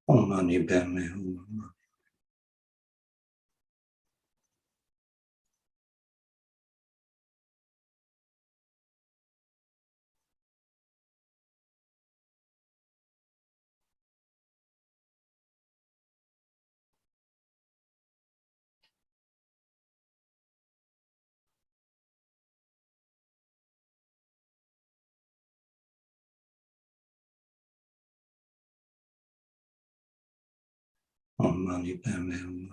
Om Mani Padme Hum. Om Mani Padme Hum.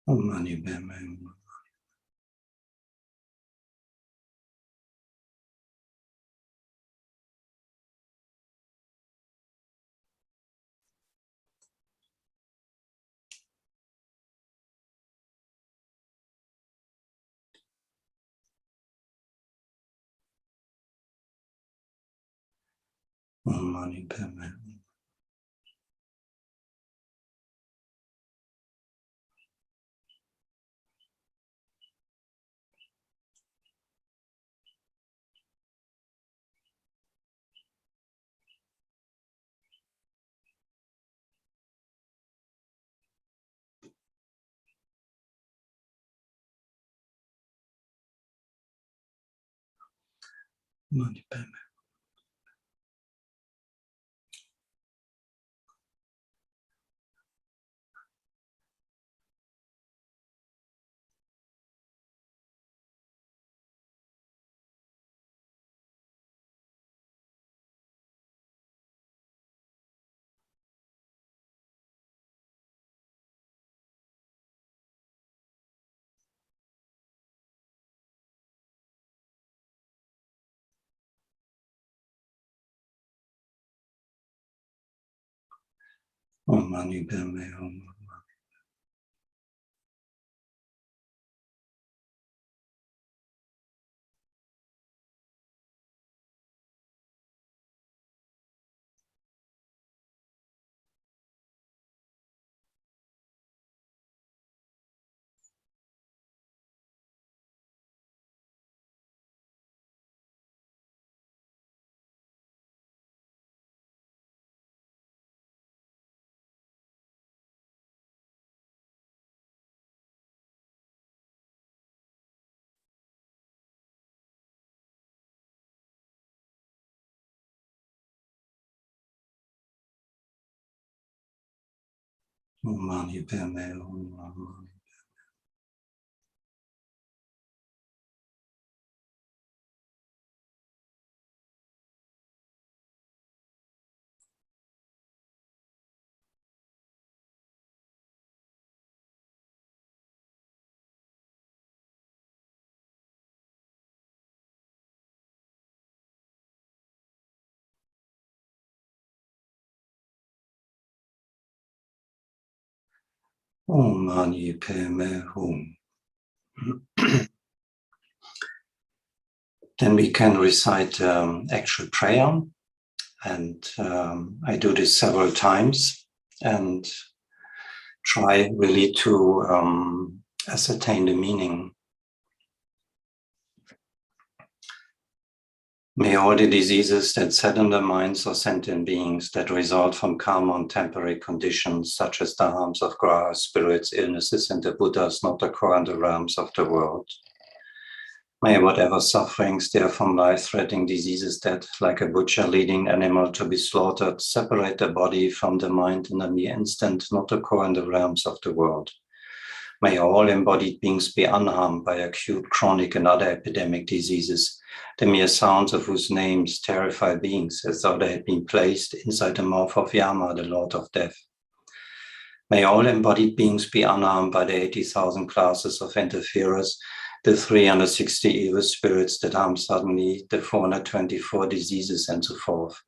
Om Mani Padme. Om Mani Padme Hum. Om Mani Padme Hum. Mani Padme. Om Mani Padme Hum. Om Mani Padme Hum. Om Mani Padme Hum. Then we can recite actual prayer, and I do this several times and try really to ascertain the meaning. May all the diseases that sadden the minds of sentient beings that result from karma and temporary conditions, such as the harms of grass, spirits, illnesses, and the Buddhas, not occur in the realms of the world. May whatever sufferings there from life-threatening diseases that, like a butcher leading animal to be slaughtered, separate the body from the mind in a mere instant, not occur in the realms of the world. May all embodied beings be unharmed by acute, chronic, and other epidemic diseases, the mere sounds of whose names terrify beings as though they had been placed inside the mouth of Yama, the Lord of Death. May all embodied beings be unharmed by the 80,000 classes of interferers, the 360 evil spirits that harm suddenly, the 424 diseases, and so forth.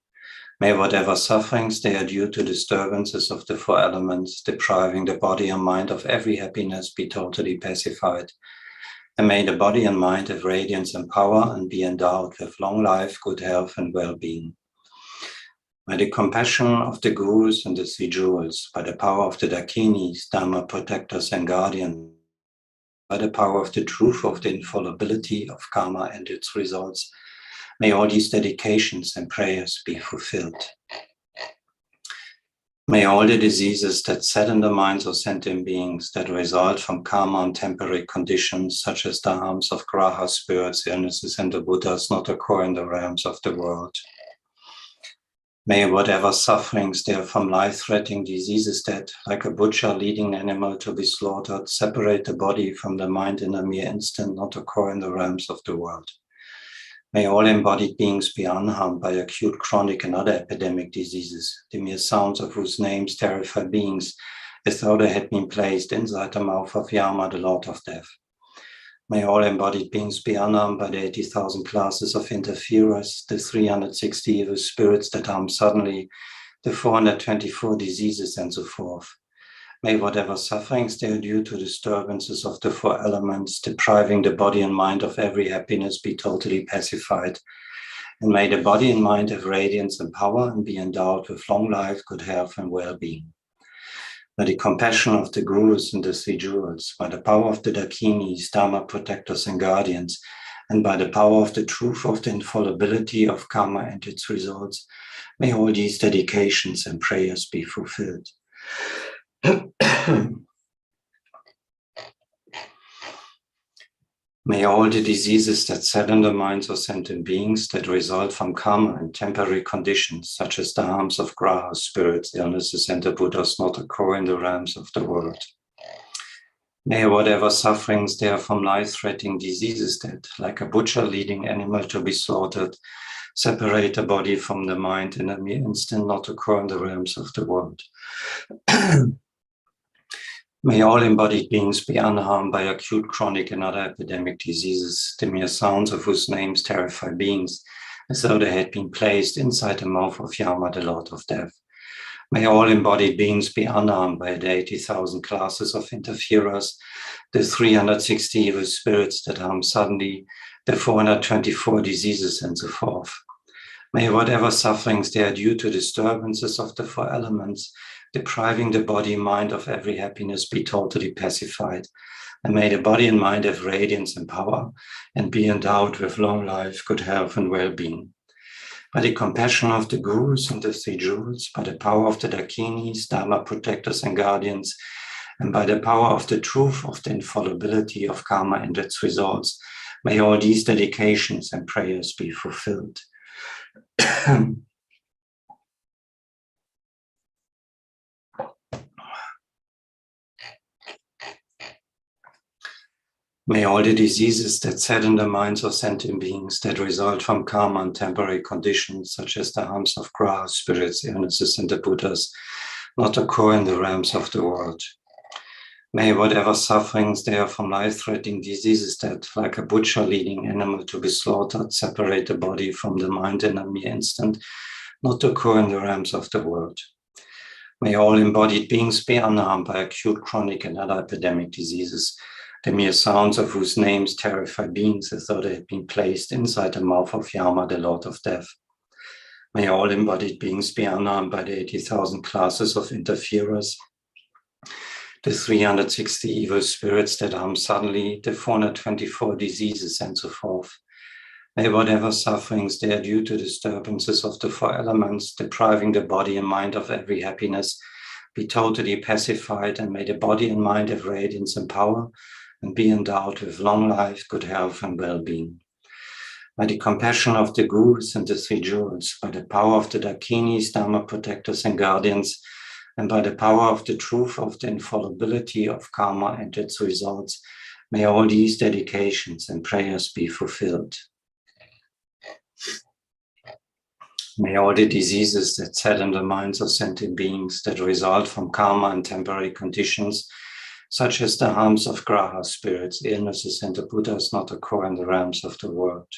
May whatever sufferings they are due to disturbances of the four elements, depriving the body and mind of every happiness, be totally pacified. And may the body and mind have radiance and power and be endowed with long life, good health, and well-being. By the compassion of the gurus and the three jewels, by the power of the dakinis, dharma protectors and guardians, by the power of the truth of the infallibility of karma and its results, may all these dedications and prayers be fulfilled. May all the diseases that sadden the minds of sentient beings that result from karma and temporary conditions, such as the harms of graha, spirits, illnesses, and the Buddhas, not occur in the realms of the world. May whatever sufferings there from life-threatening diseases that, like a butcher leading an animal to be slaughtered, separate the body from the mind in a mere instant, not occur in the realms of the world. May all embodied beings be unharmed by acute, chronic, and other epidemic diseases, the mere sounds of whose names terrify beings, as though they had been placed inside the mouth of Yama, the Lord of Death. May all embodied beings be unharmed by the 80,000 classes of interferers, the 360 evil spirits that harm suddenly, the 424 diseases, and so forth. May whatever sufferings they are due to disturbances of the four elements, depriving the body and mind of every happiness, be totally pacified. And may the body and mind have radiance and power and be endowed with long life, good health, and well-being. By the compassion of the gurus and the three jewels, by the power of the dakinis, dharma protectors and guardians, and by the power of the truth of the infallibility of karma and its results, may all these dedications and prayers be fulfilled. May all the diseases that sadden the minds of sentient beings that result from karma and temporary conditions, such as the harms of graha, spirits, illnesses, and the Buddhas, not occur in the realms of the world. May whatever sufferings there from life-threatening diseases that, like a butcher leading animal to be slaughtered, separate the body from the mind in a mere instant, not occur in the realms of the world. May all embodied beings be unharmed by acute, chronic, and other epidemic diseases, the mere sounds of whose names terrify beings, as though they had been placed inside the mouth of Yama, the Lord of Death. May all embodied beings be unharmed by the 80,000 classes of interferers, the 360 evil spirits that harm suddenly, the 424 diseases, and so forth. May whatever sufferings they are due to disturbances of the four elements, depriving the body and mind of every happiness, be totally pacified. And may the body and mind have radiance and power and be endowed with long life, good health, and well-being. By the compassion of the gurus and the three jewels, by the power of the dakinis, dharma protectors and guardians, and by the power of the truth of the infallibility of karma and its results, may all these dedications and prayers be fulfilled. May all the diseases that sadden the minds of sentient beings that result from karma and temporary conditions, such as the harms of graha, spirits, illnesses, and the Buddhas, not occur in the realms of the world. May whatever sufferings there from life-threatening diseases that, like a butcher leading animal to be slaughtered, separate the body from the mind in a mere instant, not occur in the realms of the world. May all embodied beings be unharmed by acute, chronic, and other epidemic diseases, the mere sounds of whose names terrify beings as though they had been placed inside the mouth of Yama, the Lord of Death. May all embodied beings be unharmed by the 80,000 classes of interferers, the 360 evil spirits that harm suddenly, the 424 diseases, and so forth. May whatever sufferings they are due to disturbances of the four elements, depriving the body and mind of every happiness, be totally pacified, and may the body and mind have radiance and power, and be endowed with long life, good health, and well-being. By the compassion of the gurus and the three jewels, by the power of the dakinis, dharma protectors and guardians, and by the power of the truth of the infallibility of karma and its results, may all these dedications and prayers be fulfilled. May all the diseases that sadden the minds of sentient beings that result from karma and temporary conditions, such as the harms of graha, spirits, illnesses, and the Buddhas, not occur in the realms of the world.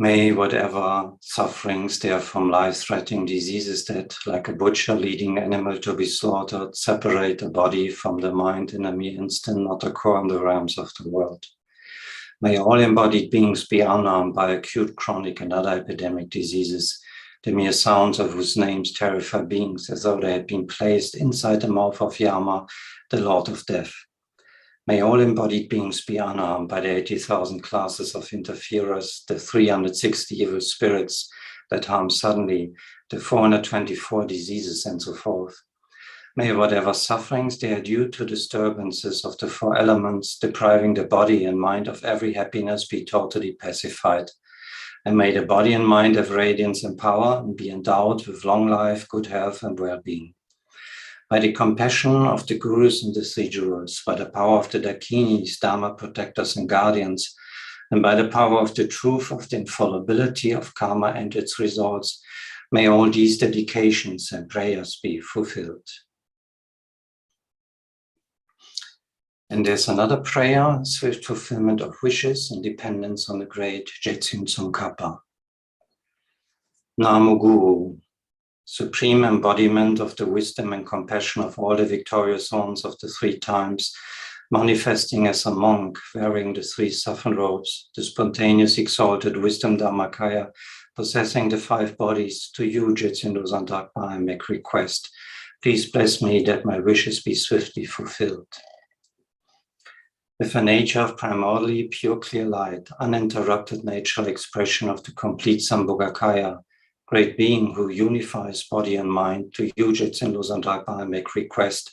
May whatever sufferings there from life-threatening diseases that, like a butcher leading animal to be slaughtered, separate the body from the mind in a mere instant, not occur in the realms of the world. May all embodied beings be unharmed by acute, chronic, and other epidemic diseases, the mere sounds of whose names terrify beings as though they had been placed inside the mouth of Yama, the Lord of Death. May all embodied beings be unharmed by the 80,000 classes of interferers, the 360 evil spirits that harm suddenly, the 424 diseases, and so forth. May whatever sufferings they are due to disturbances of the four elements, depriving the body and mind of every happiness, be totally pacified. And may the body and mind have radiance and power and be endowed with long life, good health, and well-being. By the compassion of the gurus and the three jewels, by the power of the dakinis, dharma protectors and guardians, and by the power of the truth of the infallibility of karma and its results, may all these dedications and prayers be fulfilled. And there's another prayer, swift fulfillment of wishes and dependence on the great Jetsun Tsongkhapa. Namo Guru, supreme embodiment of the wisdom and compassion of all the victorious ones of the three times, manifesting as a monk wearing the three saffron robes, the spontaneous exalted wisdom Dharmakaya, possessing the five bodies, to you, Jetsun Losang Dragpa, I make request. Please bless me that my wishes be swiftly fulfilled. With a nature of primordially pure clear light, uninterrupted natural expression of the complete Sambhogakaya, great being who unifies body and mind, to you, Jetsun Losang Dragpa, I make request.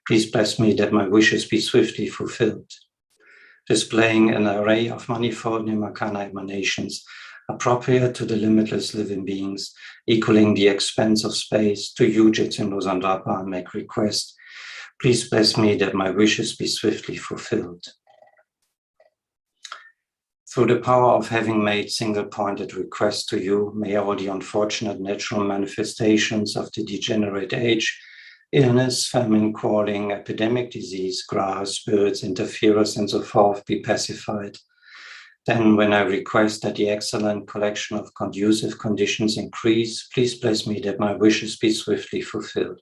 Please bless me that my wishes be swiftly fulfilled. Displaying an array of manifold Nirmakana emanations, appropriate to the limitless living beings, equaling the expanse of space, to you, Jetsun Losang Dragpa, I make request. Please bless me that my wishes be swiftly fulfilled. Through the power of having made single-pointed requests to you, may all the unfortunate natural manifestations of the degenerate age, illness, famine, quarreling, epidemic disease, graha, spirits, interferers, and so forth be pacified. Then, when I request that the excellent collection of conducive conditions increase, please bless me that my wishes be swiftly fulfilled.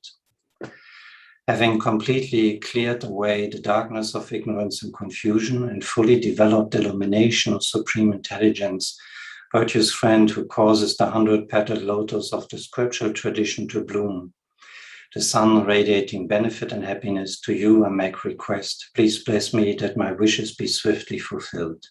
Having completely cleared away the darkness of ignorance and confusion and fully developed the illumination of supreme intelligence, virtuous friend who causes the 100-petaled lotus of the scriptural tradition to bloom, the sun radiating benefit and happiness, to you I make request. Please bless me that my wishes be swiftly fulfilled.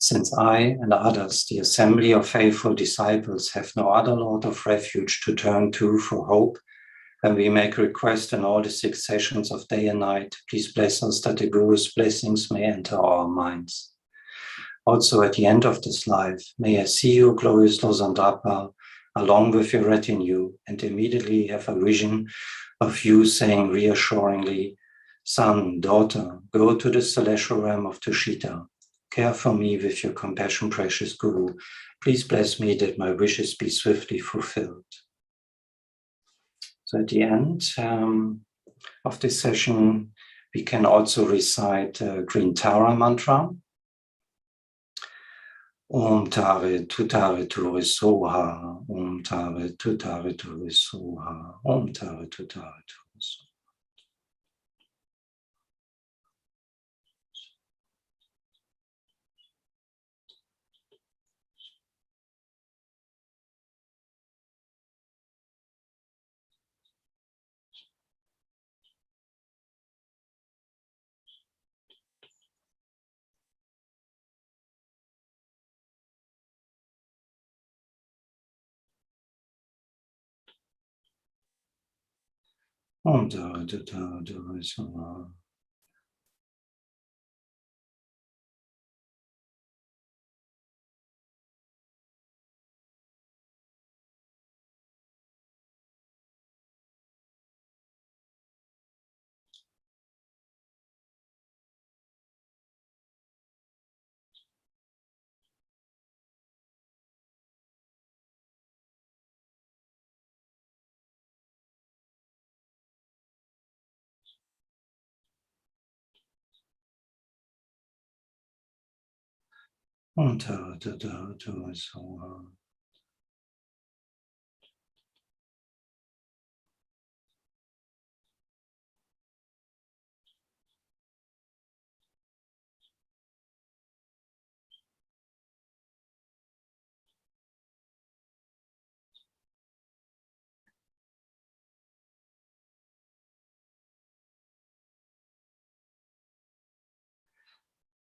Since I and others, the assembly of faithful disciples, have no other Lord of refuge to turn to for hope, and we make request in all the 6 sessions of day and night, please bless us that the Guru's blessings may enter our minds. Also at the end of this life, may I see you, glorious Losang Dragpa, along with your retinue, and immediately have a vision of you saying reassuringly, son, daughter, go to the celestial realm of Tushita. Care for me with your compassion, precious Guru. Please bless me that my wishes be swiftly fulfilled. So at the end of this session, we can also recite Green Tara mantra. Om Tare Tutare Turi Soha, Om Tare Tutare Turi Soha, Om Tare Tutare Turi Soha. Om Tare Tutare Turi Soha.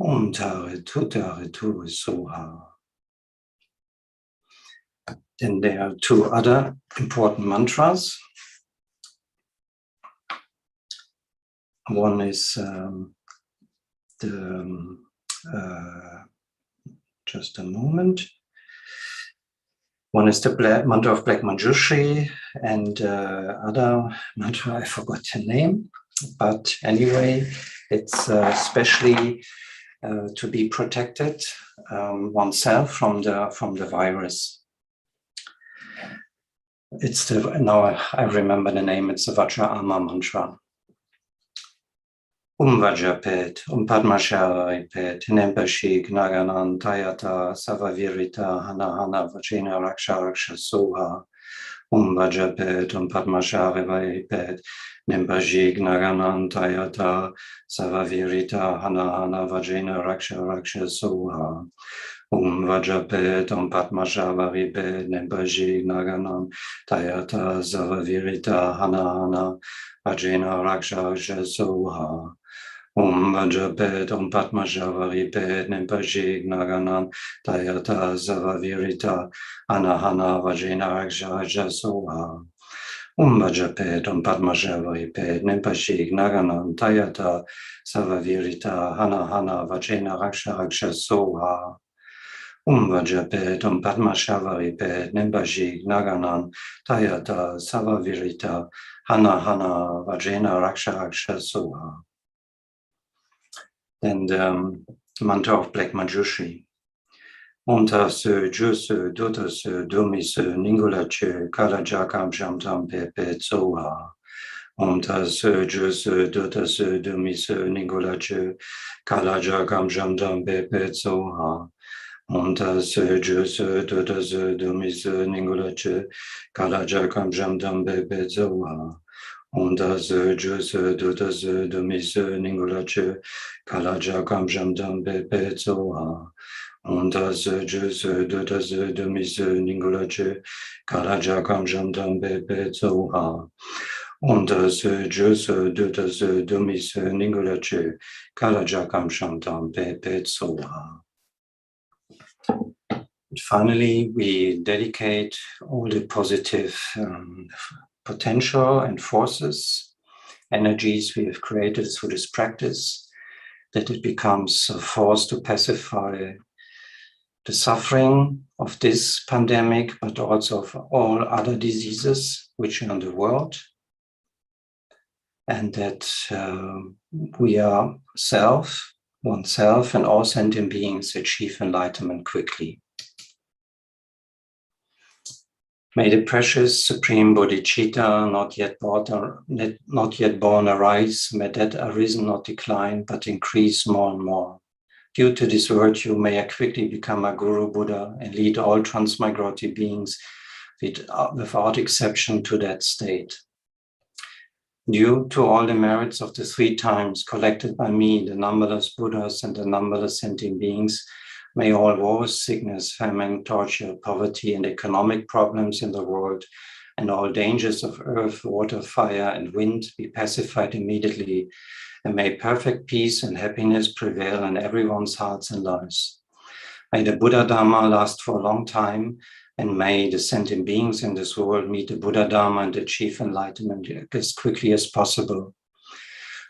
Then there are two other important mantras. One is just a moment. One is the mantra of Black Manjushri, and other mantra, I forgot the name. But anyway, it's especially to be protected oneself from the virus. It's now I remember the name. It's the Vajra Ama mantra. Vajrapet, Padmasharipet, Nempashik, Naganan, Tayata, Savavirita, Hana Vajena Raksha Soha. Vajrapet, Padmasharipet, Nempashik, Naganan, Tayata, Savavirita, Hana Vajena Raksha Soha. Vajrapet, Padmasharipet, Nempashik, Naganan, Tayata, Savavirita, Hana Vajena Raksha Soha. Vajrapet, Padmasharipet, Nempashik, Naganan, Tayata, Savavirita, Hana Vajena Raksha Soha. Vajrapet, Padmasharipet, Nempashik, Naganan, Tayata, Savavirita, Hana Vajena Raksha Soha. Vajrapet, Padmasharipet, Nempashik, Naganan, Tayata, Savavirita, Hana Vajena Raksha Soha. Then the mantra of Black Manjushri. Onta se, Juse, Dota se, Domi se, Ningula che, Kalaja Kamsham Tam Pepe Tsoha. Onta se, Juse, Dota se, Domi se, Ningula che, Kalaja Kamsham Tam Pepe Tsoha. Onta se, Juse, Dota se, Domi se, Ningula che, Kalaja Kamsham Tam Pepe Tsoha. Onda se, Juse, Dota se, Domi se, Ningula che, Kalaja Kamsham Tam Pepe Tsoha. Onda se, Juse, Dota se, Domi se, Ningula che, Kalaja Kamsham Tam Pepe Tsoha. Onda se, Juse, Dota se, Domi se, Ningula che, Kalaja Kamsham Tam Pepe Tsoha. Finally, we dedicate all the positive potential and forces, energies we have created through this practice, that it becomes a force to pacify the suffering of this pandemic, but also of all other diseases which are in the world, and that we are oneself and all sentient beings achieve enlightenment quickly. May the precious supreme bodhicitta not yet born arise, may that arisen not decline, but increase more and more. Due to this virtue, may I quickly become a Guru Buddha and lead all transmigratory beings without exception to that state. Due to all the merits of the 3 times collected by me, the numberless Buddhas and the numberless sentient beings, may all wars, sickness, famine, torture, poverty, and economic problems in the world, and all dangers of earth, water, fire, and wind be pacified immediately, and may perfect peace and happiness prevail in everyone's hearts and lives. May the Buddha Dharma last for a long time, and may the sentient beings in this world meet the Buddha Dharma and achieve enlightenment as quickly as possible.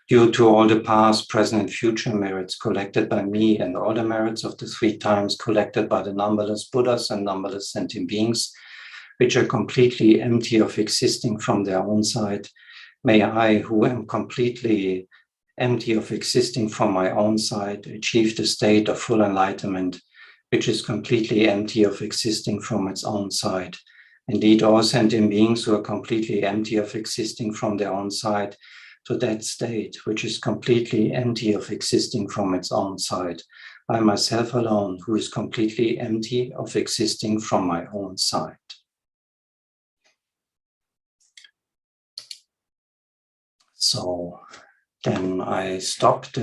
Due to all the past, present, and future merits collected by me and all the merits of the 3 times collected by the numberless Buddhas and numberless sentient beings, which are completely empty of existing from their own side, may I, who am completely empty of existing from my own side, achieve the state of full enlightenment, which is completely empty of existing from its own side. Indeed, all sentient beings who are completely empty of existing from their own side, to that state, which is completely empty of existing from its own side. I myself alone, who is completely empty of existing from my own side. So then I stopped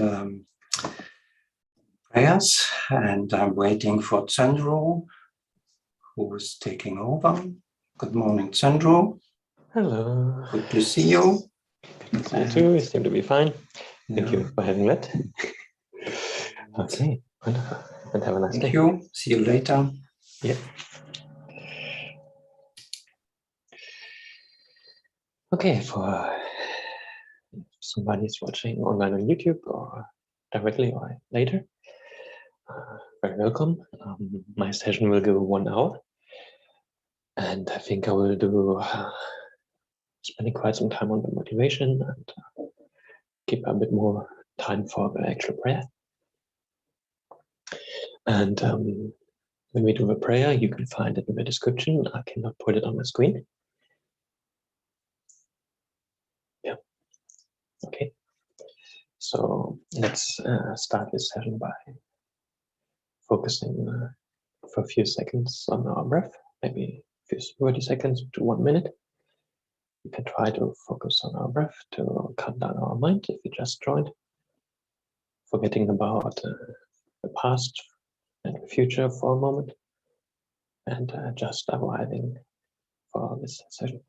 prayers, and I'm waiting for Chenrezig, who is taking over. Good morning, Chenrezig. Hello. Good to see you. Good to see you too. You seem to be fine. Thank you for having that. Okay, wonderful. And have a nice day. Thank you. See you later. Yeah. Okay, for somebody who's watching online on YouTube or directly or later, very welcome. My session will go 1 hour, and I think I will do spending quite some time on the motivation and keep a bit more time for the actual prayer. And when we do the prayer, you can find it in the description. I cannot put it on my screen. Yeah. Okay. So let's start this session by focusing for a few seconds on our breath, maybe 30 seconds to 1 minute. We can try to focus on our breath to calm down our mind if you just joined, forgetting about the past and the future for a moment, and just arriving for this session.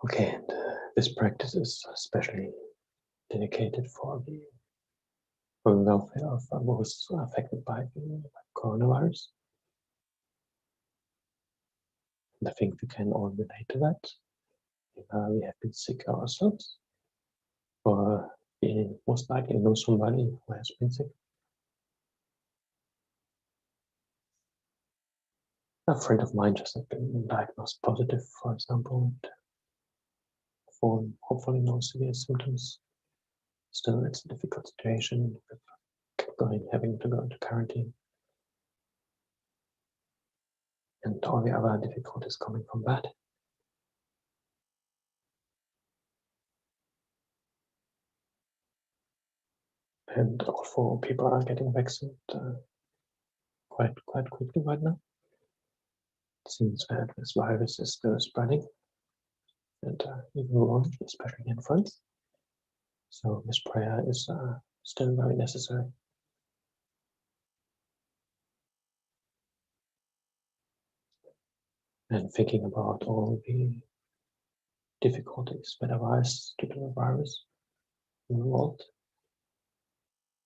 Okay, and this practice is especially dedicated for the welfare of those affected by the coronavirus. And I think we can all relate to that. We have been sick ourselves, or we most likely know somebody who has been sick. A friend of mine just has been diagnosed positive, for example, and for hopefully no severe symptoms. Still, it's a difficult situation with having to go into quarantine, and all the other difficulties coming from that. And all 4 people are getting vaccinated quite quickly right now. It seems that this virus is still spreading, and even wrong, especially in France. So this prayer is still very necessary. And thinking about all the difficulties that arise due to the virus in the world,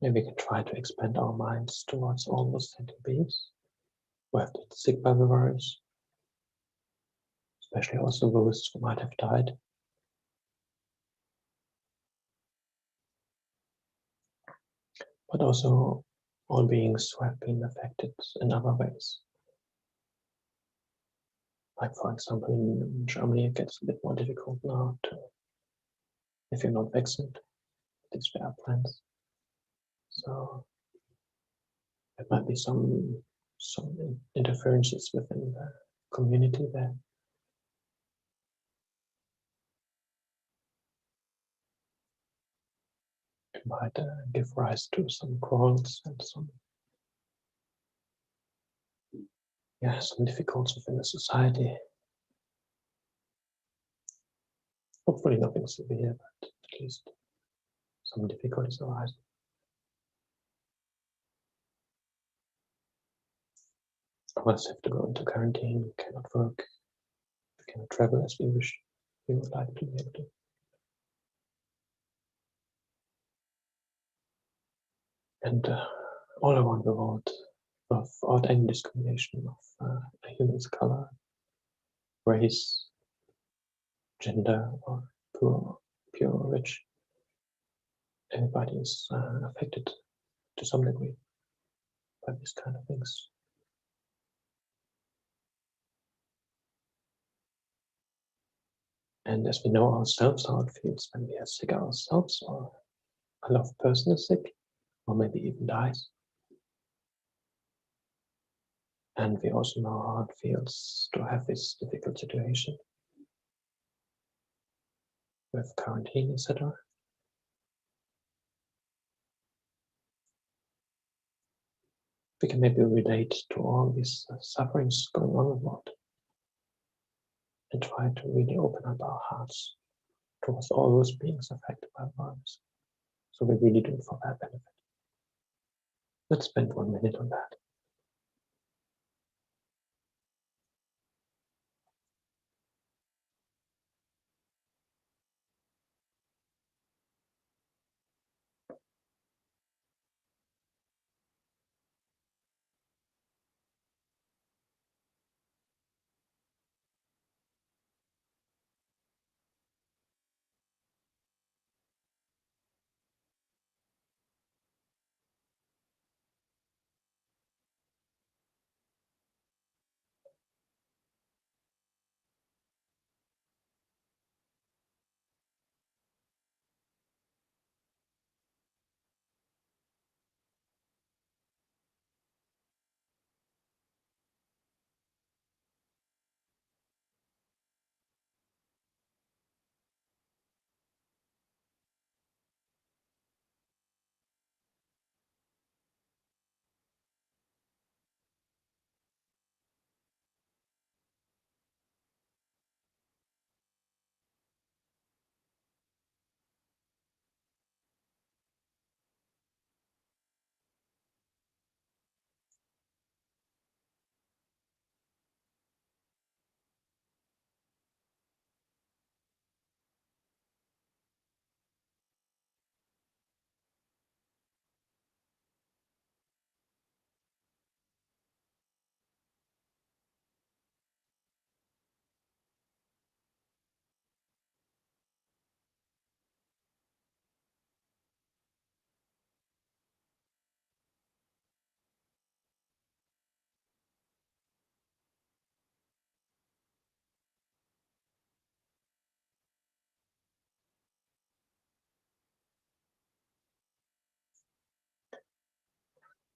maybe we can try to expand our minds towards all those sentient beings who have been sick by the virus, especially also those who might have died. But also all beings who have been affected in other ways. Like, for example, in Germany, it gets a bit more difficult now if you're not vaccinated, it's there are plans. So there might be some some interferences within the community there. It might give rise to some quarrels and some difficulties within the society. Hopefully nothing severe, but at least some difficulties arise. Others have to go into quarantine, cannot work, we cannot travel as we wish we would like to be able to. And all around the world, without any discrimination of a human's color, race, gender, or poor, pure or rich, everybody is affected to some degree by these kind of things. And as we know ourselves how it feels when we are sick ourselves, or a loved person is sick, or maybe even dies. And we also know how it feels to have this difficult situation with quarantine, etc. We can maybe relate to all these sufferings going on in the world and try to really open up our hearts towards all those beings affected by the virus. So we really do it for their benefit. Let's spend 1 minute on that.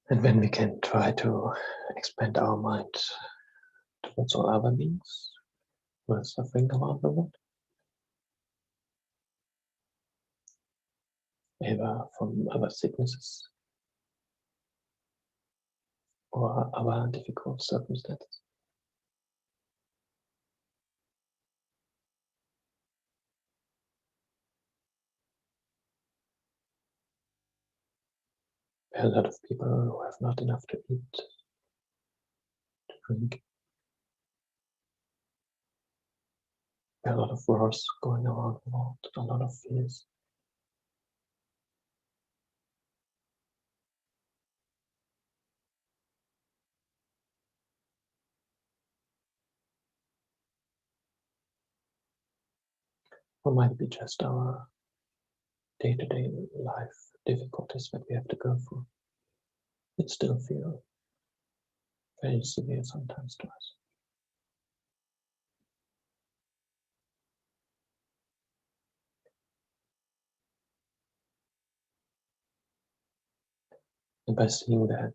And then we can try to expand our mind towards all other beings who are suffering around the world, either from other sicknesses or other difficult circumstances. There are a lot of people who have not enough to eat, to drink. There are a lot of wars going around the world, a lot of fears. Or might be just our day-to-day life difficulties that we have to go through. It still feel very severe sometimes to us. And by seeing that,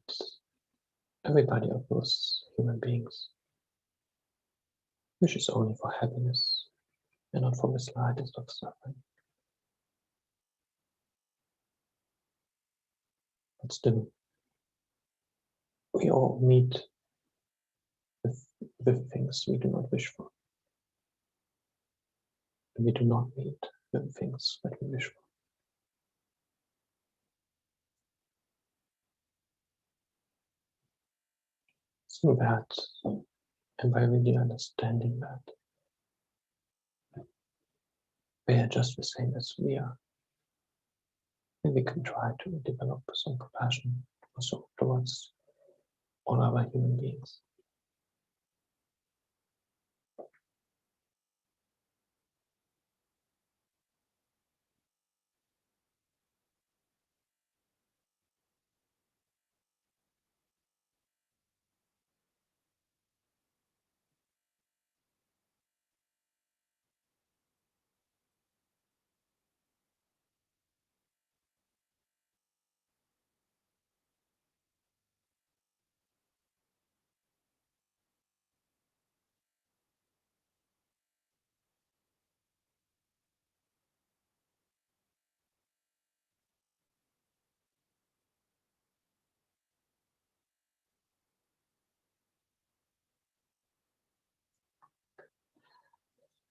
everybody of those human beings wishes only for happiness and not for the slightest of suffering. But still, we all meet with things we do not wish for. And we do not meet with things that we wish for. So that, and by really understanding that, they are just the same as we are, and we can try to develop some compassion also towards all other human beings.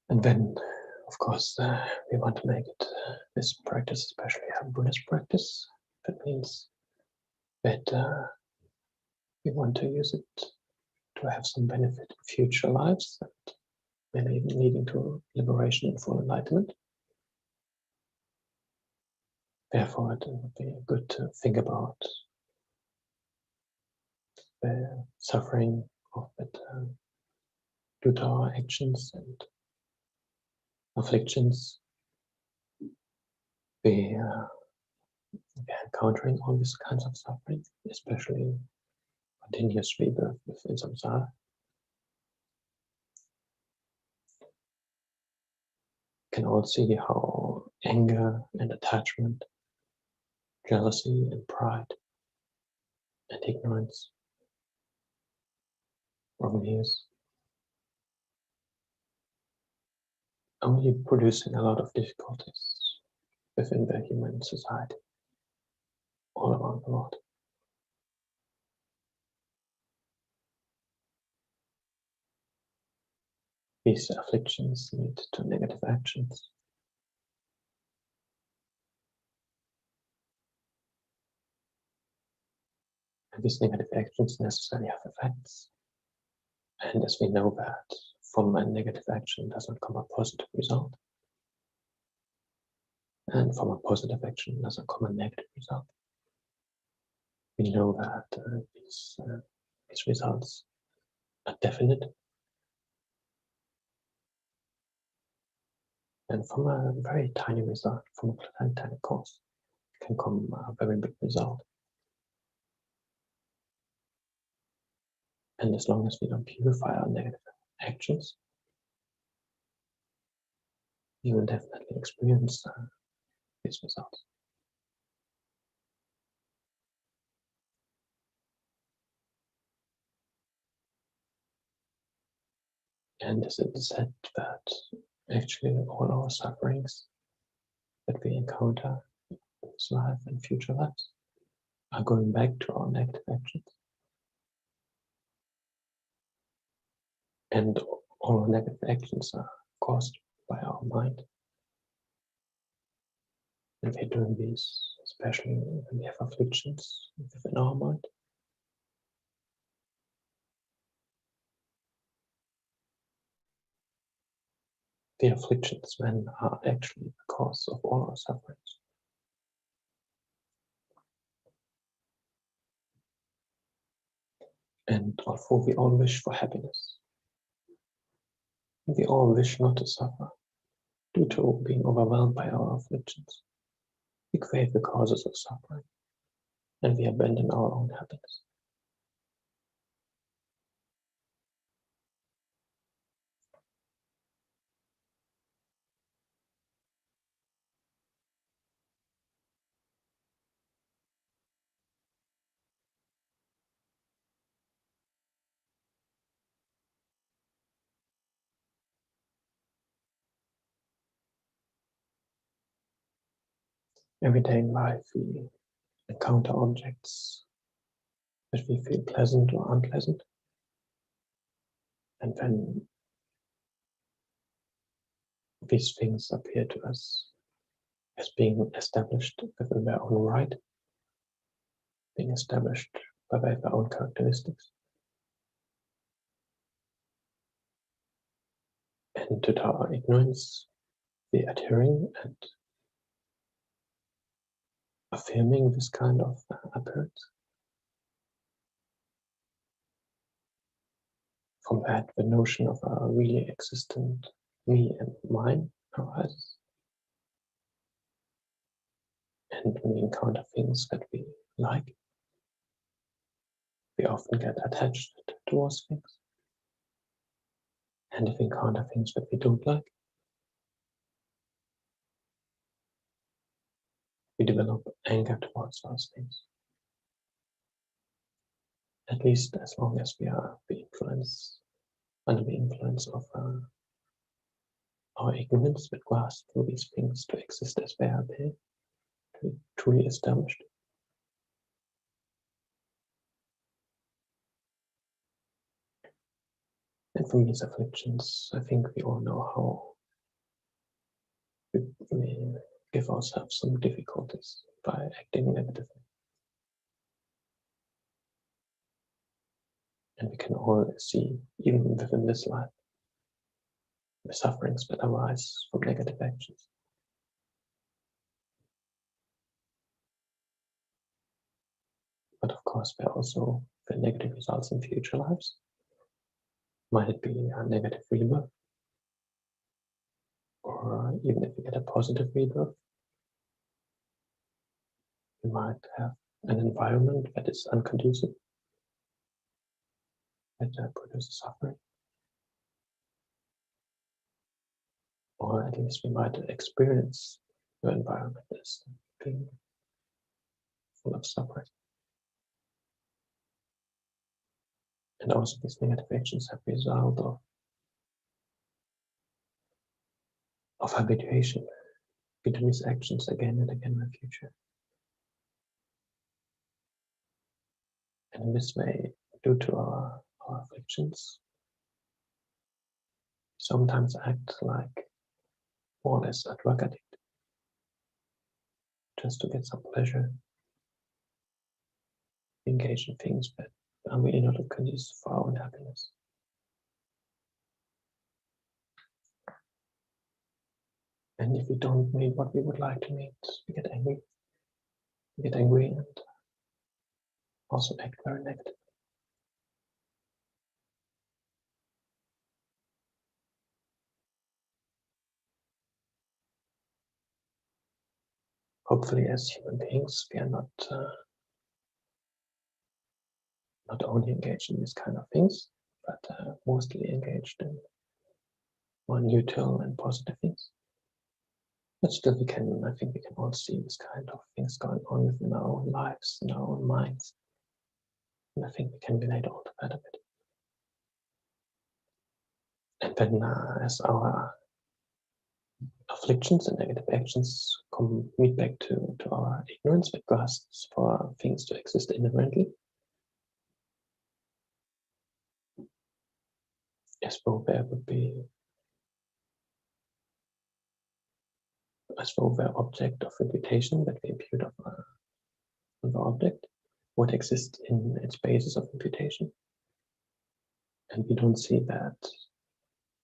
And then, of course, we want to make it, this practice, especially a Buddhist practice. That means that we want to use it to have some benefit in future lives, and maybe even leading to liberation and full enlightenment. Therefore, it would be good to think about the suffering of it due to our actions and afflictions. We are encountering all these kinds of suffering, especially continuous rebirth within samsara. Can all see how anger and attachment, jealousy and pride, and ignorance over the years only producing a lot of difficulties within the human society all around the world. These afflictions lead to negative actions. And these negative actions necessarily have effects. And as we know that from a negative action does not come a positive result, and from a positive action doesn't come a negative result, we know that these results are definite. And from a very tiny result, from a tiny cause, can come a very big result. And as long as we don't purify our negative actions, we will definitely experience these results. And as it is said that actually all our sufferings that we encounter in this life and future lives are going back to our negative actions. And all our negative actions are caused by our mind. And we're doing these, especially when we have afflictions within our mind. The afflictions then are actually the cause of all our sufferings. And although we all wish for happiness, we all wish not to suffer due to being overwhelmed by our afflictions. We crave the causes of suffering, and we abandon our own happiness. Every day in life we encounter objects that we feel pleasant or unpleasant. And when these things appear to us as being established within their own right, being established by their own characteristics, and to our ignorance, we adhering and affirming this kind of appearance. From that, the notion of a really existent me and mine arises. And when we encounter things that we like, we often get attached towards things. And if we encounter things that we don't like, we develop anger towards those things. At least as long as we are under the influence of our ignorance that grasps for these things to exist as they appear, to be truly established. And from these afflictions, I think we all know how we give ourselves some difficulties by acting negatively. And we can all see, even within this life, the sufferings that arise from negative actions. But of course, there are also the negative results in future lives. Might it be a negative rebirth? Or even if we get a positive rebirth, we might have an environment that is unconducive, that produces suffering. Or at least we might experience the environment as being full of suffering. And also these negative actions have the result of habituation. We do these actions again and again in the future. And in this way, due to our afflictions, we sometimes act like more or less a drug addict, just to get some pleasure, engage in things that are really not conducive for our own happiness. And if we don't meet what we would like to meet, we get angry. We get angry and also act very negative. Hopefully, as human beings, we are not only engaged in these kind of things, but mostly engaged in more neutral and positive things. But still, I think we can all see this kind of things going on within our own lives, in our own minds. And I think we can relate all to that a bit. And then as our afflictions and negative actions meet back to our ignorance that grasps for things to exist inherently, as though there would be, as though the object of imputation that we impute on the object would exist in its basis of imputation. And we don't see that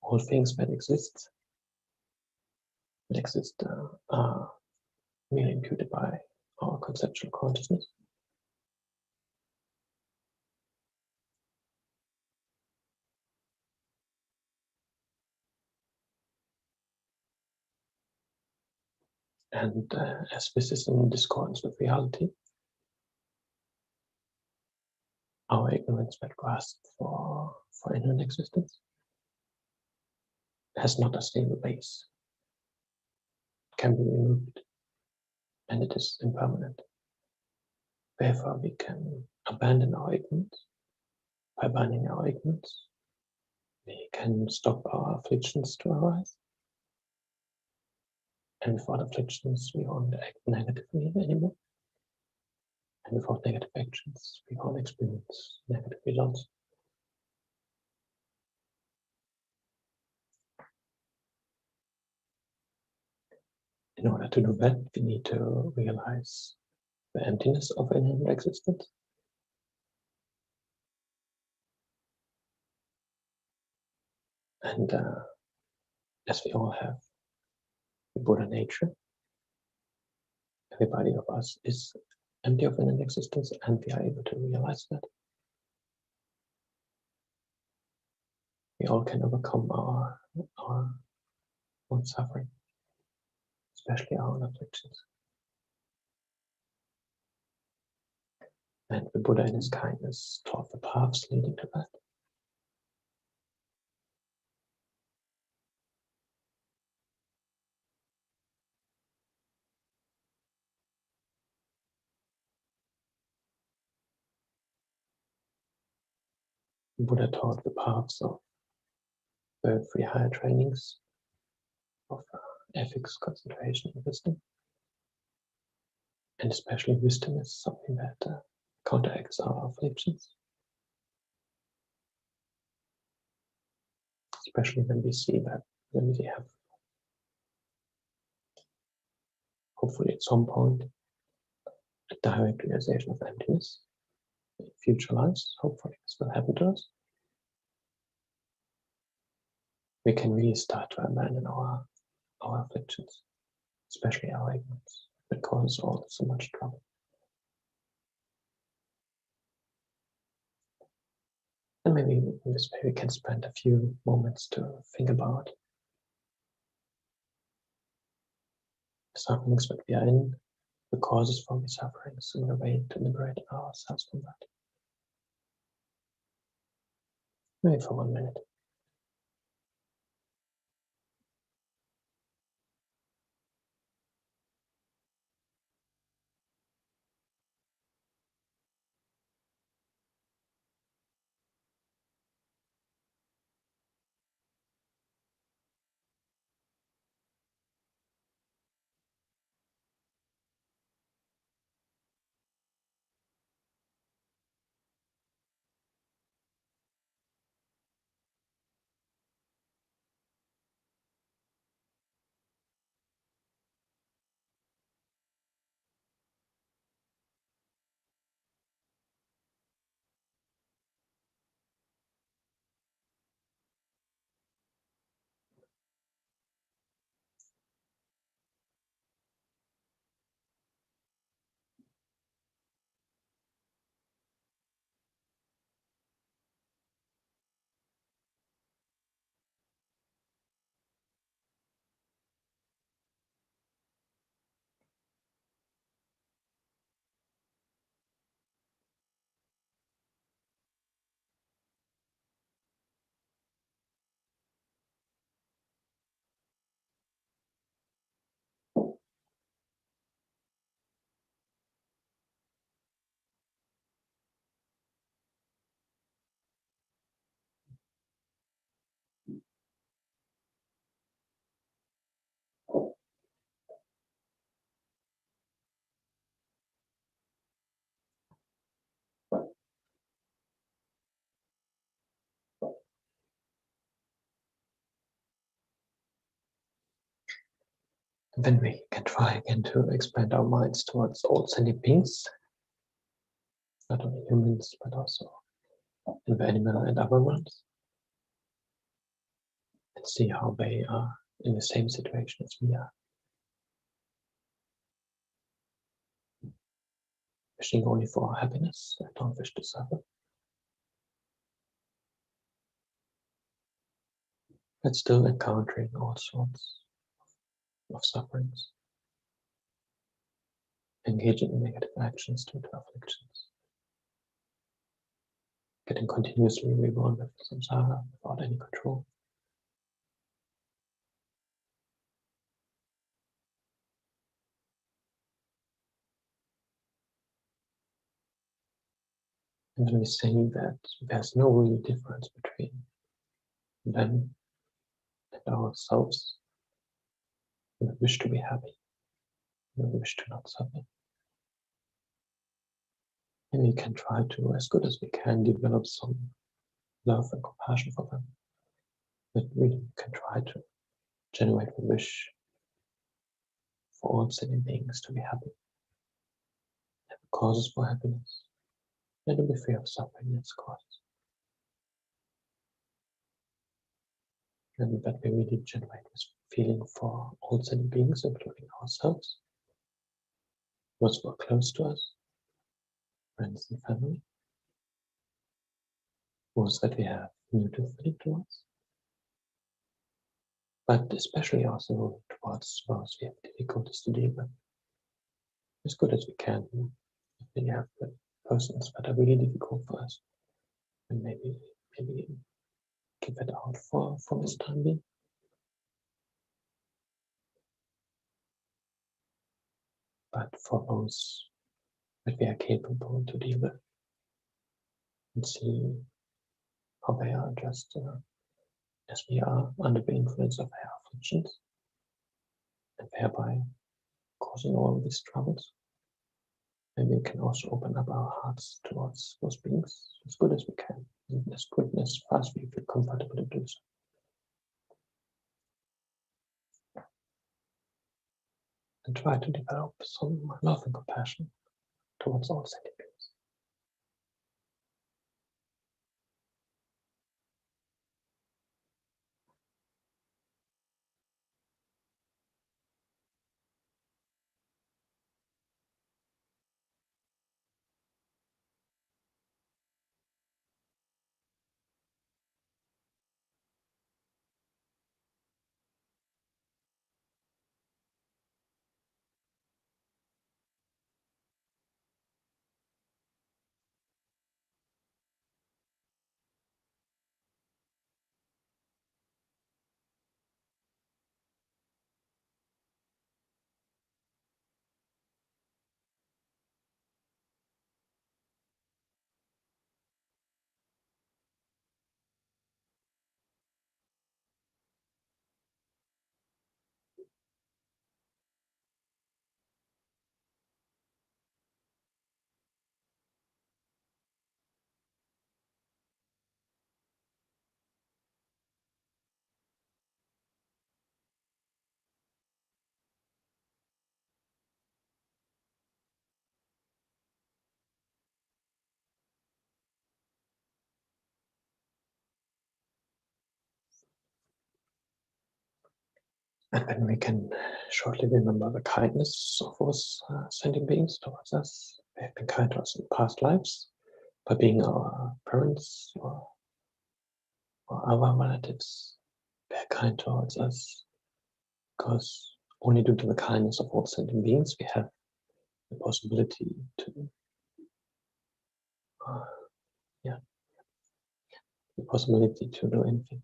all things that exist are merely imputed by our conceptual consciousness. And as this is in discordance with reality, our ignorance that grasps for inherent existence has not a stable base. It can be removed, and it is impermanent. Therefore, we can abandon our ignorance. By abandoning our ignorance, we can stop our afflictions to arise. And without afflictions, we won't act negatively anymore. And without negative actions, we won't experience negative results. In order to do that, we need to realize the emptiness of any existence. And as we all have the Buddha nature, everybody of us is empty of an existence, and we are able to realize that. We all can overcome our own suffering, especially our own afflictions. And the Buddha in his kindness taught the paths leading to that. The Buddha taught the paths of the 3 higher trainings of ethics, concentration, and wisdom. And especially wisdom is something that counteracts our afflictions. Especially when we see that when we have, hopefully at some point, a direct realization of emptiness in future lives, hopefully this will happen to us, we can really start to abandon our afflictions, especially our ignorance, that causes all so much trouble. And maybe in this way we can spend a few moments to think about the sufferings that we are in, the causes for these sufferings, and the way to liberate ourselves from that. Maybe for 1 minute. And then we can try again to expand our minds towards all sentient beings, not only humans, but also in the animal and other realms, and see how they are in the same situation as we are, wishing only for our happiness and don't wish to suffer, but still encountering all sorts of sufferings, engaging in negative actions due to afflictions, getting continuously reborn with samsara without any control. And when we say that there's no real difference between them and ourselves, We wish to be happy. We wish to not suffer. And we can try to, as good as we can, develop some love and compassion for them. But we can try to generate a wish for all sentient beings to be happy, have causes for happiness, and to be free of suffering its causes. And that we really generate this feeling for all sentient beings, including ourselves, those who are close to us, friends and family, those that we have mutually towards, but especially also towards those we have difficulties to deal with, as good as we can. If we have persons that are really difficult for us, and maybe keep it out for this time being. But for those that we are capable to deal with, and see how they are just as we are under the influence of their afflictions, and thereby causing all these troubles. And we can also open up our hearts towards those beings as good as we can, and as good as far as we feel comfortable to do so. And try to develop some love and compassion towards all sentient beings. And then we can shortly remember the kindness of those sentient beings towards us. They have been kind to us in past lives by being our parents or other relatives. They are kind towards us because only due to the kindness of all sentient beings we have the possibility to do anything.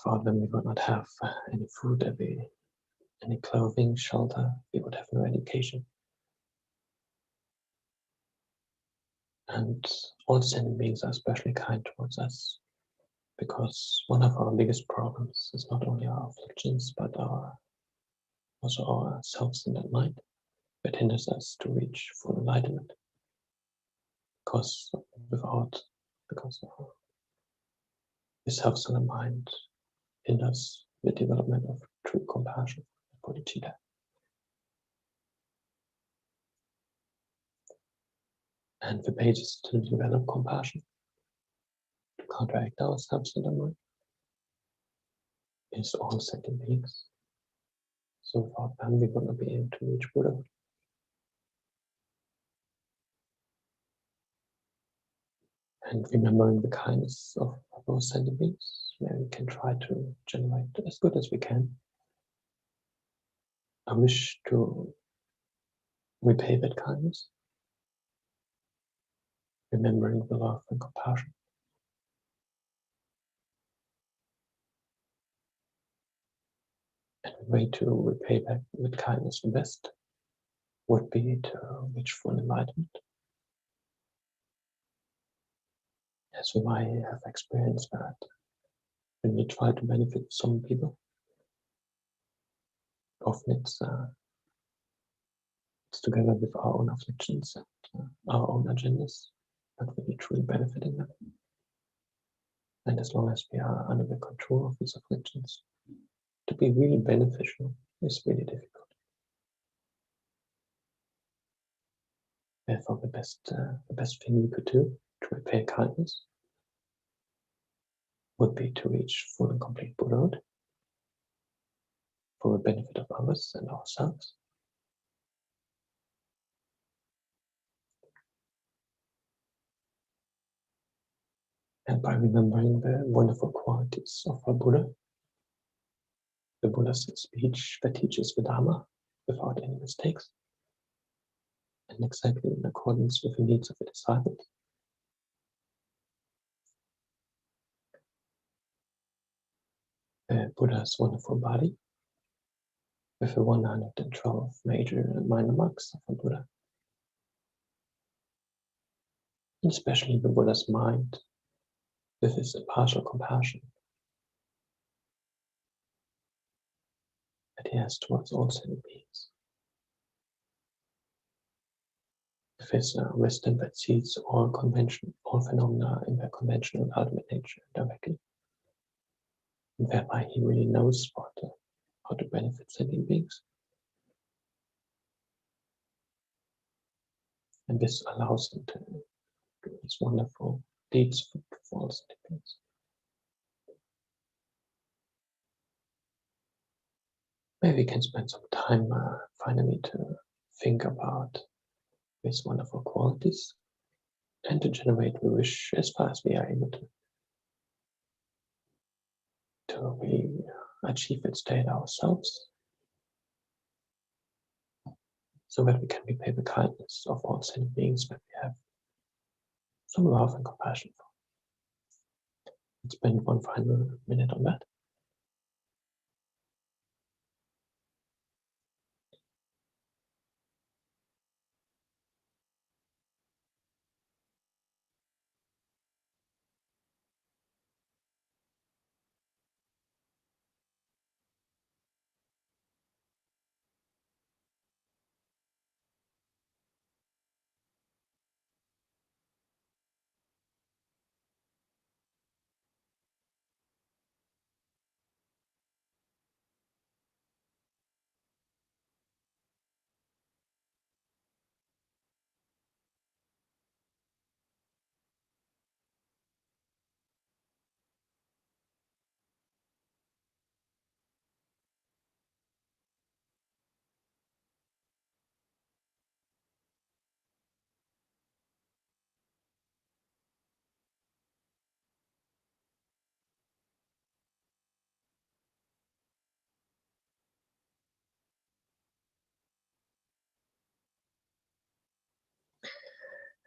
Without them we would not have any food, any clothing, shelter, we would have no education. And all sentient beings are especially kind towards us because one of our biggest problems is not only our afflictions but also our self-centered mind that hinders us to reach full enlightenment. Because this self-centered mind hinders the development of true compassion, bodhicitta. And the basis to develop compassion, to counteract our self-centered mind, is all sentient beings. So without them we would not be able to reach Buddhahood. And remembering the kindness of those sentient beings, where we can try to generate as good as we can a wish to repay that kindness, remembering the love and compassion. And the way to repay back with kindness the best would be to reach full enlightenment. As we might have experienced that when we try to benefit some people, Often it's together with our own afflictions and our own agendas that we truly benefit in them. And as long as we are under the control of these afflictions, to be really beneficial is really difficult. Therefore, the best thing we could do to repay kindness would be to reach full and complete Buddhahood for the benefit of others and ourselves. And by remembering the wonderful qualities of our Buddha, the Buddha's speech that teaches the Dharma without any mistakes, and exactly in accordance with the needs of the disciples. The Buddha's wonderful body, with the 112 major and minor marks of the Buddha, and especially the Buddha's mind, with his impartial compassion that he has towards all sentient beings. With his wisdom that sees all phenomena in their conventional and ultimate nature directly. And thereby he really knows how to benefit sentient beings. And this allows him to do these wonderful deeds for all sentient beings. Maybe we can spend some time finally to think about these wonderful qualities and to generate the wish as far as we are able to really achieve its state ourselves, so that we can repay the kindness of all sentient beings that we have some love and compassion for. Let's spend one final minute on that.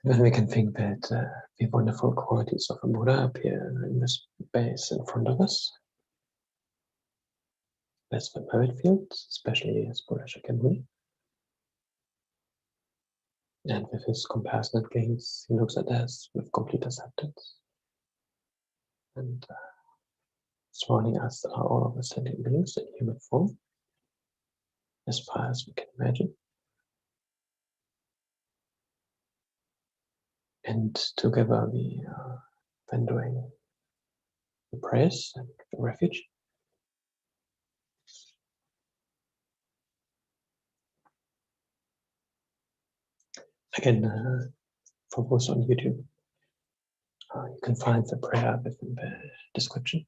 Then we can think that the wonderful qualities of a Buddha appear in the space in front of us. That's the merit field, especially as Buddha Shakyamuni. And with his compassionate gaze, he looks at us with complete acceptance. And surrounding us are all of the sentient beings in human form, as far as we can imagine. And together we are then doing the prayers and the refuge. Again, for those on YouTube, you can find the prayer within the description.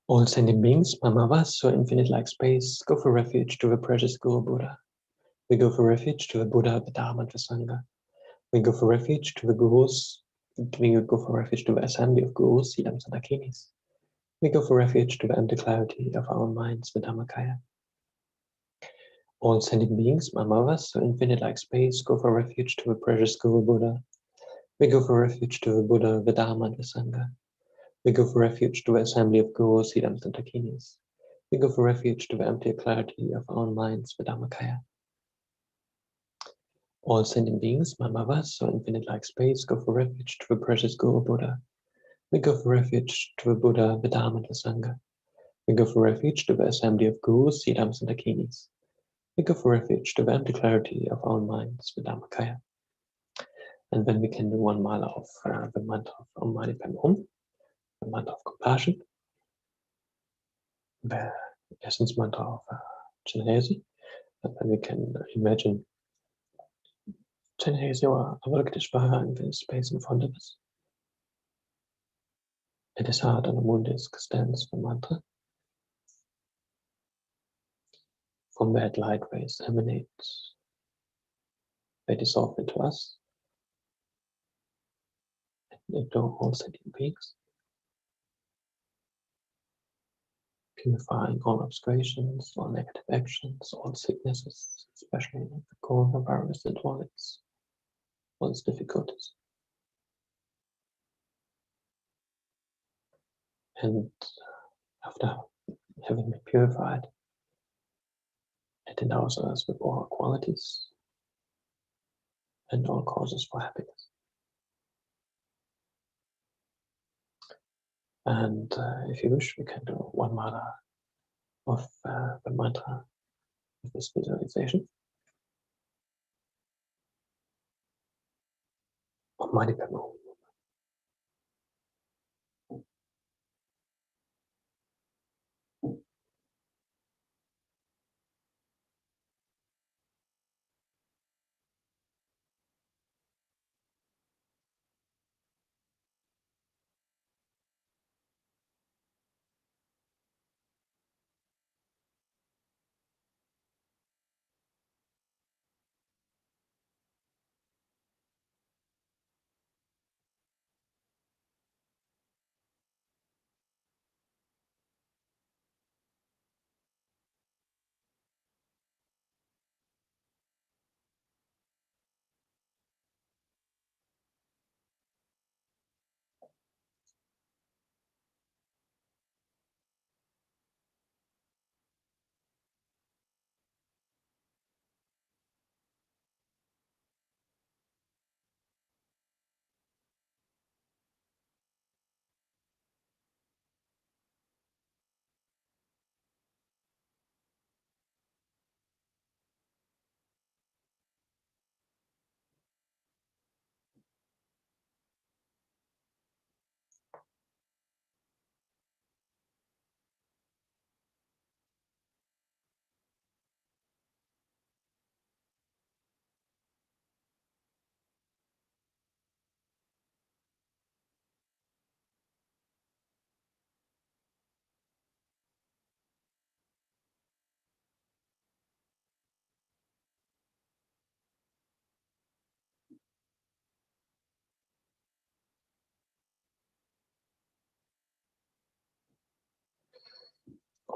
All sentient beings, Mamavas, so infinite like space, go for refuge to the precious Guru Buddha. We go for refuge to the Buddha, the Dharma, and the Sangha. We go for refuge to the Gurus. We go for refuge to the assembly of Gurus, Siddhams, and Dakinis. We go for refuge to the empty clarity of our minds, the Dhammakaya. All sentient beings, Mamavas, so infinite like space, go for refuge to the precious Guru Buddha. We go for refuge to the Buddha, the Dharma, and the Sangha. We go for refuge to the assembly of Gurus, Siddhams, and Dakinis. We go for refuge to the empty clarity of our minds, the Dhammakaya. All sentient beings, Mamavas, so infinite like space, go for refuge to the precious Guru Buddha. We go for refuge to the Buddha, the Dharma, and the Sangha. We give refuge to the assembly of gurus, siddhams, and dakinis. We give refuge to the empty clarity of our minds, the Dhammakaya. And then we can do one mala of the mantra of Om Mani Padme Hum, the mantra of compassion, the essence mantra of Chenrezig, and then we can imagine Chenrezig or Avalokiteshvara in the space in front of us. At his heart on the moon disk stands the mantra. From that light rays emanate, they dissolve into us, and into all sentient beings, purifying all obscurations, all negative actions, all sicknesses, especially the coronavirus and all its difficulties. And after having been purified, it endows us with all qualities and all causes for happiness. And if you wish, we can do one mala of the mantra of this visualization. Om Mani Padme Hum.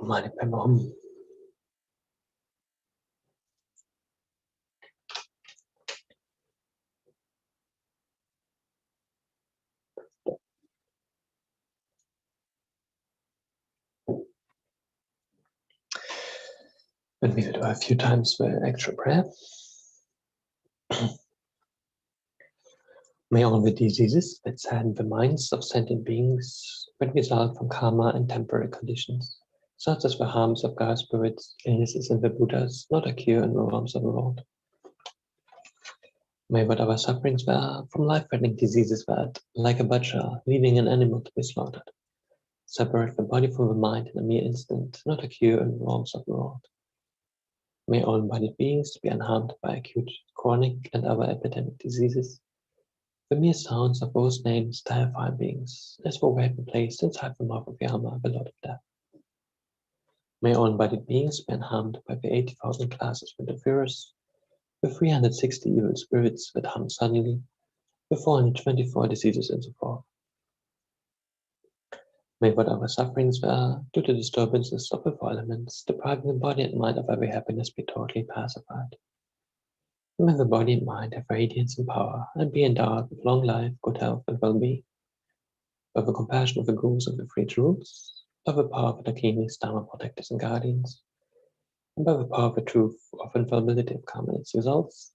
Om Mani Padme Hum. And we will do a few times the actual prayer. May all the diseases that sadden the minds of sentient beings that result from karma and temporary conditions, such as the harms of God spirits, illnesses, and the Buddhas, not occur in the realms of the world. May whatever sufferings there are from life-threatening diseases that, like a butcher, leaving an animal to be slaughtered, separate the body from the mind in a mere instant, not occur in the realms of the world. May all embodied beings be unharmed by acute, chronic, and other epidemic diseases. The mere sounds of those names terrify beings, as though they had been placed inside the mouth of Yama, the Lord of Death. May all embodied beings be unharmed by the 80,000 classes of interferers, the 360 evil spirits that hum suddenly, the 424 diseases, and so forth. May whatever sufferings there are, due to disturbances of the four elements, depriving the body and mind of every happiness, be totally pacified. May the body and mind have radiance and power, and be endowed with long life, good health, and well-being. By the compassion of the gurus of the three truths, by the power of the dakinis, dharma protectors and guardians, and by the power of the truth of infallibility of karma and its results,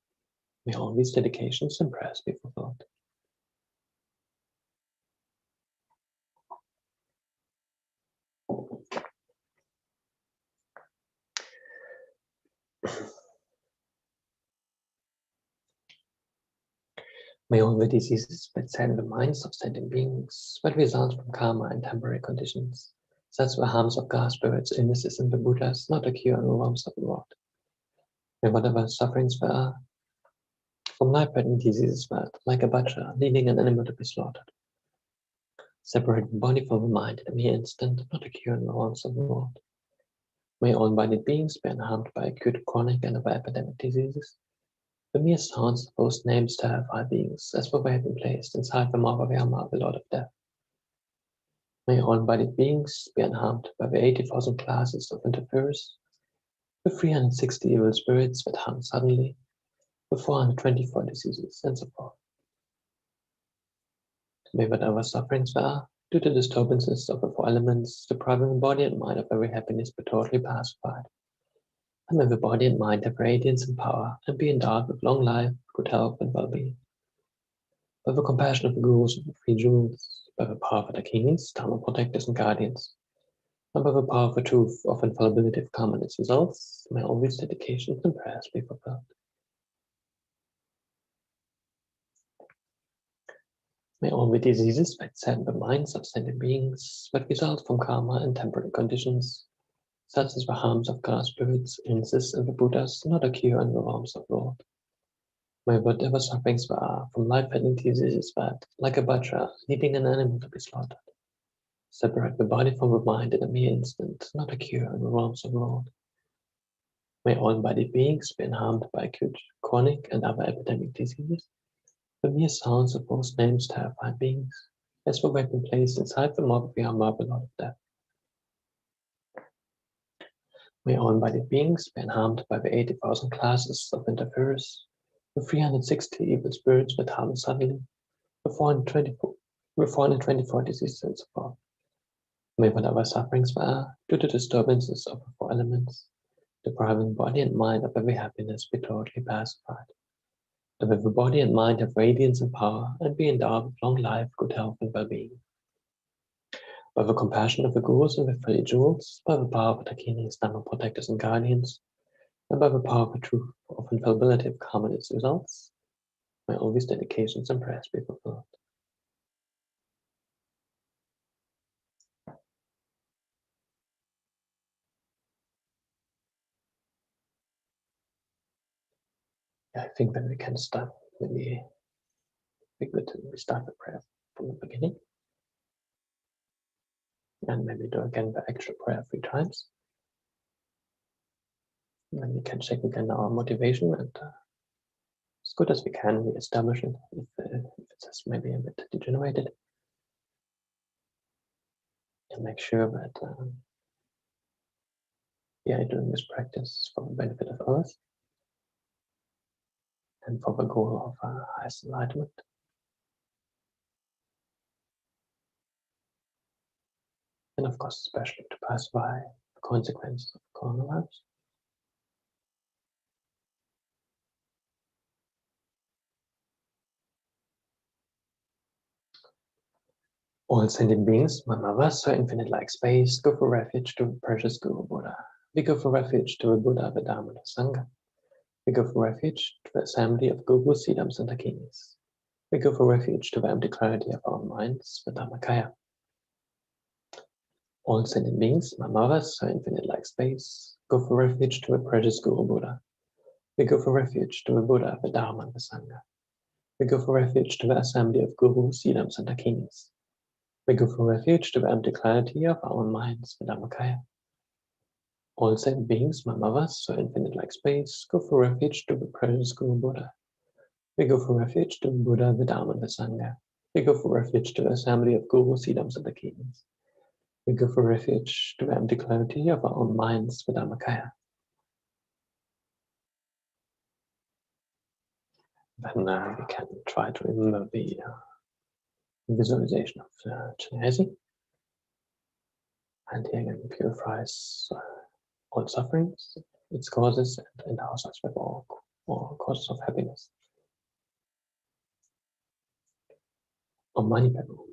may all these dedications and prayers be fulfilled. May all the diseases that sadden the minds of sentient beings, that result from karma and temporary conditions, such as the harms of God, spirits, illnesses, and the Buddhas, not occur in the realms of the world. May whatever sufferings there are, from life-threatening diseases that, like a butcher, leading an animal to be slaughtered, separate the body from the mind in a mere instant, not occur in the realms of the world. May all embodied beings be unharmed by acute, chronic, and other epidemic diseases. The mere sounds of those names terrify beings, as though they had been placed inside the mouth of Yama, the Lord of Death. May all embodied beings be unharmed by the 80,000 classes of interferers, the 360 evil spirits that harm suddenly, the 424 diseases, and so forth. May whatever sufferings there are, due to disturbances of the four elements, depriving the body and mind of every happiness, be totally pacified. And may the body and mind have radiance and power, and be endowed with long life, good health, and well-being. By the compassion of the gurus of the three jewels, by the power of the kings, Dharma protectors and guardians, and by the power of the truth of infallibility of karma and its results, may all these dedications and prayers be fulfilled. May all the diseases that sadden the minds of sentient beings, that result from karma and temporary conditions, such as the harms of God, spirits, illnesses, and the Buddhas, not occur in the realms of the world. May whatever sufferings there are from life-threatening diseases that, like a butcher, leading an animal to be slaughtered, separate the body from the mind in a mere instant, not occur in the realms of the world. May all embodied beings be unharmed by acute, chronic, and other epidemic diseases. The mere sounds of those names terrify beings, as though they had been placed inside the mouth of Yama, the Lord of Death. May all embodied beings be unharmed by the 80,000 classes of interferers, the 360 evil spirits that harm suddenly, the 424 diseases, and so forth. May whatever sufferings there are, due to disturbances of the four elements, depriving body and mind of every happiness, be totally pacified. And may the body and mind have radiance and power, and be endowed with long life, good health, and well-being. By the compassion of the gurus and the three jewels, by the power of the kings, Dharma protectors and guardians, and by the power of the truth of infallibility of karma and its results, may all these dedications and prayers be fulfilled. Yeah, I think that we can start maybe we start the prayer from the beginning. And maybe do again the extra prayer 3 times. And then we can check again our motivation, and as good as we can, we establish it if it's maybe a bit degenerated. And make sure that we are doing this practice for the benefit of others and for the goal of highest enlightenment. And of course, especially to pacify the consequences of coronavirus. All sentient beings, my mother, so infinite like space, go for refuge to the precious Guru Buddha. We go for refuge to the Buddha, the Dharma, the Sangha. We go for refuge to the assembly of gurus, siddhams, and dakinis. We go for refuge to the empty clarity of our minds, the Dhammakaya. All sentient beings, my mothers, so infinite like space, go for refuge to the precious Guru Buddha. We go for refuge to the Buddha, the Dharma, and the Sangha. We go for refuge to the assembly of gurus, siddhams, and dakinis. We go for refuge to the empty clarity of our minds, the Dhammakaya. All sentient beings, my mothers, so infinite like space, go for refuge to the precious Guru Buddha. We go for refuge to the Buddha, the Dharma, and the Sangha. We go for refuge to the assembly of gurus, siddhams, and dakinis. We go for refuge to the empty clarity of our own minds, the Dhammakaya. Then we can try to remember the visualization of Chenrezig. And here again purifies all sufferings, its causes, and endows us with all causes of happiness. Om Mani Padme Hum.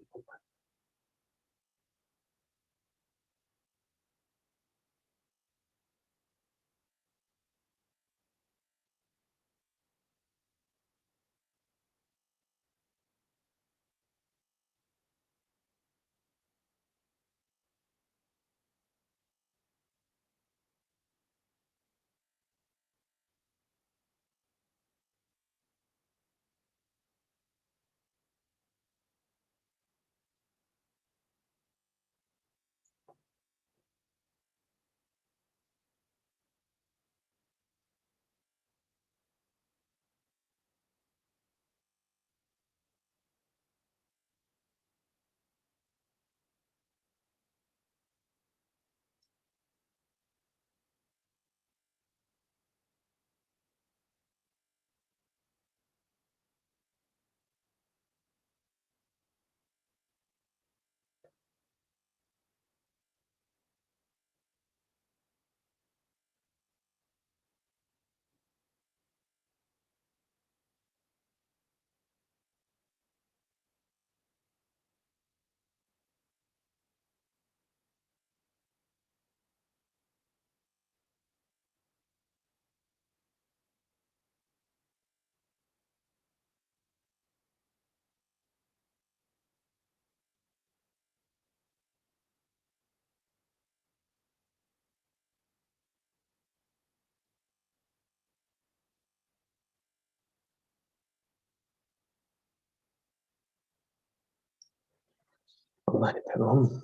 Meine Person.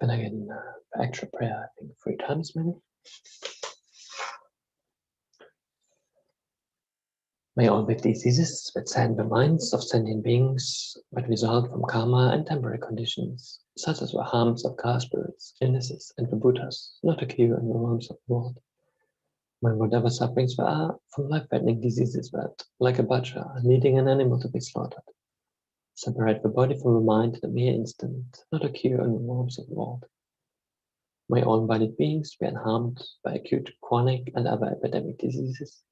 Then again, extra prayer, I think 3 times maybe. May all big diseases that sadden the minds of sentient beings that result from karma and temporary conditions, such as the harms of car spirits, illnesses, and the Buddhas, not occur in the realms of the world. May whatever sufferings there are from life-threatening diseases that, like a butcher, leading an animal to be slaughtered, separate the body from the mind in a mere instant, not occur in the realms of the world. May all embodied beings be unharmed by acute, chronic, and other epidemic diseases.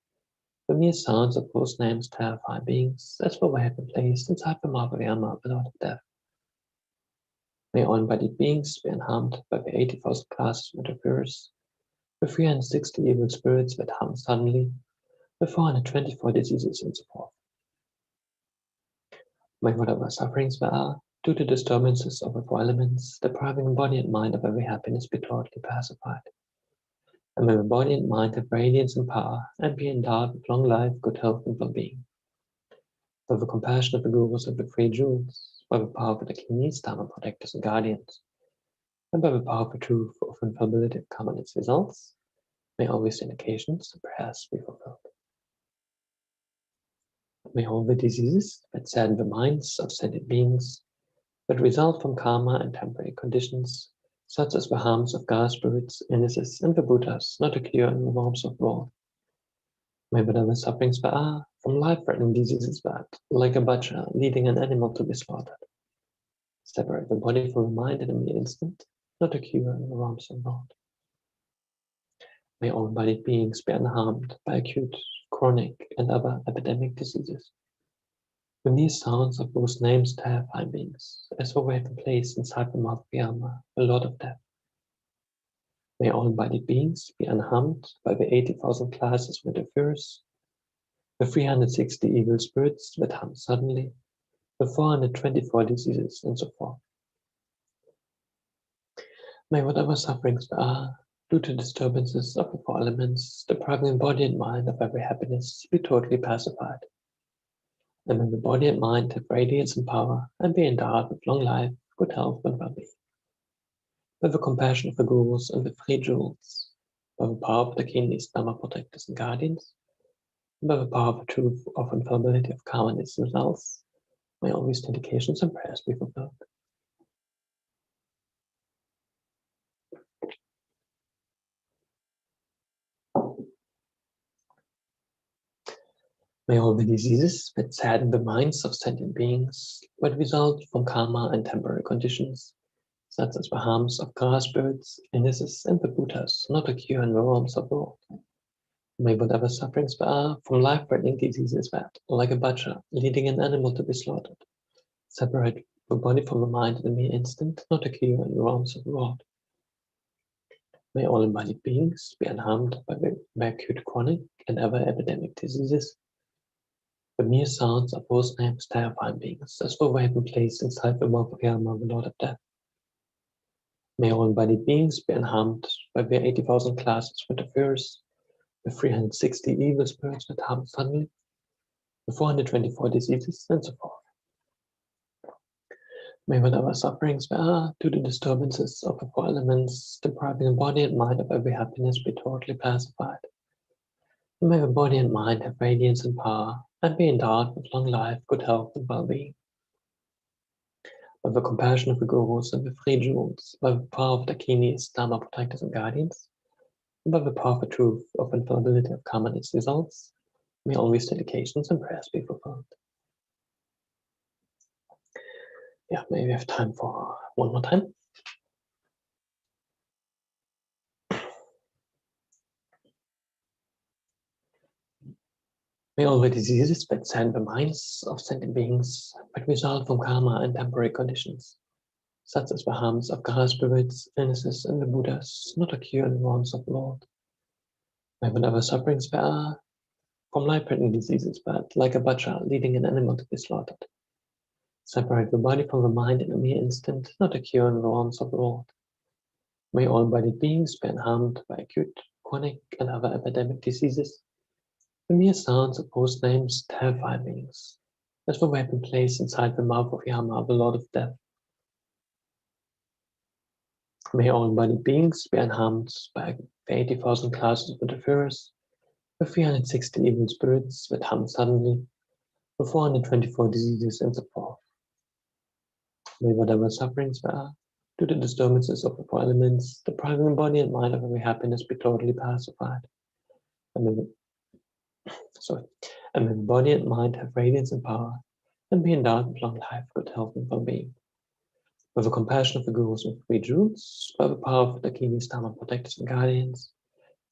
The mere sounds of whose names terrify beings, as though they had been placed inside the mouth of Yama without of death. May all embodied beings be unharmed by the 80,000 classes of interferers, the 360 evil spirits that harm suddenly, the 424 diseases, and so forth. May whatever sufferings there are, due to disturbances of the four elements, depriving the body and mind of every happiness, be totally pacified. And may the body and mind have radiance and power, and be endowed with long life, good health, and well-being. By the compassion of the gurus of the three jewels, by the power of the kings, Dharma protectors and guardians, and by the power of the truth of infallibility of karma and its results, may all these indications and prayers be fulfilled. May all the diseases that sadden the minds of sentient beings, that result from karma and temporary conditions, such as the harms of gar spirits, illnesses, and the Buddhas, not occur in the realms of the world. May whatever sufferings there are from life-threatening diseases that, like a butcher leading an animal to be slaughtered, separate the body from the mind in a mere instant, not occur in the realms of the world. May all embodied beings be unharmed by acute, chronic, and other epidemic diseases. The mere sounds of those names terrify beings, as though they had been placed inside the mouth of Yama, the Lord of Death. May all embodied beings be unharmed by the 80,000 classes of interferers, the 360 evil spirits that harm suddenly, the 424 diseases, and so forth. May whatever sufferings there are, due to disturbances of the four elements, depriving the body and mind of every happiness, be totally pacified. And may the body and mind have radiance and power, and be endowed with long life, good health, and well-being. By the compassion of the gurus and the three jewels, by the power of the kings, Dharma protectors and guardians, and by the power of the truth of infallibility of karma and its results, may all these dedications and prayers be fulfilled. May all the diseases that sadden the minds of sentient beings, that result from karma and temporary conditions, such as the harms of car spirits, illnesses, and the Buddhas, not occur in the realms of the world. May whatever sufferings there are from life-threatening diseases that, like a butcher leading an animal to be slaughtered, separate the body from the mind in a mere instant, not occur in the realms of the world. May all embodied beings be unharmed by acute, chronic, and other epidemic diseases. The mere sounds of whose names terrify beings, as though they had been placed inside the mouth of Yama, the Lord of Death. May all embodied beings be unharmed by the 80,000 classes of interferers, the 360 evil spirits that harm suddenly, the 424 diseases, and so forth. May whatever sufferings there are due to disturbances of the four elements, depriving the body and mind of every happiness, be totally pacified. And may the body and mind have radiance and power, and be endowed with long life, good health, and well-being. By the compassion of the gurus and the three jewels, by the power of the kings, Dharma protectors and guardians, and by the power of the truth of infallibility of karma and its results, may all these dedications and prayers be fulfilled. Yeah, maybe we have time for one more time. May all the diseases that sadden the minds of sentient beings that result from karma and temporary conditions, such as the harms of car spirits, illnesses, and the Buddhas, not occur in the realms of the Lord. May whatever sufferings there are from life-threatening diseases that, like a butcher leading an animal to be slaughtered, separate the body from the mind in a mere instant, not occur in the realms of the Lord. May all embodied beings be unharmed by acute, chronic, and other epidemic diseases. The mere sounds of host names terrify beings, as the weapon placed inside the mouth of Yama, the Lord of Death. May all embodied beings be unharmed by the 80,000 classes of interferers, the 360 evil spirits that hum suddenly, the 424 diseases, and so forth. May whatever sufferings there are, due to disturbances of the four elements, depriving body and mind of every happiness, be totally pacified. And may the body and mind have radiance and power, and be endowed with long life, good health, and well-being. With the compassion of the gurus and three jewels, by the power of the Dakinis, Dharma protectors and guardians,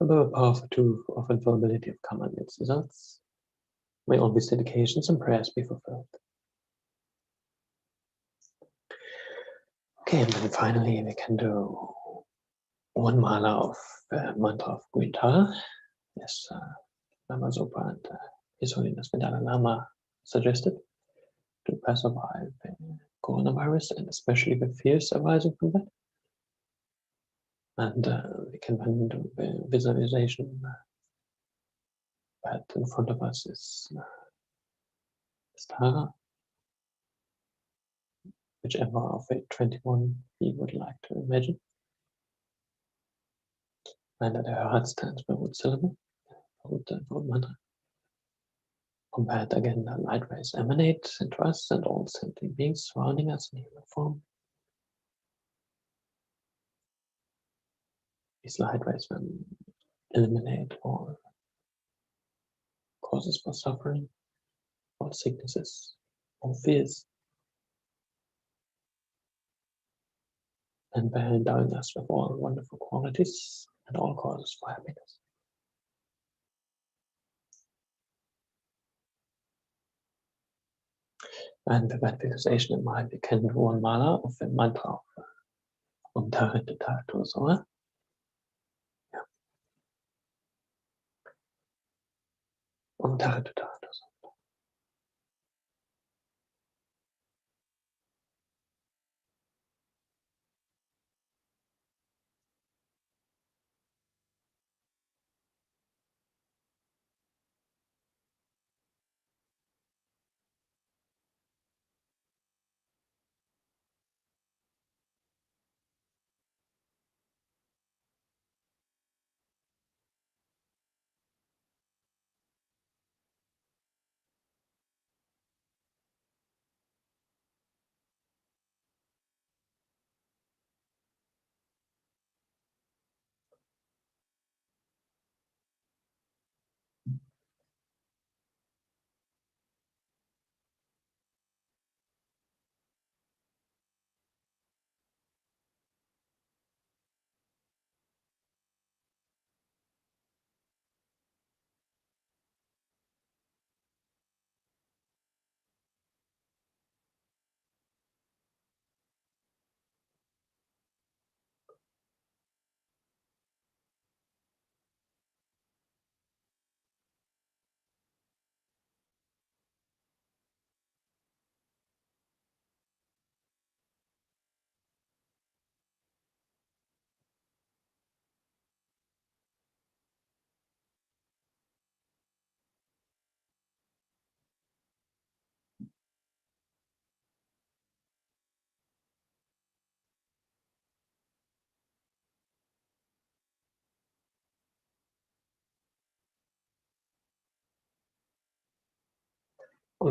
and by the power of the truth of infallibility of karma and its results, may all these dedications and prayers be fulfilled. Okay, and then finally we can do one mala of the mantra of Green Tara, as Lama Zopa and His Holiness the Dalai Lama suggested, to pass by the coronavirus and especially the fears arising from that. And we can then do the visualization that in front of us is Tara, whichever of the 21 we would like to imagine. And at her heart stands the root syllable, the root mantra. From that again, the light rays emanate into us and all sentient beings surrounding us in human form. These light rays then eliminate all causes for suffering, all sicknesses, all fears, and by endowing us with all wonderful qualities and all causes for happiness. And with that visualization in mind, we can do one mala of the mantra of Tara to Zoa. Tara to Zoa.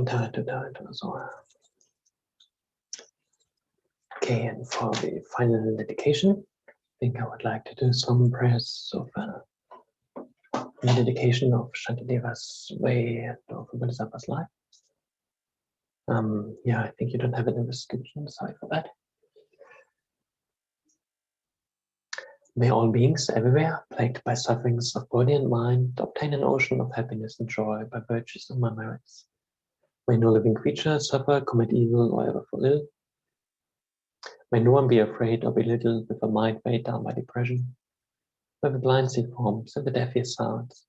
Tara to Zoa. Okay, and for the final dedication, I think I would like to do some prayers of the dedication of Shantideva's way and of Bodhisattva's life. Yeah, I think you don't have it in the description, sorry for that. May all beings everywhere, plagued by sufferings of body and mind, obtain an ocean of happiness and joy by virtues of my merits. May no living creature suffer, commit evil, or ever fall ill. May no one be afraid or belittled with a mind weighed down by depression. May the blind see forms and the deaf hear sounds.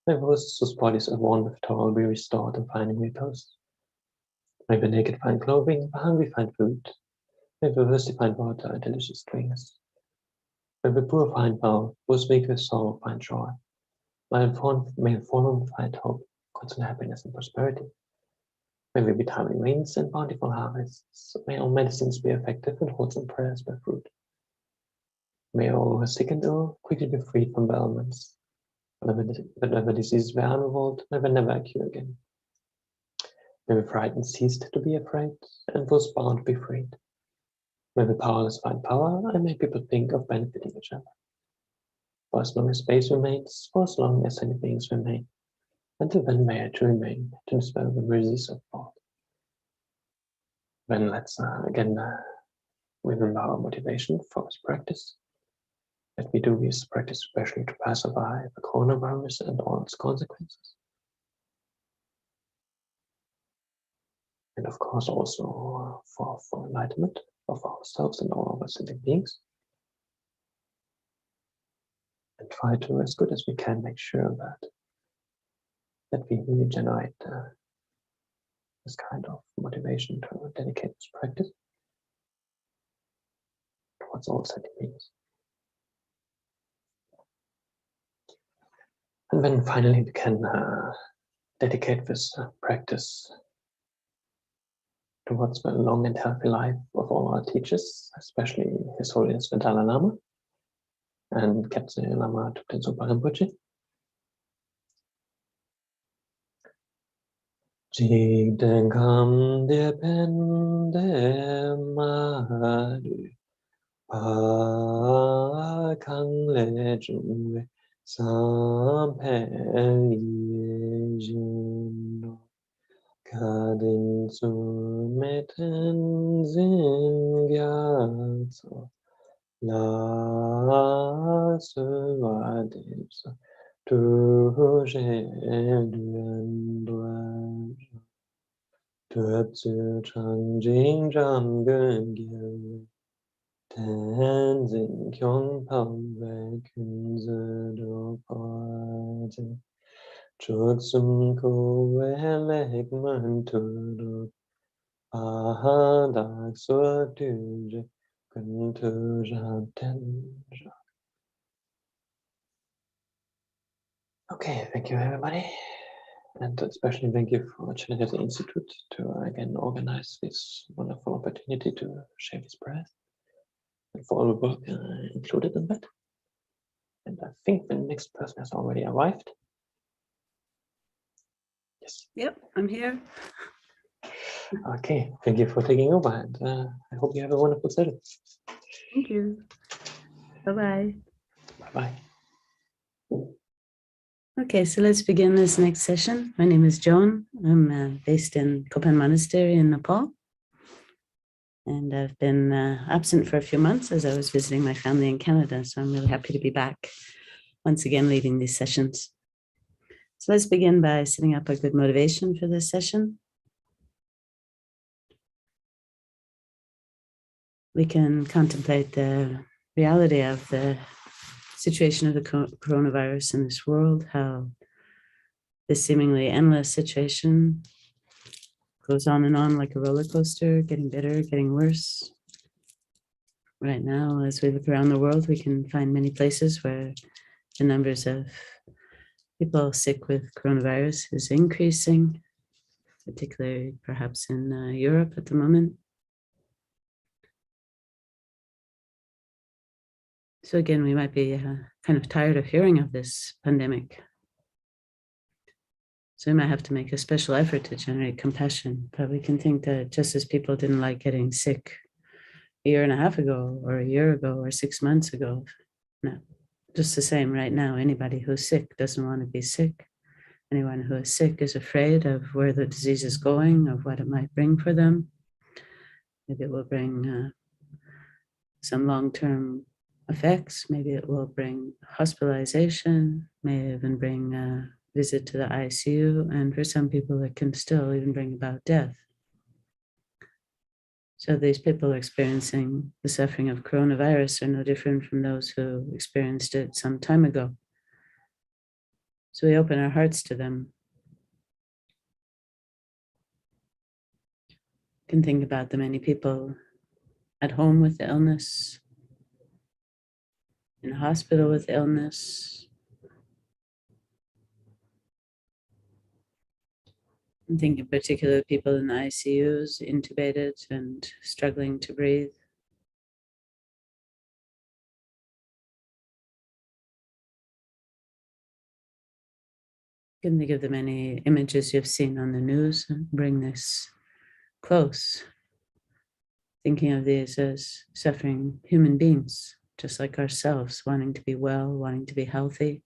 May those whose bodies are worn with toil be restored and finding repose. May the naked find clothing, the hungry find food. May the thirsty find water and delicious drinks. May the poor find wealth, those weak with sorrow find joy. May it form find hope, constant happiness and prosperity. May we be timely rains and bountiful harvests. May all medicines be effective and wholesome prayers bear fruit. May all who are sick and ill quickly be freed from ailments. Whatever diseases were unrevolved, may they never occur again. May the frightened cease to be afraid, and those bound be freed. May the powerless find power, and may people think of benefiting each other. For as long as space remains, for as long as any beings remain, until then may I to remain, to dispel the mercies of thought. Then let's again remember our motivation for this practice. That we do this practice especially to pacify the coronavirus and all its consequences. And of course also for enlightenment of ourselves and all other sentient beings. And try to, as good as we can, make sure that we really generate this kind of motivation to dedicate this practice towards all sentient beings. And then finally we can dedicate this practice towards the long and healthy life of all our teachers, especially His Holiness the Dalai Lama and Kyabje Lama Zopa Rinpoche. Jigdengam depende madu pa kang le jungwe sampeli jino kadin su meten zin gyatso la suadipsa tu duan Tuatsu changjing jam gun gil tenzin kyong pao wei kun zi do pazi chutsum ko wei lek man tu do aha dak so tu je kun tu jam ten. Okay, thank you everybody. And especially thank you for Chenrezig Institute to again organize this wonderful opportunity to share this prayers and for all the work included in that. And I think the next person has already arrived. Yes. Yep, I'm here. Okay, thank you for taking over, and I hope you have a wonderful session. Thank you. Bye-bye. Bye-bye. Okay, so let's begin this next session. My name is Joan. I'm based in Kopan Monastery in Nepal. And I've been absent for a few months as I was visiting my family in Canada. So I'm really happy to be back once again leading these sessions. So let's begin by setting up a good motivation for this session. We can contemplate the reality of the situation of the coronavirus in this world, how this seemingly endless situation goes on and on like a roller coaster, getting better, getting worse. Right now, as we look around the world, we can find many places where the numbers of people sick with coronavirus is increasing, particularly perhaps in Europe at the moment. So again, we might be kind of tired of hearing of this pandemic. So we might have to make a special effort to generate compassion, but we can think that just as people didn't like getting sick a year and a half ago, or a year ago, or 6 months ago, no, just the same right now. Anybody who's sick doesn't want to be sick. Anyone who is sick is afraid of where the disease is going, of what it might bring for them. Maybe it will bring some long-term effects. Maybe it will bring hospitalization, may even bring a visit to the ICU, and for some people it can still even bring about death. So these people experiencing the suffering of coronavirus are no different from those who experienced it some time ago. So we open our hearts to them. You can think about the many people at home with the illness, in a hospital with illness, I'm thinking particularly people in the ICUs, intubated and struggling to breathe. You can think of the many images you've seen on the news and bring this close. Thinking of these as suffering human beings, just like ourselves, wanting to be well, wanting to be healthy,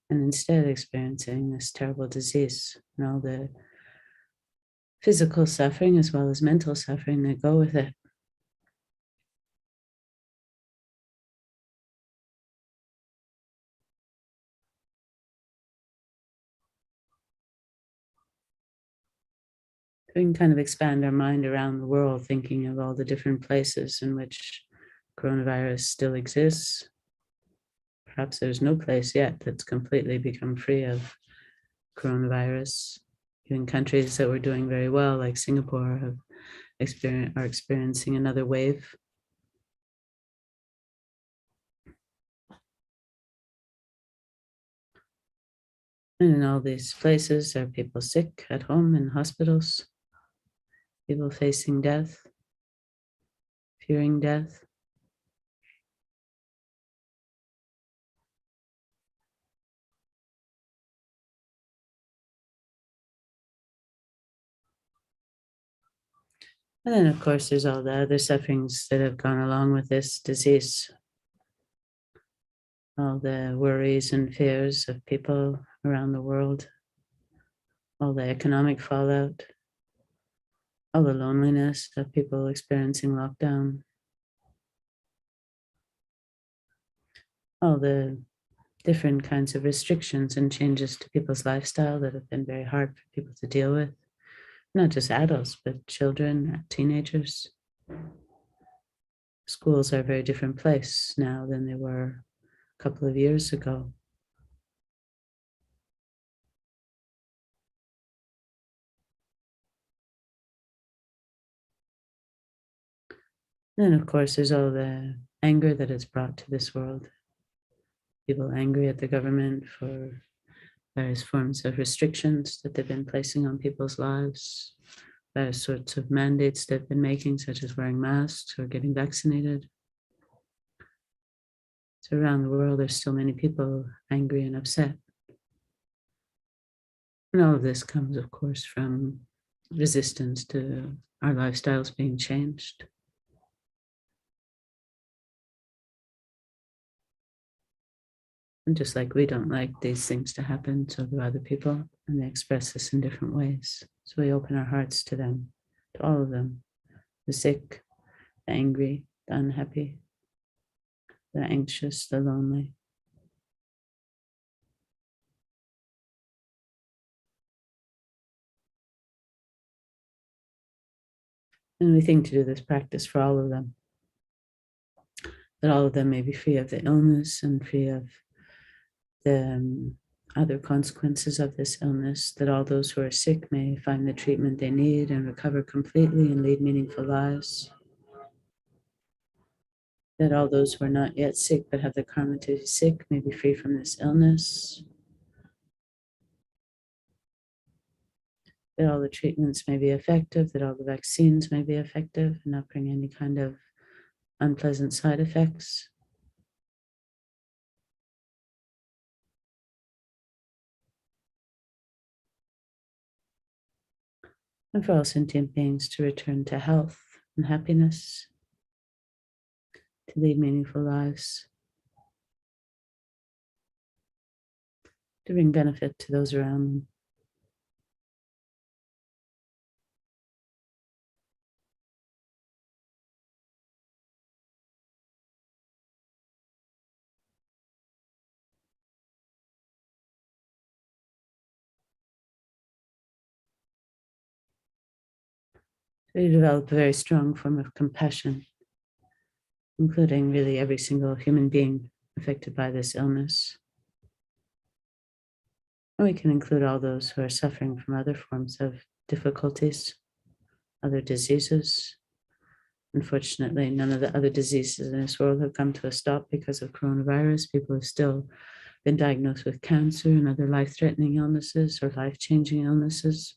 and instead experiencing this terrible disease and all the physical suffering as well as mental suffering that go with it. We can kind of expand our mind around the world, thinking of all the different places in which coronavirus still exists. Perhaps there's no place yet that's completely become free of coronavirus. Even countries that were doing very well, like Singapore, are experiencing another wave. And in all these places, there are people sick at home in hospitals, people facing death, fearing death. And then, of course, there's all the other sufferings that have gone along with this disease. All the worries and fears of people around the world, all the economic fallout, all the loneliness of people experiencing lockdown, all the different kinds of restrictions and changes to people's lifestyle that have been very hard for people to deal with. Not just adults, but children, teenagers. Schools are a very different place now than they were a couple of years ago. Then, of course, there's all the anger that it's brought to this world. People angry at the government for various forms of restrictions that they've been placing on people's lives, various sorts of mandates they've been making, such as wearing masks or getting vaccinated. So around the world, there's still many people angry and upset. And all of this comes, of course, from resistance to our lifestyles being changed. And just like we don't like these things to happen, so do other people, and they express this in different ways. So we open our hearts to them, to all of them, the sick, the angry, the unhappy, the anxious, the lonely. And we think to do this practice for all of them, that all of them may be free of the illness and free of the other consequences of this illness, that all those who are sick may find the treatment they need and recover completely and lead meaningful lives. That all those who are not yet sick but have the karma to be sick may be free from this illness. That all the treatments may be effective, that all the vaccines may be effective and not bring any kind of unpleasant side effects. And for all sentient beings to return to health and happiness, to lead meaningful lives, to bring benefit to those around them. So you develop a very strong form of compassion, including really every single human being affected by this illness. And we can include all those who are suffering from other forms of difficulties, other diseases. Unfortunately, none of the other diseases in this world have come to a stop because of coronavirus. People have still been diagnosed with cancer and other life-threatening illnesses or life-changing illnesses.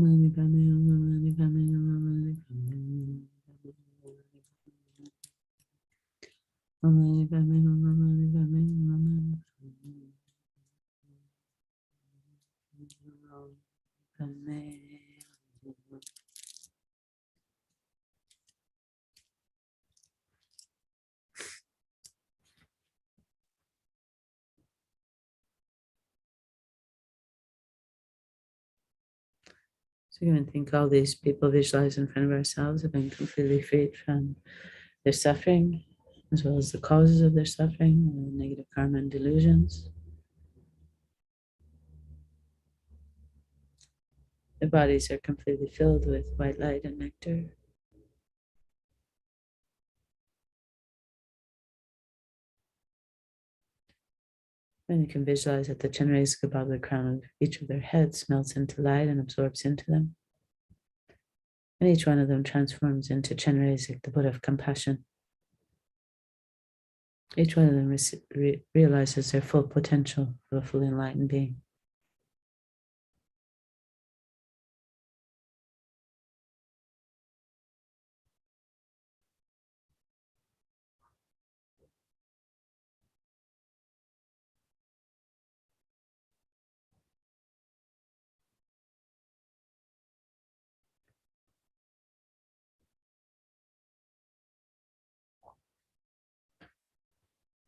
Mani Padme Hum, Mani Padme Hum, Mani Padme Hum. Mani Padme Hum, Mani Padme Hum, Mani Padme Hum. So you can think all these people visualize in front of ourselves have been completely freed from their suffering, as well as the causes of their suffering, negative karma and delusions. Their bodies are completely filled with white light and nectar. And you can visualize that the Chenrezig above the crown of each of their heads melts into light and absorbs into them. And each one of them transforms into Chenrezig, the Buddha of compassion. Each one of them realizes their full potential of a fully enlightened being.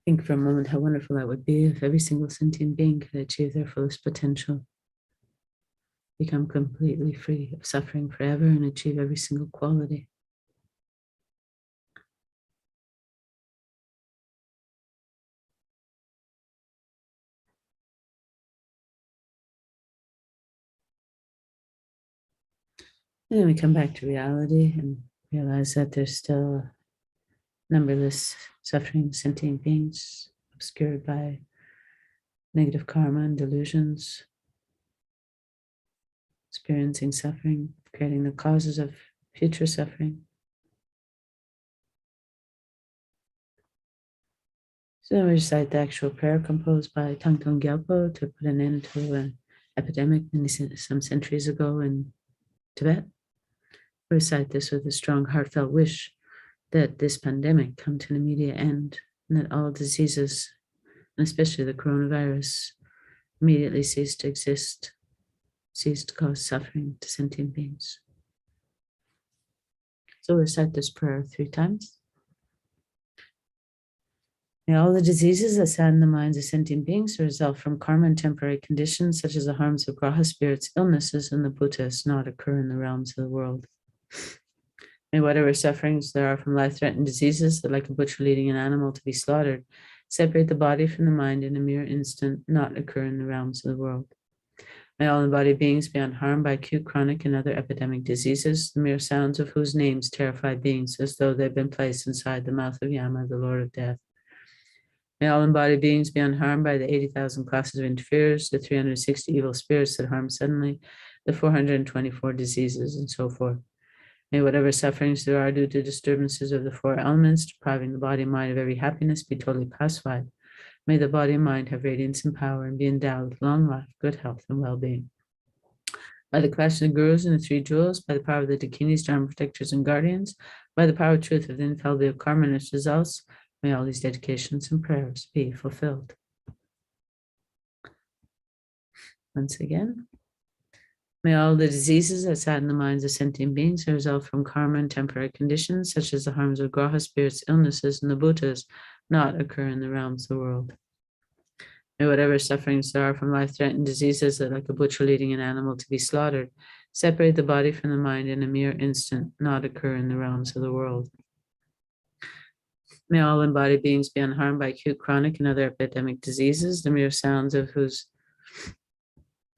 Think for a moment how wonderful that would be if every single sentient being could achieve their fullest potential, become completely free of suffering forever, and achieve every single quality. And then we come back to reality and realize that there's still numberless suffering sentient beings obscured by negative karma and delusions, experiencing suffering, creating the causes of future suffering. So then we recite the actual prayer composed by Thangtong Gyalpo to put an end to an epidemic some centuries ago in Tibet. We recite this with a strong, heartfelt wish that this pandemic come to an immediate end, and that all diseases, and especially the coronavirus, immediately cease to exist, cease to cause suffering to sentient beings. So we'll recite this prayer 3 times. May all the diseases that sadden the minds of sentient beings result from karma and temporary conditions, such as the harms of graha spirits, illnesses, and the Bhutas, not occur in the realms of the world. May whatever sufferings there are from life-threatening diseases that, like a butcher leading an animal to be slaughtered, separate the body from the mind in a mere instant, not occur in the realms of the world. May all embodied beings be unharmed by acute, chronic, and other epidemic diseases, the mere sounds of whose names terrify beings as though they've been placed inside the mouth of Yama, the Lord of Death. May all embodied beings be unharmed by the 80,000 classes of interferers, the 360 evil spirits that harm suddenly, the 424 diseases, and so forth. May whatever sufferings there are due to disturbances of the four elements, depriving the body and mind of every happiness, be totally pacified. May the body and mind have radiance and power and be endowed with long life, good health, and well-being. By the clash of the gurus and the three jewels, by the power of the dakinis, dharma protectors, and guardians, by the power of truth of the infallibility of karma and its results, may all these dedications and prayers be fulfilled. Once again, may all the diseases that sadden the minds of sentient beings that result from karma and temporary conditions, such as the harms of graha spirits, illnesses, and the bhutas, not occur in the realms of the world. May whatever sufferings there are from life-threatening diseases that, like a butcher leading an animal to be slaughtered, separate the body from the mind in a mere instant, not occur in the realms of the world. May all embodied beings be unharmed by acute, chronic, and other epidemic diseases, the mere sounds of whose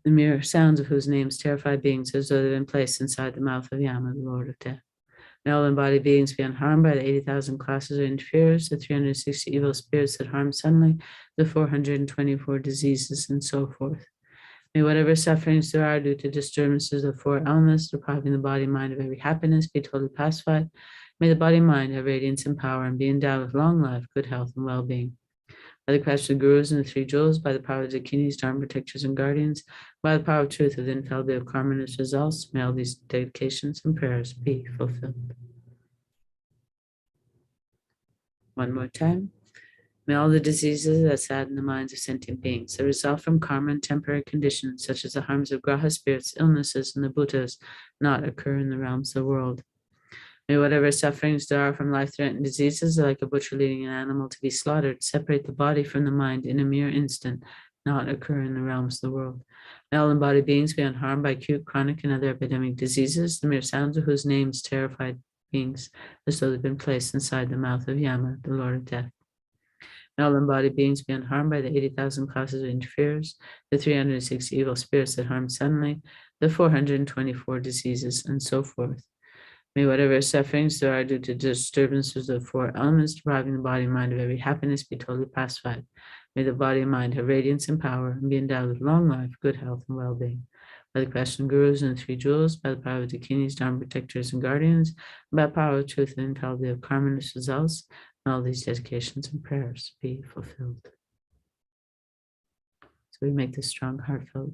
names terrify beings as though they've been placed inside the mouth of Yama, the Lord of Death. May all embodied beings be unharmed by the 80,000 classes of interferers, the 360 evil spirits that harm suddenly, the 424 diseases, and so forth. May whatever sufferings there are due to disturbances of four elements, depriving the body and mind of every happiness, be totally pacified. May the body and mind have radiance and power and be endowed with long life, good health, and well-being. By the crash of the gurus and the three jewels, by the power of the dakinis, dharma protectors, and guardians, by the power of truth of the infallibility of karma and its results, may all these dedications and prayers be fulfilled. One more time. May all the diseases that sadden the minds of sentient beings that result from karma and temporary conditions, such as the harms of graha spirits, illnesses, and the bhutas, not occur in the realms of the world. May whatever sufferings there are from life-threatening diseases, like a butcher leading an animal to be slaughtered, separate the body from the mind in a mere instant, not occur in the realms of the world. May all embodied beings be unharmed by acute, chronic, and other epidemic diseases, the mere sounds of whose names terrified beings, as though they've been placed inside the mouth of Yama, the Lord of Death. May all embodied beings be unharmed by the 80,000 classes of interferers, the 360 evil spirits that harm suddenly, the 424 diseases, and so forth. May whatever sufferings there are due to disturbances of the four elements, depriving the body and mind of every happiness, be totally pacified. May the body and mind have radiance and power and be endowed with long life, good health, and well-being. By the question of gurus and the three jewels, by the power of the dakinis, dharma protectors, and guardians, by the power of truth and infallibility of karma and its results, may all these dedications and prayers be fulfilled. So we make this strong, heartfelt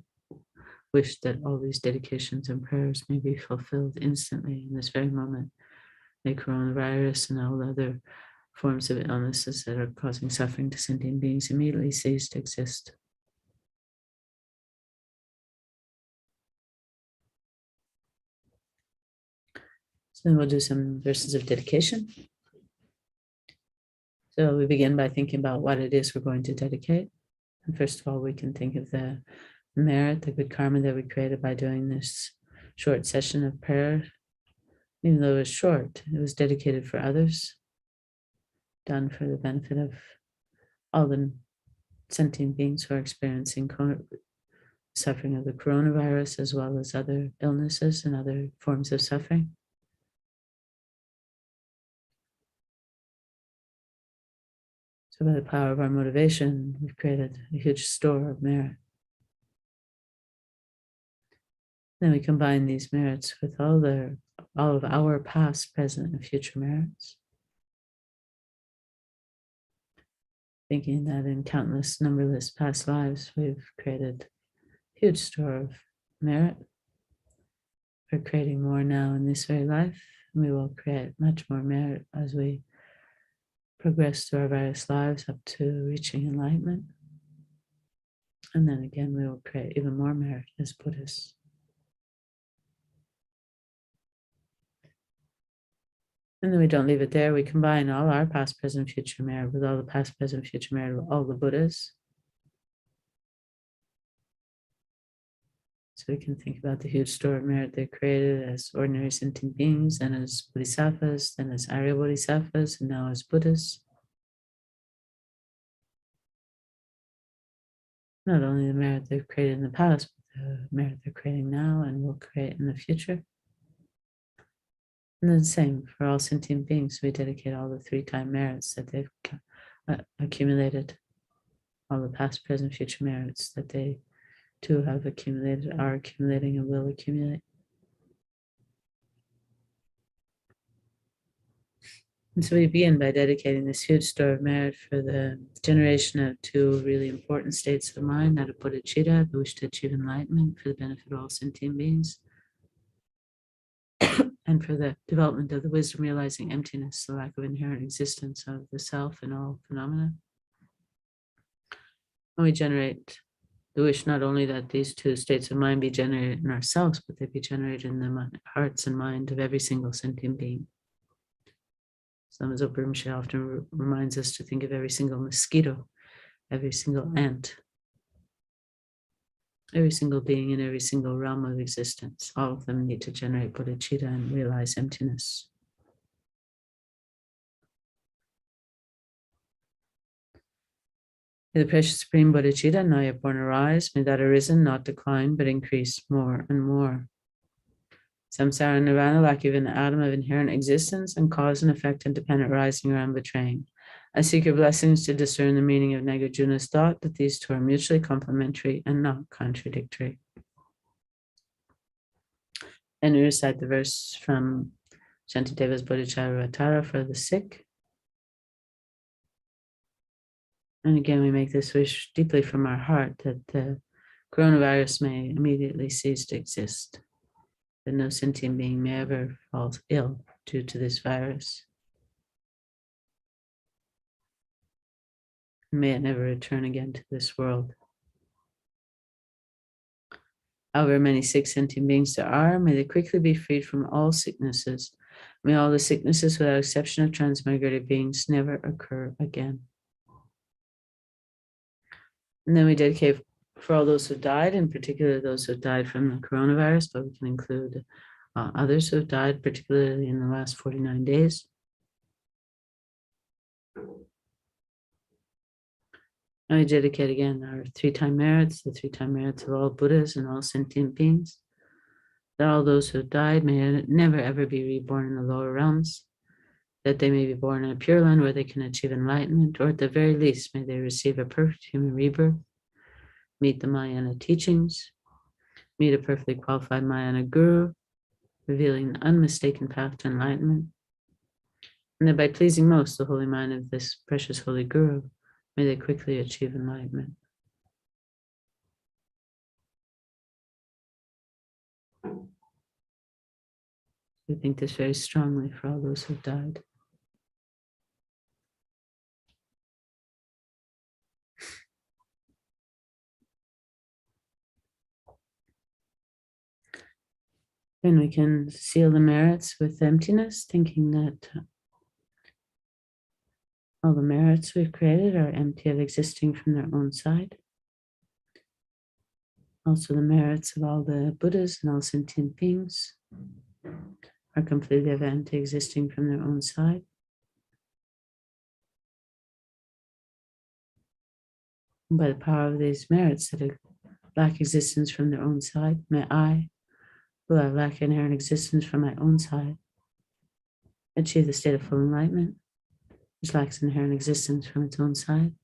wish that all these dedications and prayers may be fulfilled instantly in this very moment. May coronavirus and all other forms of illnesses that are causing suffering to sentient beings immediately cease to exist. So then we'll do some verses of dedication. So we begin by thinking about what it is we're going to dedicate. And first of all, we can think of the merit, the good karma that we created by doing this short session of prayer. Even though it was short, it was dedicated for others, done for the benefit of all the sentient beings who are experiencing suffering of the coronavirus, as well as other illnesses and other forms of suffering. So by the power of our motivation, we've created a huge store of merit. Then we combine these merits with all of our past, present, and future merits. Thinking that in countless, numberless past lives, we've created a huge store of merit. We're creating more now in this very life, and we will create much more merit as we progress through our various lives up to reaching enlightenment. And then again, we will create even more merit as Buddhists. And then we don't leave it there. We combine all our past, present, future merit with all the past, present, future merit of all the Buddhas. So we can think about the huge store of merit they created as ordinary sentient beings, and as bodhisattvas, then as Arya bodhisattvas, and now as Buddhas. Not only the merit they've created in the past, but the merit they're creating now and will create in the future. And then same for all sentient beings, we dedicate all the 3-time merits that they've accumulated, all the past, present, future merits that they too have accumulated, are accumulating, and will accumulate. And so we begin by dedicating this huge store of merit for the generation of two really important states of mind, that of bodhicitta, the wish to achieve enlightenment for the benefit of all sentient beings, and for the development of the wisdom realizing emptiness, the lack of inherent existence of the self and all phenomena. And we generate the wish not only that these two states of mind be generated in ourselves, but they be generated in the hearts and mind of every single sentient being. Lama Zopa Rinpoche often reminds us to think of every single mosquito, every single ant, every single being in every single realm of existence. All of them need to generate bodhicitta and realize emptiness. May the precious supreme bodhicitta, now yet born, arise. May that arisen not decline, but increase more and more. Samsara and nirvana lack even the atom of inherent existence, and cause and effect and dependent rising around betraying. I seek your blessings to discern the meaning of Nagarjuna's thought, that these two are mutually complementary and not contradictory. And we recite the verse from Shantideva's Bodhicharyavatara for the sick. And again, we make this wish deeply from our heart, that the coronavirus may immediately cease to exist, that no sentient being may ever fall ill due to this virus. May it never return again to this world. However many sick sentient beings there are, may they quickly be freed from all sicknesses. May all the sicknesses, without exception of transmigrated beings, never occur again. And then we dedicate for all those who died, in particular those who died from the coronavirus, but we can include others who have died, particularly in the last 49 days. And we dedicate again our three-time merits, the three-time merits of all Buddhas and all sentient beings, that all those who have died may never ever be reborn in the lower realms, that they may be born in a pure land where they can achieve enlightenment, or at the very least may they receive a perfect human rebirth, meet the Mahayana teachings, meet a perfectly qualified Mahayana guru, revealing the unmistaken path to enlightenment, and that by pleasing most the holy mind of this precious holy guru, may they quickly achieve enlightenment. We think this very strongly for all those who have died. Then we can seal the merits with emptiness, thinking that all the merits we've created are empty of existing from their own side. Also, the merits of all the Buddhas and all sentient beings are completely of empty existing from their own side. And by the power of these merits that lack existence from their own side, may I, who I lack inherent existence from my own side, achieve the state of full enlightenment, which lacks inherent existence from its own side.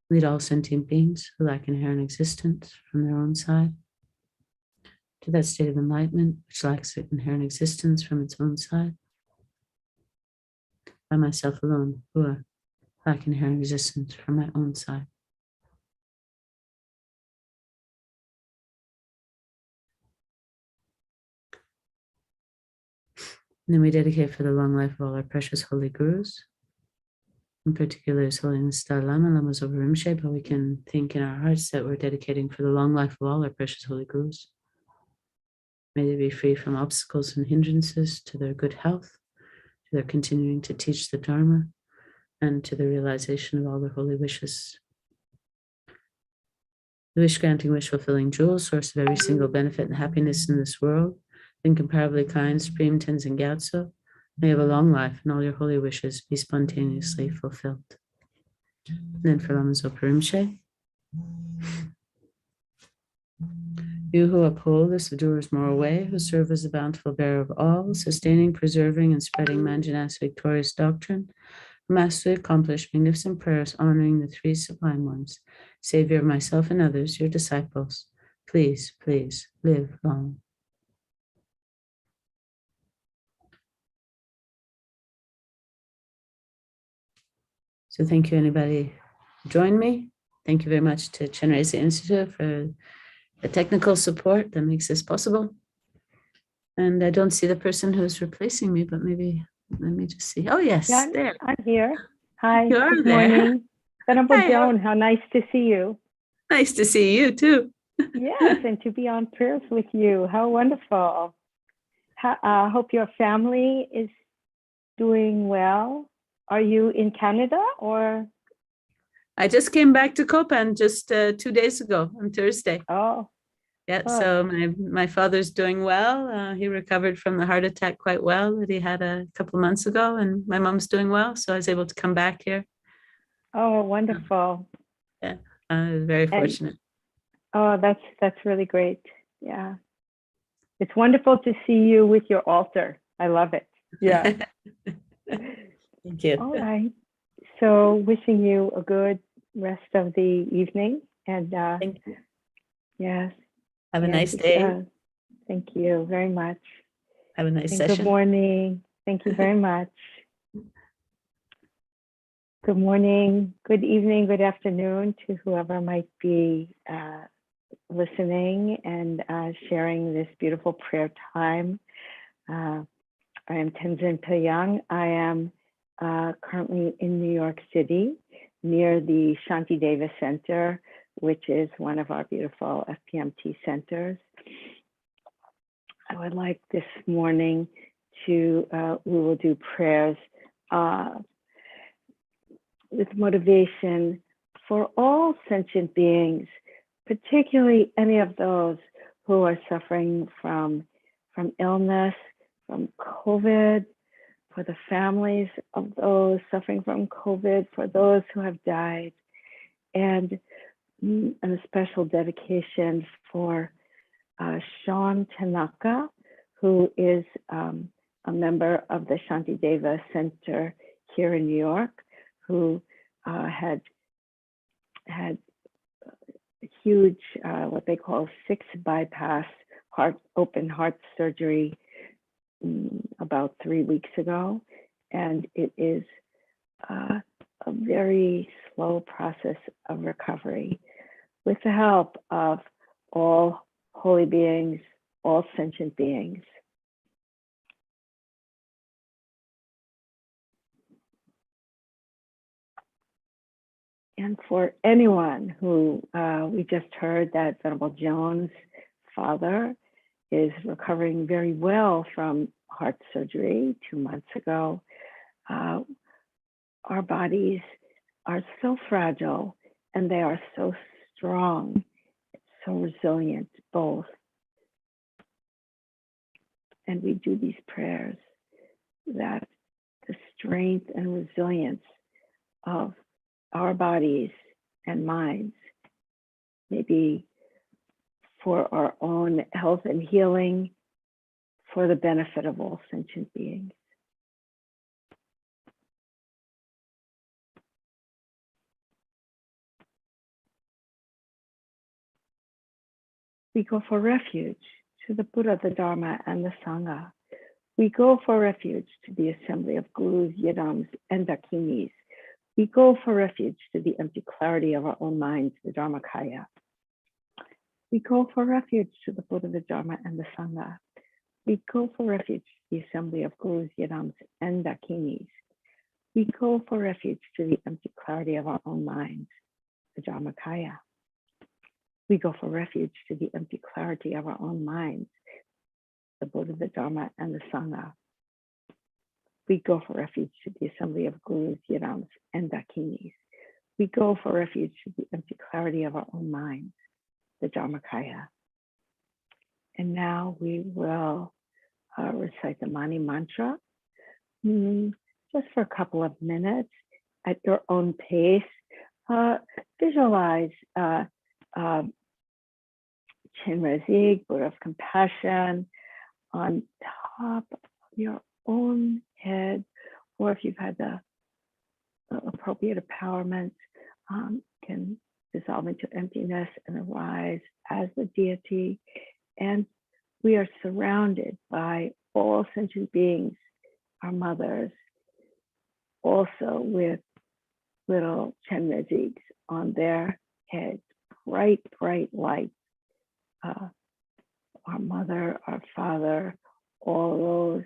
Lead all sentient beings who lack inherent existence from their own side to that state of enlightenment, which lacks inherent existence from its own side. By myself alone, who lack inherent existence from my own side. And then we dedicate for the long life of all our precious holy gurus, in particular His Holiness Dalai Lama, Lama Zopa Rinpoche, but we can think in our hearts that we're dedicating for the long life of all our precious holy gurus. May they be free from obstacles and hindrances to their good health, to their continuing to teach the Dharma, and to the realization of all their holy wishes. The wish-granting, wish-fulfilling jewel, source of every single benefit and happiness in this world, incomparably kind, Supreme Tenzin Gyatso, may have a long life and all your holy wishes be spontaneously fulfilled. And then for Lama Zopa Rinpoche, you who uphold the Sadhguru's moral way, who serve as the bountiful bearer of all, sustaining, preserving, and spreading Manjana's victorious doctrine, Master, accomplish magnificent prayers honoring the three sublime ones, Savior of myself and others, your disciples. Please, please live long. So thank you, anybody who joined me. Thank you very much to Chenrezig Institute for the technical support that makes this possible. And I don't see the person who's replacing me, but maybe, let me just see. Oh, yes, Yeah, there. I'm here. Hi, You are good there. morning. Venerable Hi, Joan, how nice to see you. nice to see you too. Yes, and to be on prayers with you. How wonderful. Hope your family is doing well. Are you in Canada or? I just came back to Copan just 2 days ago on Thursday. Oh, Yeah, good. so my father's doing well. He recovered from the heart attack quite well that he had a couple of months ago, and my mom's doing well, so I was able to come back here. Oh, wonderful. Yeah, I was very fortunate. Oh, that's really great. Yeah. It's wonderful to see you with your altar. I love it. Yeah. Thank you. All right. So wishing you a good rest of the evening. And Thank you. yes. Have a yes, nice day. Thank you very much. Have a nice And session. good morning. Thank you very much. Good morning, good evening, good afternoon to whoever might be listening and sharing this beautiful prayer time. I am Tenzin Peyang. I am currently in New York City near the Shantideva Center, which is one of our beautiful FPMT centers. I would like this morning to, we will do prayers with motivation for all sentient beings, particularly any of those who are suffering from illness, from COVID, for the families of those suffering from COVID, for those who have died, and a special dedication for Sean Tanaka, who is a member of the Shantideva Center here in New York, who had huge, what they call 6 bypass open heart surgery about 3 weeks ago. And it is a very slow process of recovery with the help of all holy beings, all sentient beings. And for anyone who, we just heard that Venerable Joan's father is recovering very well from heart surgery 2 months ago. Our bodies are so fragile and they are so strong, so resilient, both. And we do these prayers that the strength and resilience of our bodies and minds may be for our own health and healing, for the benefit of all sentient beings. We go for refuge to the Buddha, the Dharma, and the Sangha. We go for refuge to the assembly of gurus, yidams, and dakinis. We go for refuge to the empty clarity of our own minds, the Dharmakaya. We go for refuge to the Buddha, the Dharma, and the Sangha. We go for refuge to the assembly of gurus, yidams, and dakinis. We go for refuge to the empty clarity of our own minds, the Dharmakaya. We go for refuge to the empty clarity of our own minds, the Buddha, the Dharma, and the Sangha. We go for refuge to the assembly of gurus, yidams, and dakinis. We go for refuge to the empty clarity of our own minds, the Dharmakaya. And now we will recite the Mani Mantra, just for a couple of minutes at your own pace. Visualize Chenrezig, Buddha of Compassion, on top of your own head, or if you've had the inappropriate empowerment can dissolve into emptiness and arise as the deity. And we are surrounded by all sentient beings, our mothers, also with little Chenrezigs on their heads, bright, bright lights. Our mother, our father, all those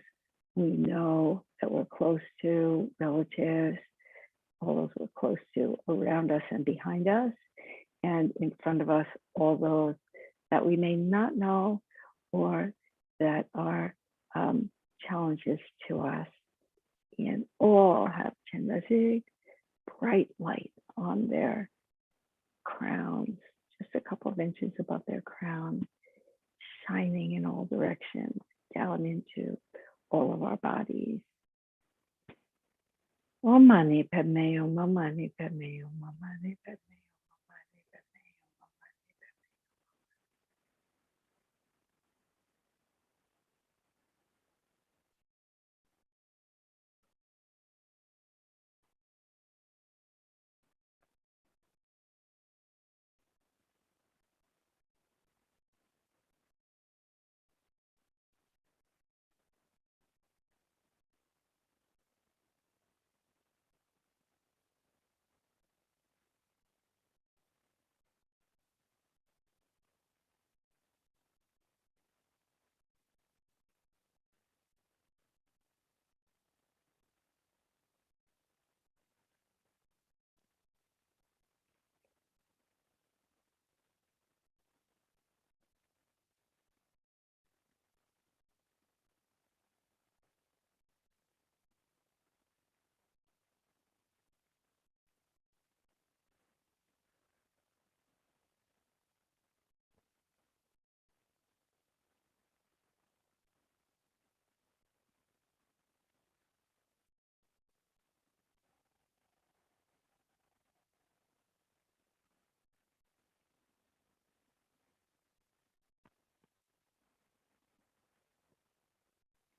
we know that we're close to, relatives, all those we're close to, around us and behind us, and in front of us, all those that we may not know or that are challenges to us. And all have Chenrezig, bright light on their crowns, just a couple of inches above their crown, shining in all directions, down into all of our bodies. Om Mani Padme Hum, Om Mani Padme Hum, Om Mani Padme Hum, Om Mani Padme Hum, Om Mani Padme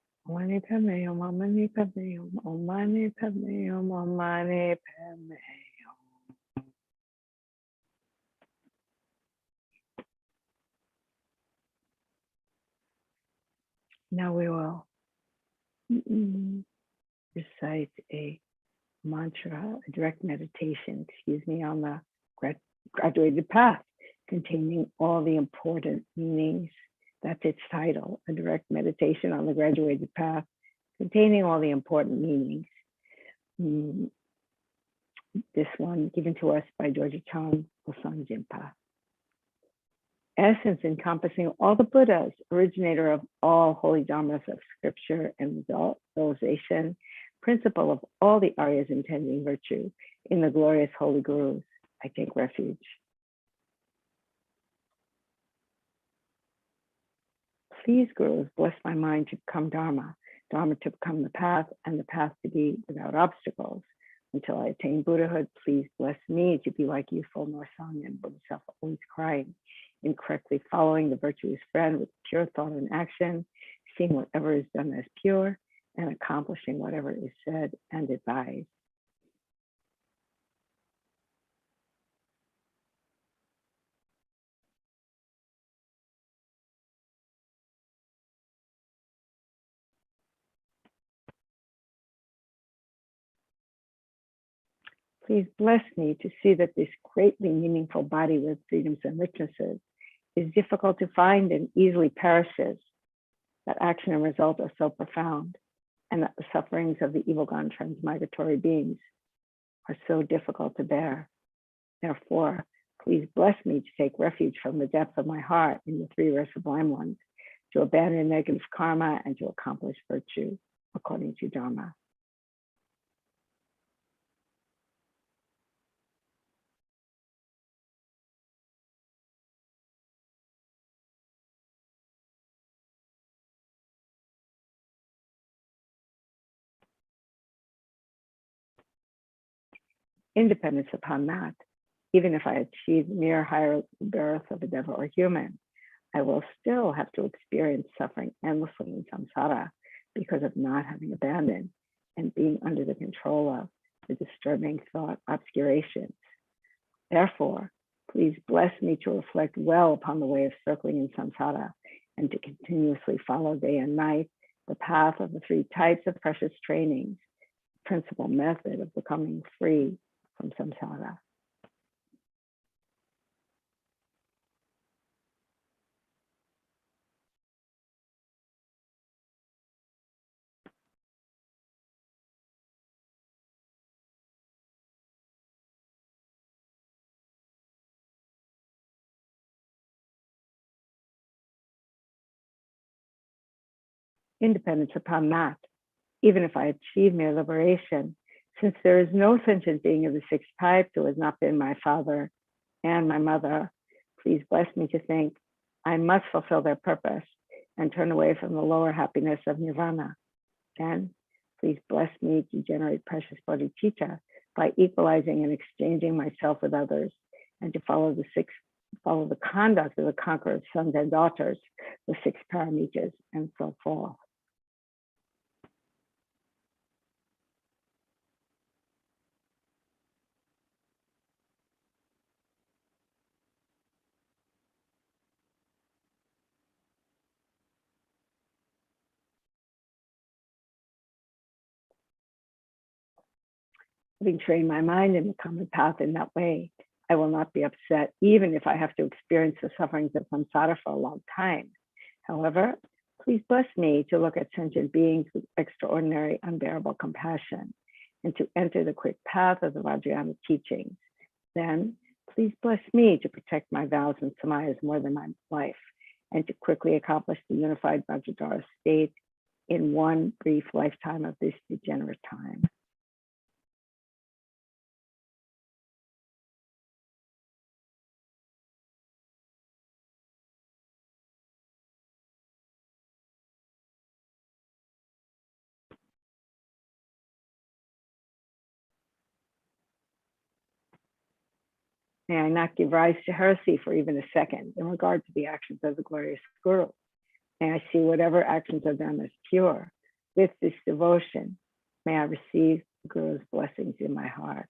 Hum. Om Mani Padme Hum, Om Mani Padme Hum, Om Mani Padme Hum, Om Mani Padme Hum. Now we will recite a mantra, a direct meditation, on the graduated path, containing all the important meanings. That's its title, a direct meditation on the graduated path, containing all the important meanings. This one given to us by Dorje Chang Losang Jinpa. Essence encompassing all the Buddhas, originator of all holy dharmas of scripture and realization, principle of all the Aryas intending virtue, in the glorious holy gurus, I take refuge. Please, gurus, bless my mind to become Dharma, Dharma to become the path, and the path to be without obstacles. Until I attain Buddhahood, please bless me to be like you, full nor sung, and Buddha self always crying, incorrectly following the virtuous friend with pure thought and action, seeing whatever is done as pure, and accomplishing whatever is said and advised. Please bless me to see that this greatly meaningful body with freedoms and richnesses is difficult to find and easily perishes, that action and result are so profound, and that the sufferings of the evil-gone transmigratory beings are so difficult to bear. Therefore, please bless me to take refuge from the depth of my heart in the three rare sublime ones, to abandon negative karma and to accomplish virtue according to Dharma. Independence upon that, even if I achieve mere higher birth of a devil or human, I will still have to experience suffering endlessly in samsara because of not having abandoned and being under the control of for disturbing thought obscurations. Therefore, please bless me to reflect well upon the way of circling in samsara and to continuously follow day and night the path of the 3 types of precious trainings, principal method of becoming free from samsara. Independence upon that, even if I achieve mere liberation, since there is no sentient being of the 6th type who has not been my father and my mother, please bless me to think I must fulfill their purpose and turn away from the lower happiness of nirvana. Then, please bless me to generate precious bodhicitta by equalizing and exchanging myself with others, and to follow the conduct of the conqueror's sons and daughters, the 6 paramitas, and so forth. Having trained my mind in the common path in that way, I will not be upset, even if I have to experience the sufferings of samsara for a long time. However, please bless me to look at sentient beings with extraordinary, unbearable compassion, and to enter the quick path of the Vajrayana teachings. Then, please bless me to protect my vows and samayas more than my life, and to quickly accomplish the unified Vajradhara state in one brief lifetime of this degenerate time. May I not give rise to heresy for even a second in regard to the actions of the glorious Guru. May I see whatever actions are done as pure. With this devotion, may I receive the Guru's blessings in my heart.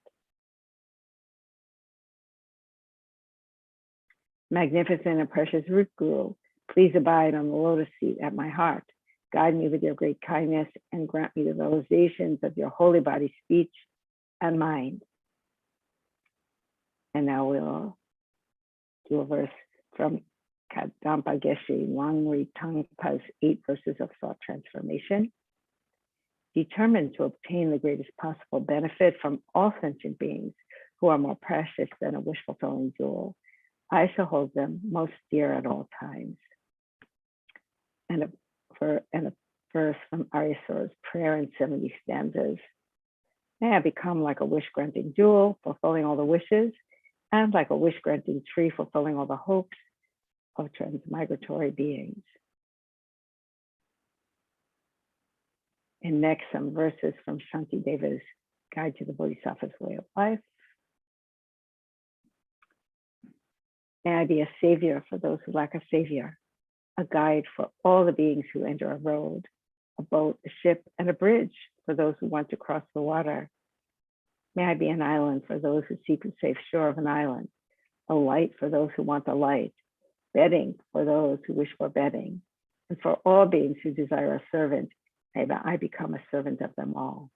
Magnificent and precious root Guru, please abide on the lotus seat at my heart. Guide me with your great kindness and grant me the realizations of your holy body, speech, and mind. And now we'll do a verse from Kadampa Geshe Wangri Tangpa's 8 verses of thought transformation. Determined to obtain the greatest possible benefit from all sentient beings who are more precious than a wish-fulfilling jewel, I shall hold them most dear at all times. And a verse from Aryasura's prayer in 70 stanzas. May I become like a wish-granting jewel, fulfilling all the wishes, and like a wish-granting tree, fulfilling all the hopes of transmigratory beings. And next, some verses from Shanti Deva's Guide to the Bodhisattva's Way of Life. May I be a savior for those who lack a savior, a guide for all the beings who enter a road, a boat, a ship, and a bridge for those who want to cross the water. May I be an island for those who seek the safe shore of an island, a light for those who want the light, bedding for those who wish for bedding, and for all beings who desire a servant, may I become a servant of them all.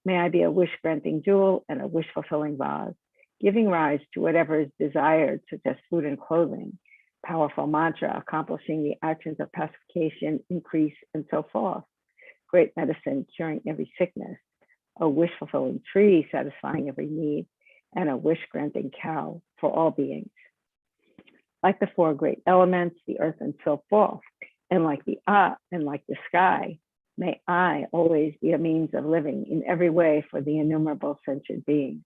May I be a wish-granting jewel and a wish-fulfilling vase, giving rise to whatever is desired, such as food and clothing, powerful mantra, accomplishing the actions of pacification, increase, and so forth, great medicine, curing every sickness, a wish-fulfilling tree, satisfying every need, and a wish-granting cow for all beings. Like the 4 great elements, the earth and so forth, and like the sky, may I always be a means of living in every way for the innumerable sentient beings.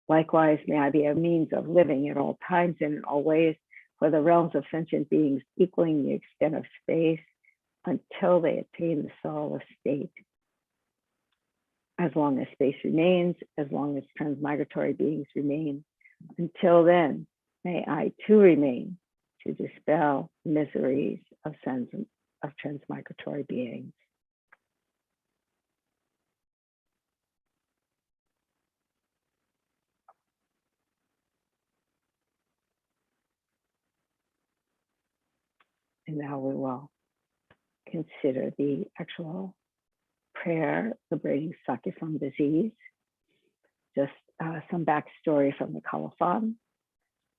Likewise, may I be a means of living at all times and in all ways for the realms of sentient beings, equaling the extent of space until they attain the soulless state. As long as space remains, as long as transmigratory beings remain, until then, may I too remain to dispel miseries of transmigratory beings. And now we will consider the actual prayer liberating sake from disease. Just some backstory from the colophon.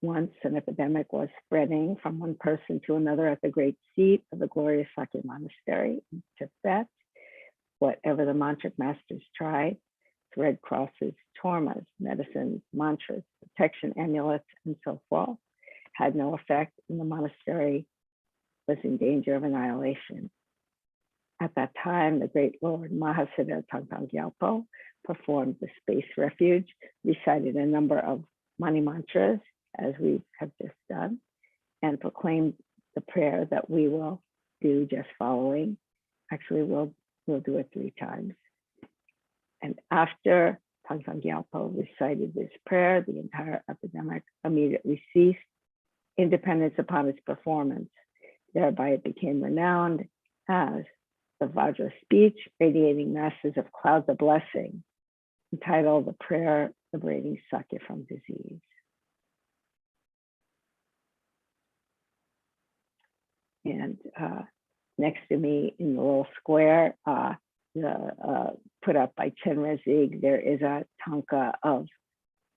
Once an epidemic was spreading from one person to another at the great seat of the glorious Sake monastery in Tibet. Whatever the mantric masters tried, thread crosses, tormas, medicines, mantras, protection amulets, and so forth, had no effect, and the monastery was in danger of annihilation. At that time, the great Lord Mahasiddha Thangtong Gyalpo performed the space refuge, recited a number of mani mantras, as we have just done, and proclaimed the prayer that we will do just following. Actually, we'll do it 3 times. And after Thangtong Gyalpo recited this prayer, the entire epidemic immediately ceased, independence upon its performance. Thereby it became renowned as the Vajra speech, radiating masses of clouds of blessing, entitled The Prayer Liberating Sake from Disease. And next to me in the little square, put up by Chenrezig, there is a tanka of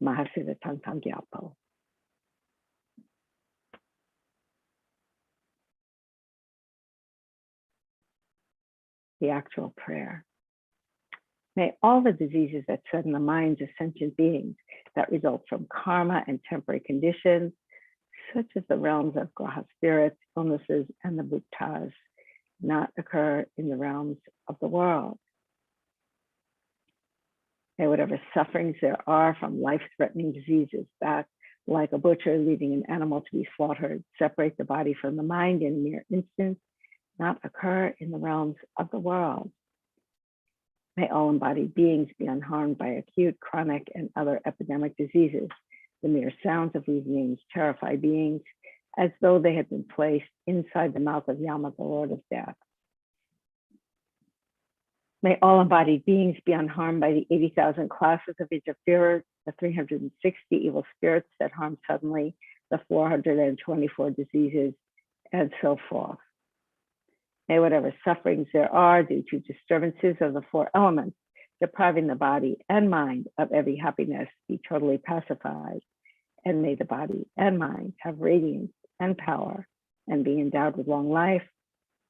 Mahasiddha Thangtong Gyalpo. The actual prayer. May all the diseases that set in the minds of sentient beings that result from karma and temporary conditions, such as the realms of graha spirits, illnesses, and the bhutas, not occur in the realms of the world. May whatever sufferings there are from life-threatening diseases that, like a butcher leading an animal to be slaughtered, separate the body from the mind in a mere instant, not occur in the realms of the world. May all embodied beings be unharmed by acute, chronic, and other epidemic diseases. The mere sounds of these names terrify beings as though they had been placed inside the mouth of Yama, the Lord of Death. May all embodied beings be unharmed by the 80,000 classes of interferers, the 360 evil spirits that harm suddenly, the 424 diseases, and so forth. May whatever sufferings there are due to disturbances of the 4 elements, depriving the body and mind of every happiness, be totally pacified. And may the body and mind have radiance and power and be endowed with long life,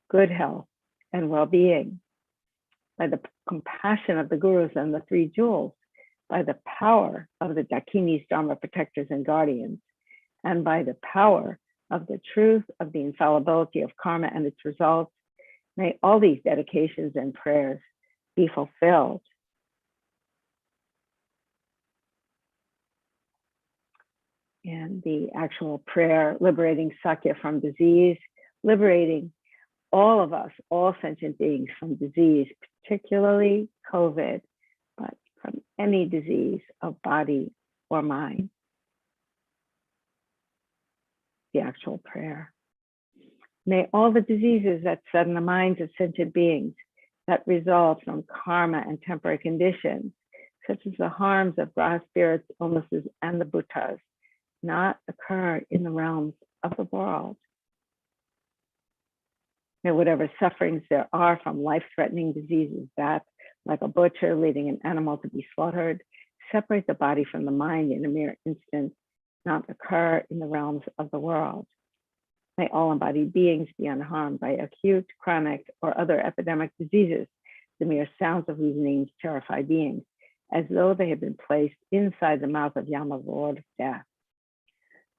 good health, and well-being. By the compassion of the gurus and the 3 jewels, by the power of the dakinis, dharma protectors and guardians, and by the power of the truth of the infallibility of karma and its results, may all these dedications and prayers be fulfilled. And the actual prayer, liberating sake from disease, liberating all of us, all sentient beings from disease, particularly COVID, but from any disease of body or mind. The actual prayer. May all the diseases that set in the minds of sentient beings that result from karma and temporary conditions, such as the harms of graha spirits, illnesses, and the bhutas, not occur in the realms of the world. May whatever sufferings there are from life-threatening diseases that, like a butcher leading an animal to be slaughtered, separate the body from the mind in a mere instant, not occur in the realms of the world. May all embodied beings be unharmed by acute, chronic, or other epidemic diseases. The mere sounds of whose names terrify beings, as though they had been placed inside the mouth of Yama, the Lord of Death.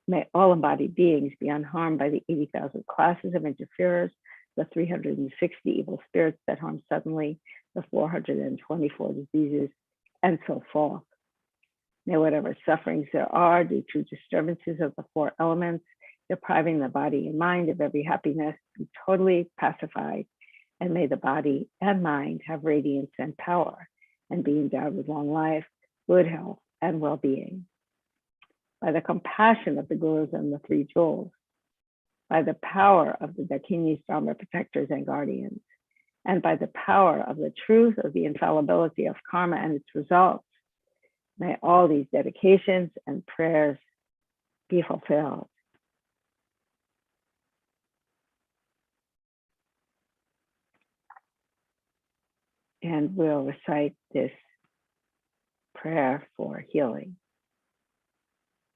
May all embodied beings be unharmed by the 80,000 classes of interferers, the 360 evil spirits that harm suddenly, the 424 diseases, and so forth. May whatever sufferings there are due to disturbances of the 4 elements, depriving the body and mind of every happiness, be totally pacified, and may the body and mind have radiance and power, and be endowed with long life, good health, and well-being. By the compassion of the gurus and the 3 jewels, by the power of the dakinis, dharma protectors and guardians, and by the power of the truth of the infallibility of karma and its results, may all these dedications and prayers be fulfilled. And we'll recite this prayer for healing,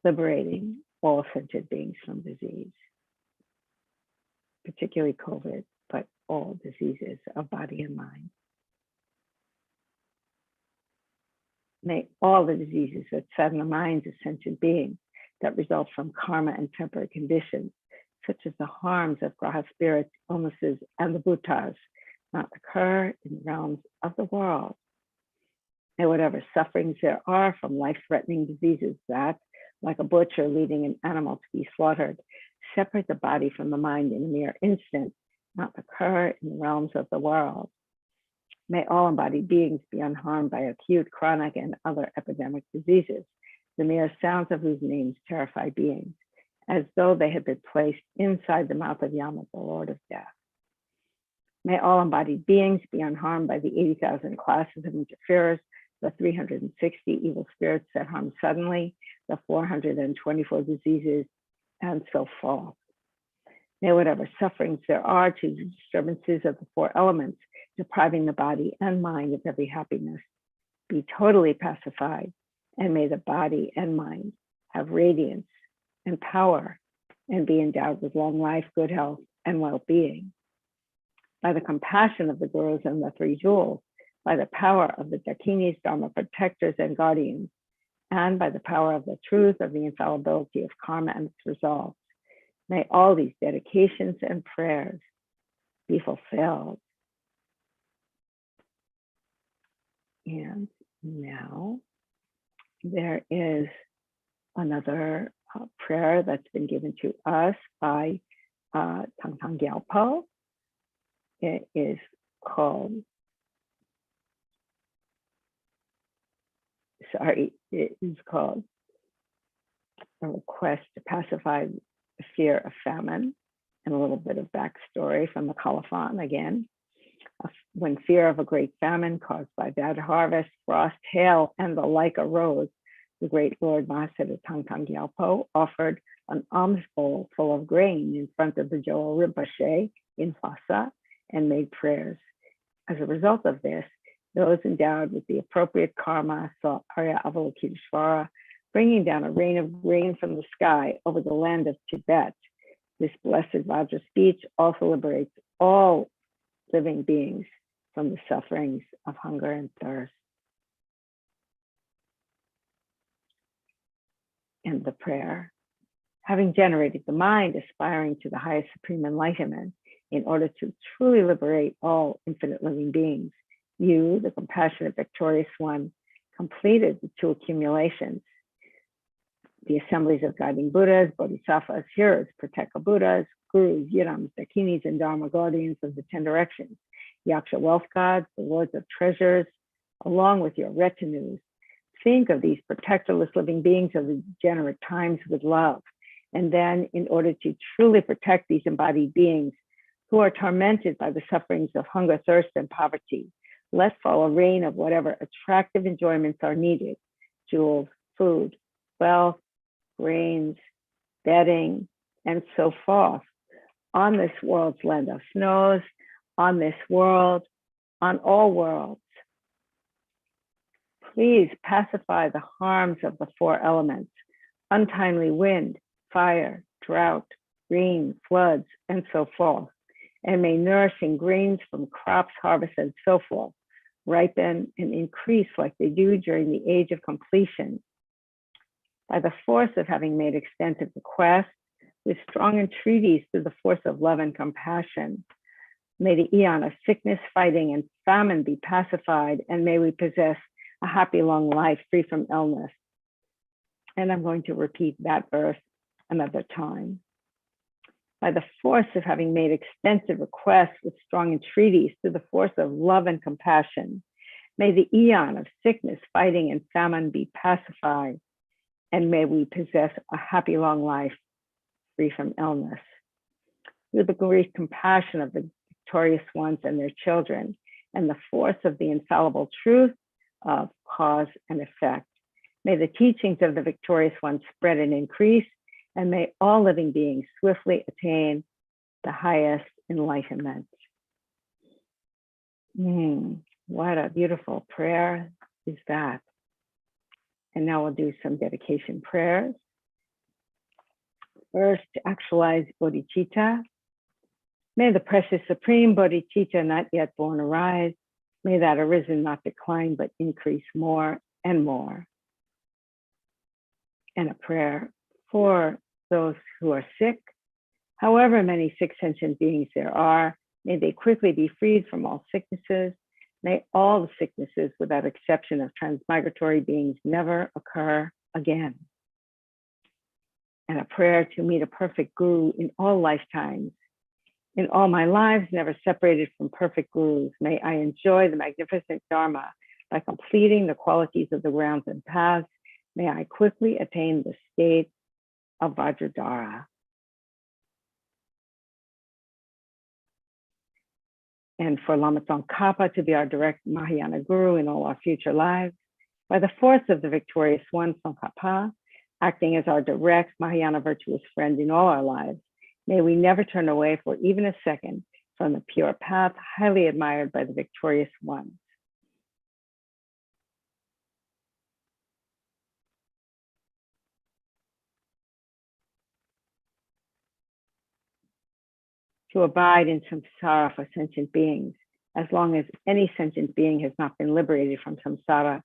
liberating all sentient beings from disease, particularly COVID, but all diseases of body and mind. May all the diseases that sadden the minds of sentient beings that result from karma and temporary conditions, such as the harms of graha spirits, illnesses, and the bhutas, not occur in the realms of the world. May whatever sufferings there are from life-threatening diseases that, like a butcher leading an animal to be slaughtered, separate the body from the mind in a mere instant, not occur in the realms of the world. May all embodied beings be unharmed by acute, chronic, and other epidemic diseases, the mere sounds of whose names terrify beings, as though they had been placed inside the mouth of Yama, the Lord of Death. May all embodied beings be unharmed by the 80,000 classes of interferers, the 360 evil spirits that harm suddenly, the 424 diseases, and so forth. May whatever sufferings there are to the disturbances of the four elements, depriving the body and mind of every happiness, be totally pacified, and may the body and mind have radiance and power and be endowed with long life, good health, and well-being. By the compassion of the gurus and the three jewels, by the power of the dakinis, dharma protectors and guardians, and by the power of the truth of the infallibility of karma and its results, may all these dedications and prayers be fulfilled. And now there is another prayer that's been given to us by Thangtong Gyalpo. It is called, it is called a request to pacify the fear of famine, and a little bit of backstory from the colophon again. When fear of a great famine caused by bad harvest, frost, hail, and the like arose, the great Lord Mahasiddha Thangtong Gyalpo offered an alms bowl full of grain in front of the Gyalpo Rinpoche in Lhasa and made prayers. As a result of this, those endowed with the appropriate karma saw Arya Avalokiteshvara bringing down a rain of grain from the sky over the land of Tibet. This blessed Vajra speech also liberates all living beings from the sufferings of hunger and thirst. And the prayer, having generated the mind aspiring to the highest supreme enlightenment in order to truly liberate all infinite living beings, you, the compassionate victorious one, completed the two accumulations, the assemblies of guiding Buddhas, Bodhisattvas, hearers, Prateka Buddhas, Gurus, Yidams, Dakinis, and Dharma guardians of the 10 directions, Yaksha wealth gods, the lords of treasures, along with your retinues. Think of these protectorless living beings of the degenerate times with love. And then, in order to truly protect these embodied beings who are tormented by the sufferings of hunger, thirst, and poverty, let fall a rain of whatever attractive enjoyments are needed: jewels, food, wealth, grains, bedding, and so forth, on this world's land of snows, on this world, on all worlds. Please pacify the harms of the four elements: untimely wind, fire, drought, rain, floods, and so forth. And may nourishing grains from crops, harvests, and so forth ripen and increase like they do during the age of completion. By the force of having made extensive requests, with strong entreaties through the force of love and compassion, may the eon of sickness, fighting, and famine be pacified, and may we possess a happy long life free from illness. And I'm going to repeat that verse another time. By the force of having made extensive requests with strong entreaties through the force of love and compassion, may the eon of sickness, fighting, and famine be pacified, and may we possess a happy long life free from illness. Through the great compassion of the victorious ones and their children, and the force of the infallible truth of cause and effect, may the teachings of the victorious ones spread and increase, and may all living beings swiftly attain the highest enlightenment. What a beautiful prayer is that. And now we'll do some dedication prayers. First, actualize bodhicitta. May the precious supreme bodhicitta not yet born arise. May that arisen not decline, but increase more and more. And a prayer for those who are sick. However many sick sentient beings there are, may they quickly be freed from all sicknesses. May all the sicknesses, without exception of transmigratory beings, never occur again. And a prayer to meet a perfect guru in all lifetimes. In all my lives, never separated from perfect gurus, may I enjoy the magnificent Dharma by completing the qualities of the grounds and paths. May I quickly attain the state of Vajradhara. And for Lama Tsongkhapa to be our direct Mahayana Guru in all our future lives, by the force of the victorious one, Tsongkhapa, acting as our direct Mahayana virtuous friend in all our lives, may we never turn away for even a second from the pure path highly admired by the victorious one. To abide in samsara for sentient beings, as long as any sentient being has not been liberated from samsara,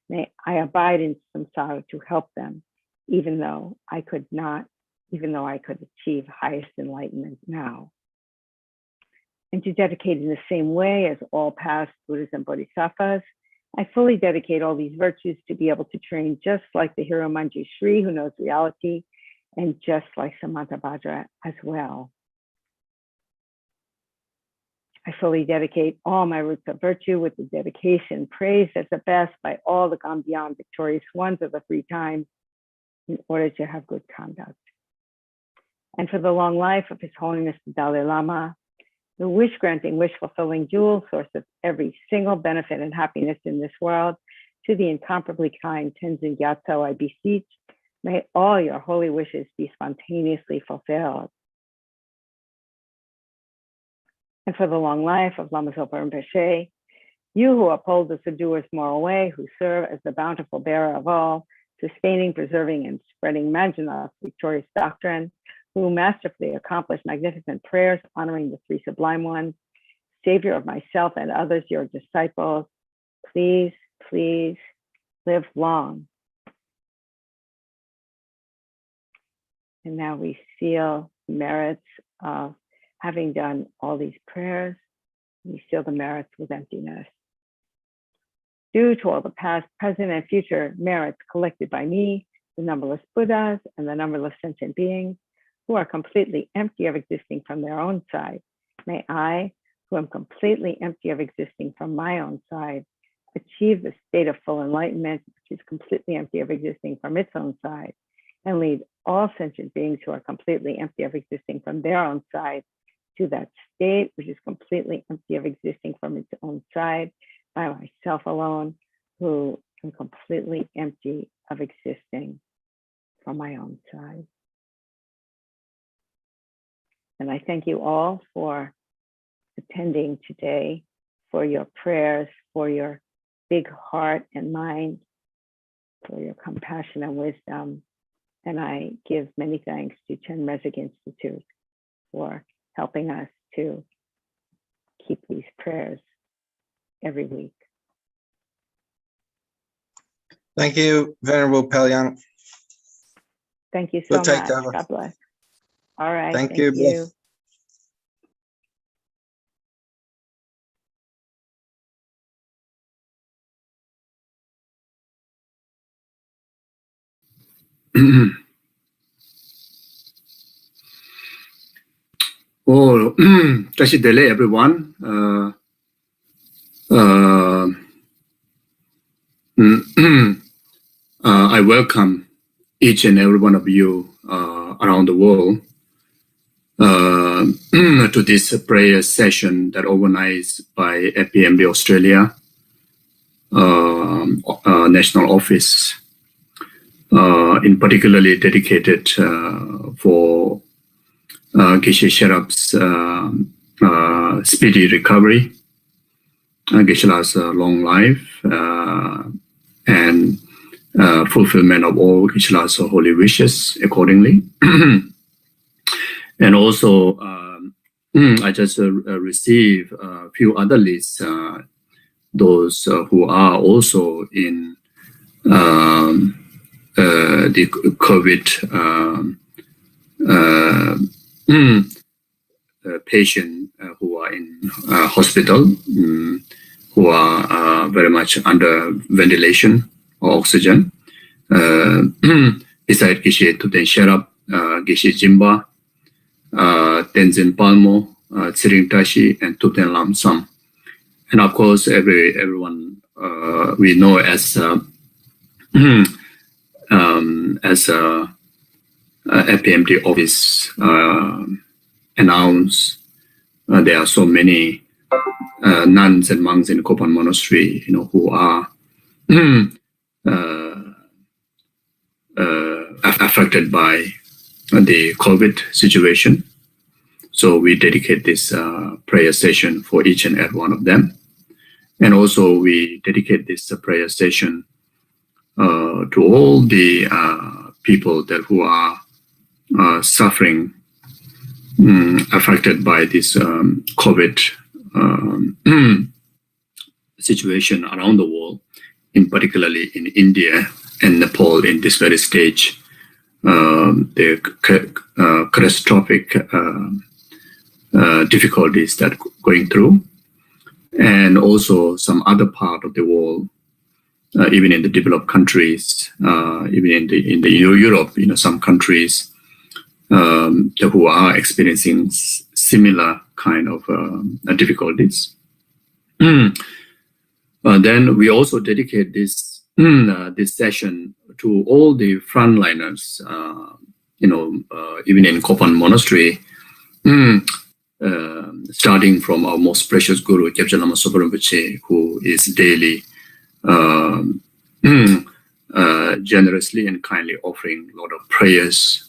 may I abide in samsara to help them, even though I could achieve highest enlightenment now. And to dedicate in the same way as all past Buddhas and Bodhisattvas, I fully dedicate all these virtues to be able to train just like the hero Manjushri who knows reality, and just like Samantabhadra as well. I fully dedicate all my roots of virtue with the dedication praised as the best by all the gone beyond victorious ones of the three times in order to have good conduct. And for the long life of His Holiness the Dalai Lama, the wish-granting, wish-fulfilling jewel, source of every single benefit and happiness in this world, to the incomparably kind Tenzin Gyatso, I beseech, may all your holy wishes be spontaneously fulfilled. And for the long life of Lama Zopa Rinpoche, you who uphold the Sadhua's moral way, who serve as the bountiful bearer of all, sustaining, preserving, and spreading Manjunath's victorious doctrine, who masterfully accomplish magnificent prayers honoring the three sublime ones, savior of myself and others, your disciples, please, please live long. And now we seal merits of having done all these prayers. We seal the merits with emptiness. Due to all the past, present, and future merits collected by me, the numberless Buddhas, and the numberless sentient beings who are completely empty of existing from their own side, may I, who am completely empty of existing from my own side, achieve the state of full enlightenment, which is completely empty of existing from its own side, and lead all sentient beings who are completely empty of existing from their own side to that state which is completely empty of existing from its own side, by myself alone, who am completely empty of existing from my own side. And I thank you all for attending today, for your prayers, for your big heart and mind, for your compassion and wisdom. And I give many thanks to Chenrezig Institute for helping us to keep these prayers every week. Thank you, Venerable Palyang. Thank you so We'll take much. over. God bless. All right. Thank you. you. Oh, Tashidele, everyone. I welcome each and every one of you around the world to this prayer session that organized by FPMT Australia National Office, in particularly dedicated for Geshe Sherup's speedy recovery Geshe-la's long life and fulfillment of all Geshe-la's holy wishes accordingly. And also, I just received a few other lists, those who are also in the COVID patient who are in hospital, who are very much under ventilation or oxygen. Beside Geshe Tuten Sherab, Geshe Jimba, Tenzin Palmo, Tsiring Tashi, and Tuten Lam Sam. And of course, everyone we know as FPMT office announced, there are so many nuns and monks in Kopan Monastery, who are affected by the COVID situation. So we dedicate this prayer session for each and every one of them. And also we dedicate this prayer session to all the people that who are suffering, affected by this COVID situation around the world, in particularly in India and Nepal in this very stage, the catastrophic difficulties that going through, and also some other part of the world, even in the developed countries, even in the Europe, some countries who are experiencing similar kind of difficulties. Then we also dedicate this session to all the frontliners, even in Kopan Monastery, starting from our most precious Guru, Kyabje Lama Zopa Rinpoche, who is daily generously and kindly offering a lot of prayers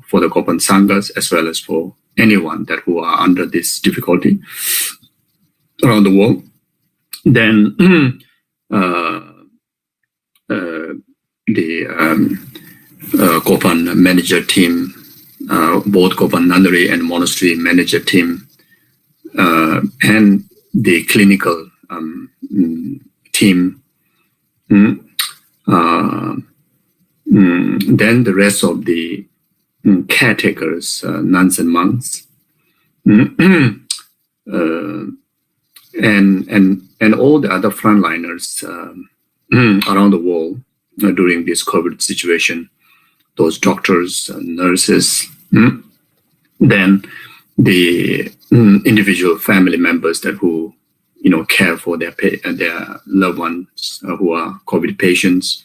for the Kopan Sanghas, as well as for anyone that who are under this difficulty around the world. Then the Kopan manager team, both Kopan Nunnery and Monastery manager team, and the clinical team, then the rest of the caretakers, nuns and monks, and all the other frontliners around the world during this COVID situation, those doctors, nurses, then the individual family members that who care for their loved ones who are COVID patients.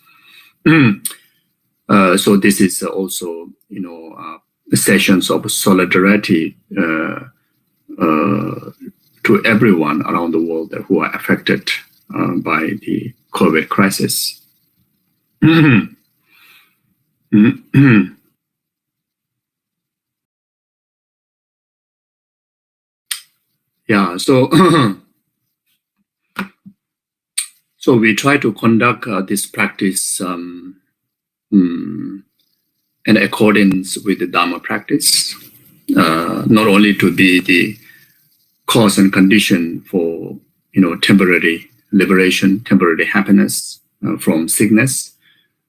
So this is also sessions of solidarity to everyone around the world who are affected by the COVID crisis. Yeah, so so we try to conduct this practice in accordance with the Dharma practice, not only to be the cause and condition for temporary liberation, temporary happiness from sickness,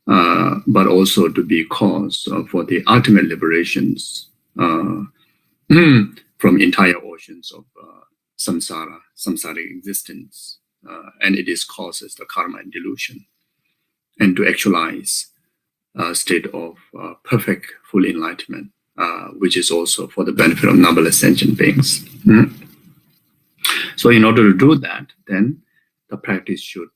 but also to be cause for the ultimate liberations from entire oceans of samsaric existence, and it is causes the karma and delusion, and to actualize a state of perfect full enlightenment, which is also for the benefit of numberless sentient beings. So in order to do that, then the practice should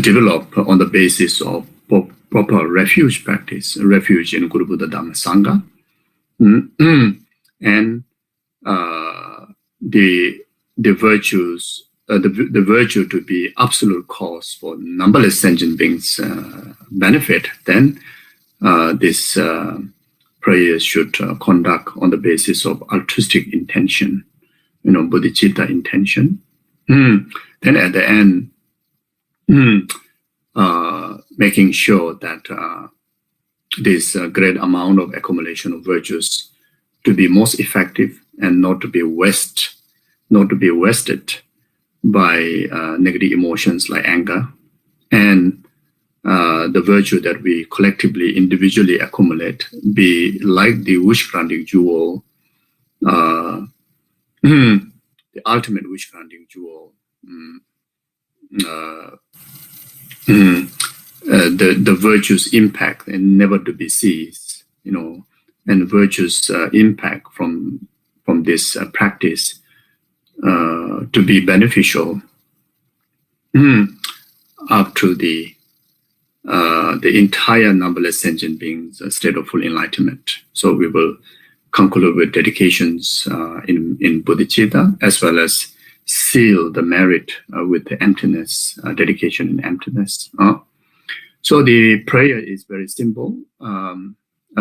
develop on the basis of proper refuge practice, refuge in Guru Buddha Dhamma Sangha, and the virtues, the virtue to be absolute cause for numberless sentient beings' benefit. Then this prayer should conduct on the basis of altruistic intention, bodhicitta intention. Then at the end, making sure that this great amount of accumulation of virtues to be most effective and not to be wasted by negative emotions like anger, and the virtue that we collectively, individually accumulate be like the wish-granting jewel, the ultimate wish-granting jewel. The virtue's impact and never to be seized, and virtue's impact from this practice to be beneficial up to the entire numberless sentient beings' state of full enlightenment. So we will conclude with dedications in bodhicitta, as well as seal the merit with the emptiness, dedication in emptiness. So the prayer is very simple,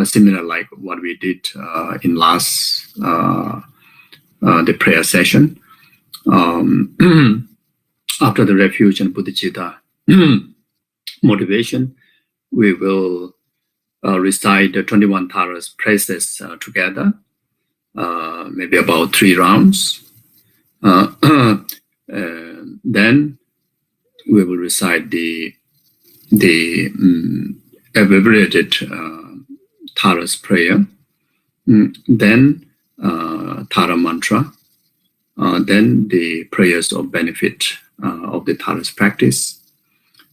similar like what we did in last the prayer session. After the refuge and bodhicitta motivation, we will recite the 21 Taras praises together, maybe about 3 rounds. Then we will recite the abbreviated Taras prayer, then Tara mantra, then the prayers of benefit of the Taras practice.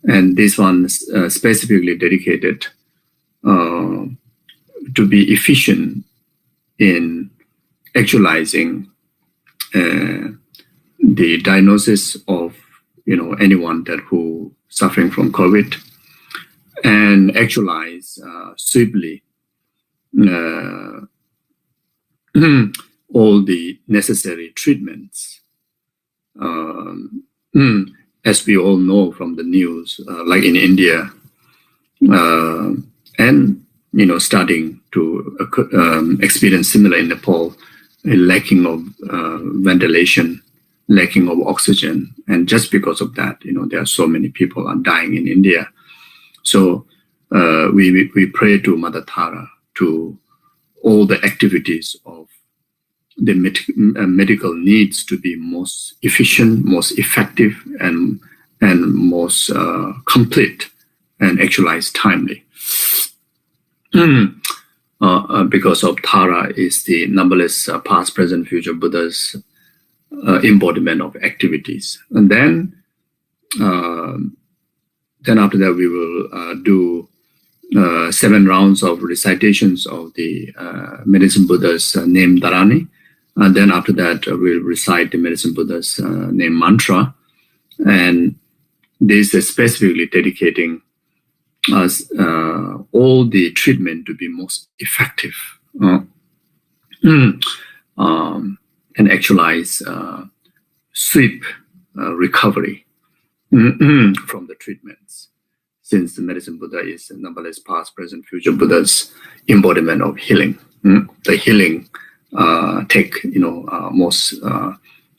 And this one is specifically dedicated to be efficient in actualizing the diagnosis of anyone that who suffering from COVID, and actualize swiftly all the necessary treatments. As we all know from the news, like in India, and starting to experience similar in Nepal, a lacking of ventilation, lacking of oxygen, and just because of that, there are so many people are dying in India. So we pray to Mother Tara to all the activities of the medical needs to be most efficient, most effective, and most complete and actualized timely. Because of Tara is the numberless past, present, future Buddhas embodiment of activities. And then after that we will do 7 rounds of recitations of the Medicine Buddha's name Dharani. And then after that we'll recite the Medicine Buddha's name mantra. And this is specifically dedicating us all the treatment to be most effective and actualize swift recovery from the treatments, since the Medicine Buddha is numberless past, present, future Buddha's embodiment of healing. The healing take most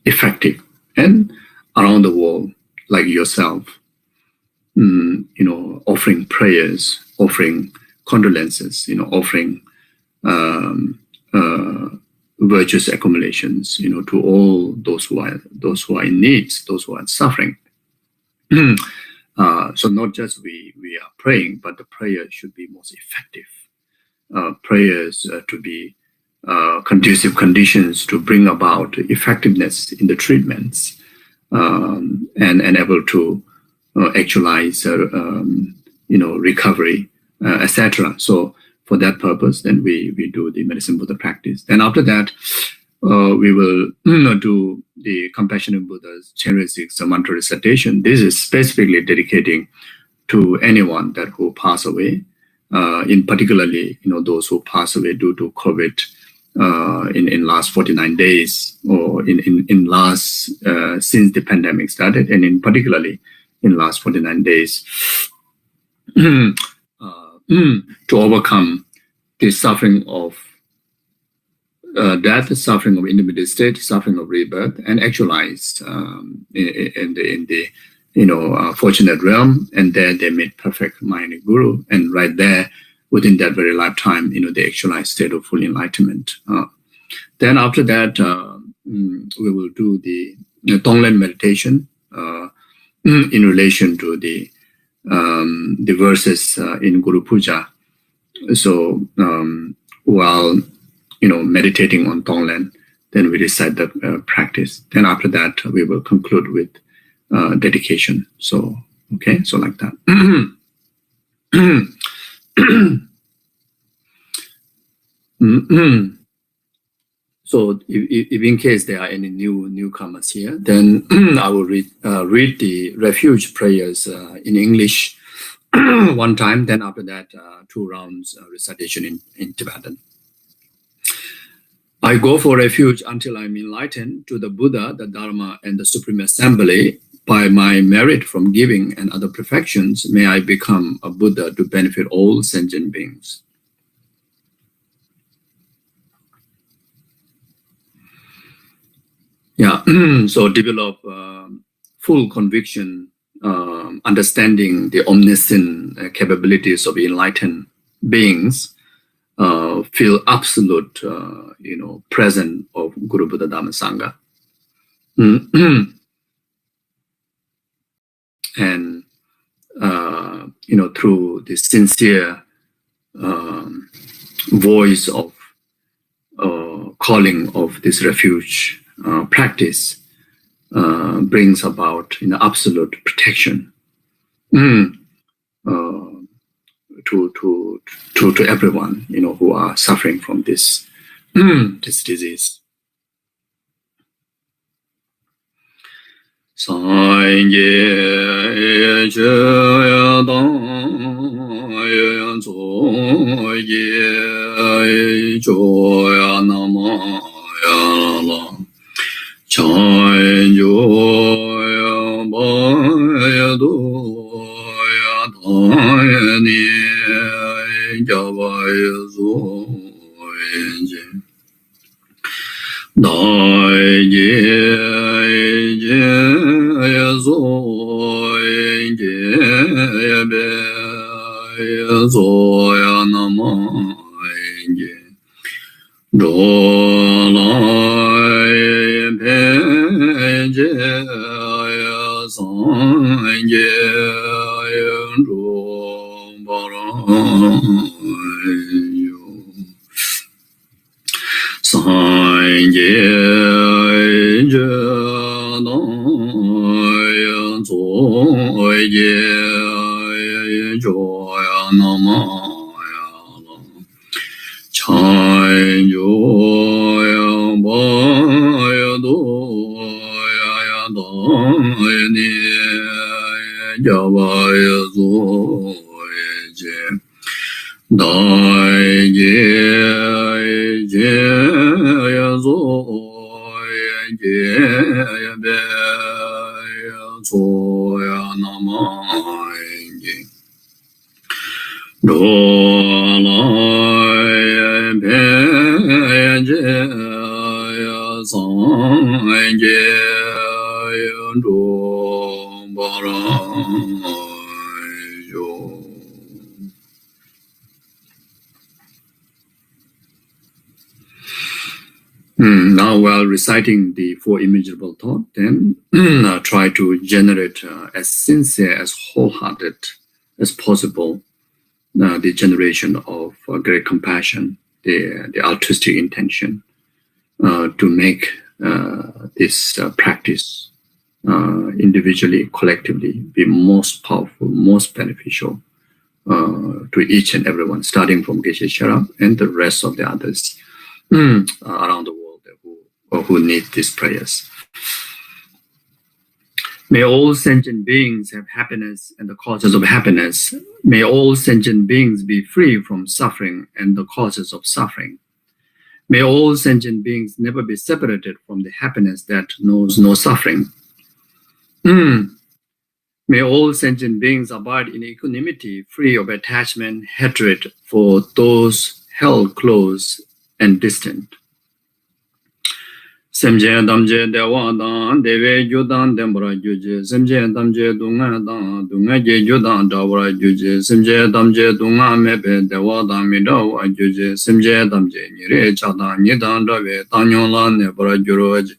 effective, and around the world, like yourself, offering prayers, offering condolences, offering virtuous accumulations, to all those who are in need, those who are suffering. So not just we are praying, but the prayer should be most effective. Prayers to be conducive conditions to bring about effectiveness in the treatments, and able to actualize recovery, etc. So for that purpose, then we do the Medicine Buddha practice. Then after that, we will do the Compassionate Buddha's Chenrezig mantra recitation. This is specifically dedicating to anyone that who pass away, in particularly those who pass away due to COVID in last 49 days, or in last since the pandemic started, and in particularly in last 49 days, to overcome the suffering of death, suffering of intermediate state, suffering of rebirth, and actualized in the fortunate realm, and there they meet perfect Mahayana Guru, and right there, within that very lifetime, they actualize state of full enlightenment. Then after that, we will do the Tonglen meditation in relation to the verses in Guru Puja. So while meditating on Tonglen, then we recite the practice. Then after that, we will conclude with dedication. So okay, so like that. So if in case there are any newcomers here, then I will read the refuge prayers in English one time. Then after that, 2 rounds recitation in Tibetan. I go for refuge until I'm enlightened to the Buddha, the Dharma, and the Supreme Assembly. By my merit from giving and other perfections, may I become a Buddha to benefit all sentient beings. Yeah, so develop full conviction, understanding the omniscient capabilities of enlightened beings, feel absolute, presence of Guru Buddha Dhamma Sangha. And, through the sincere voice of calling of this refuge practice, brings about absolute protection to everyone who are suffering from this this disease. Sangye jaya dang zoye joya namaya la chay joya baya doya dayani javaya zoye daye zoya namaye dolai peje sangye rombarayo sangye jadaya zoye joya namaya chay joya baya doya dayani javaya zoye daye jaya zoye beya zoya namaya dolai peje sangye rombarayo. Now, while reciting the 4 immeasurable thoughts, then try to generate as sincere, as wholehearted as possible the generation of great compassion, the altruistic intention to make this practice individually, collectively, be most powerful, most beneficial to each and everyone, starting from Geshe Sharap and the rest of the others around the world who need these prayers. May all sentient beings have happiness and the causes of happiness. May all sentient beings be free from suffering and the causes of suffering. May all sentient beings never be separated from the happiness that knows no suffering. May all sentient beings abide in equanimity, free of attachment, hatred for those held close and distant. Semje damje dewa dan deve judan dembra juje semje damje dunga dan dunga je judan dawra juje semje damje dunga mebe dewa dan mi dawa juje semje damje nire chada nidan dawe tanyon la ne bra juroje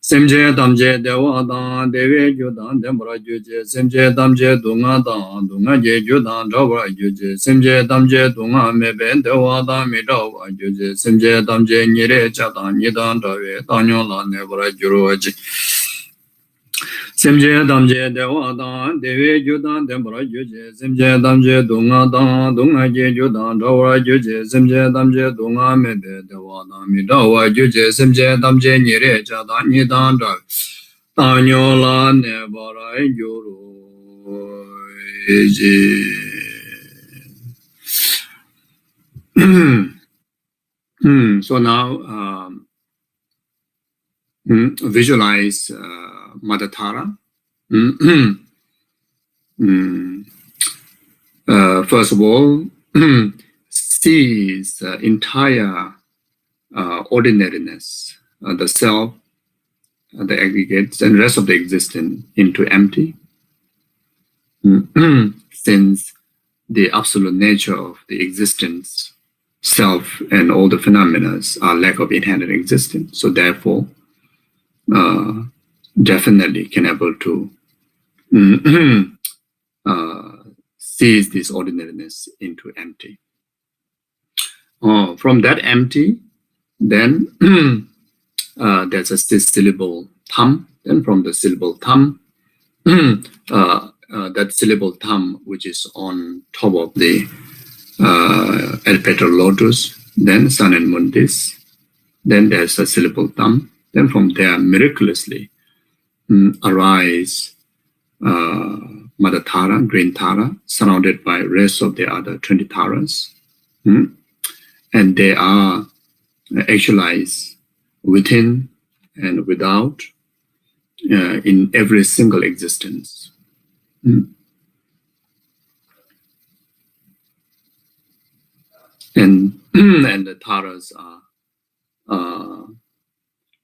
semje damje dewa dan deve judan dembra juje semje damje dunga dan dunga je judan dawra juje semje damje dunga mebe dewa dan mi dawa juje semje damje nire chada nidan dawe tanyon la ne bra juroje semje damje dewa dan deve judan dembra juje semje damje dunga dan dunga je judan dawra juje semje damje dunga mebe dewa dan mi dawa juje semje damje nire chada nidan dawe tanyon la ne bra juroje. So now visualize Mother Tara. First of all, sees the entire ordinariness, the self, the aggregates, and rest of the existence into empty. Since the absolute nature of the existence, self, and all the phenomena are lack of inherent existence. So therefore, definitely can able to seize this ordinariness into empty. From that empty, then there's a syllable tham. Then from the syllable tham, that syllable tham, which is on top of the petal lotus, then sun and moon this, then there's a syllable tham. Then from there, miraculously arise Mother Tara, green Tara, surrounded by rest of the other 20 Taras. And they are actualized within and without in every single existence. And the Taras are,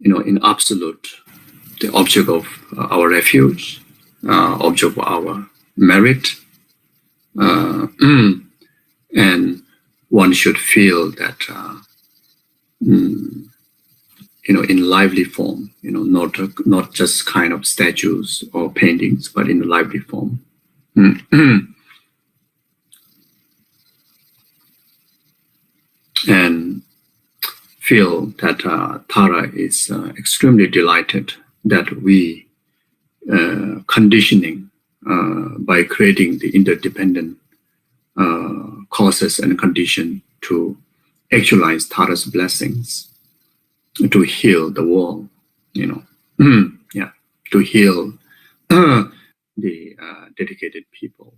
in absolute, the object of our refuge, object of our merit, and one should feel that, in lively form, not just kind of statues or paintings, but in a lively form. And feel that Tara is extremely delighted that we conditioning by creating the interdependent causes and condition to actualize Tara's blessings, to heal the world, to heal the dedicated people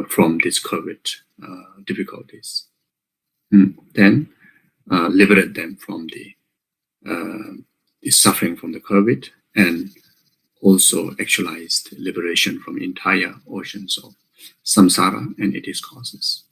from these COVID difficulties. Then liberate them from the suffering from the COVID, and also actualized liberation from entire oceans of samsara and its causes.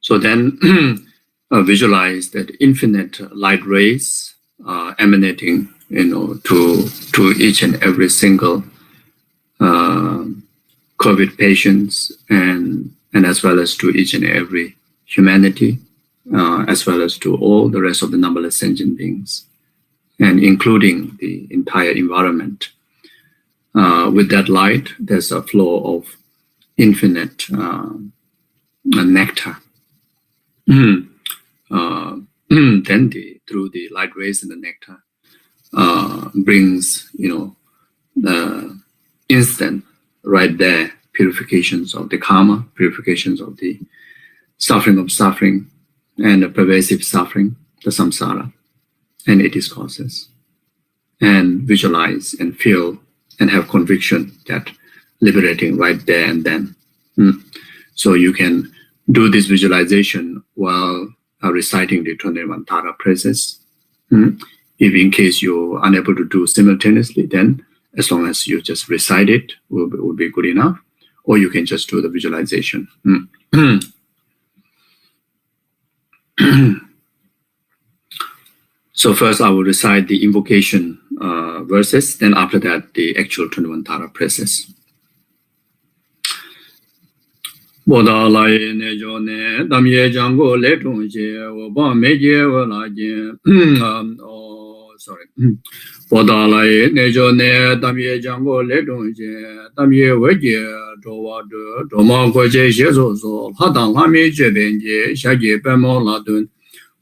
So then visualize that infinite light rays emanating, to each and every single COVID patients, and as well as to each and every humanity, as well as to all the rest of the numberless sentient beings, and including the entire environment. With that light, there's a flow of infinite nectar. Then through the light rays and the nectar brings, the instant right there purifications of the karma, purifications of the suffering, and the pervasive suffering, the samsara, and its causes. And visualize and feel and have conviction that liberating right there and then So you can do this visualization while reciting the 21 Tara praises. If in case you're unable to do simultaneously, then as long as you just recite it will be good enough, or you can just do the visualization. So first I will recite the invocation verses, then after that the actual 21 Tara praises. Boda la ye ne jo ne dam ye jang go le tung je wo ba me je wo la je sorry. Boda la ye ne jo ne dam ye jang go le tung je dam ye we je do wa de do ma go je xie zo zo ha dang la mi je ben je xia je ben mo la dun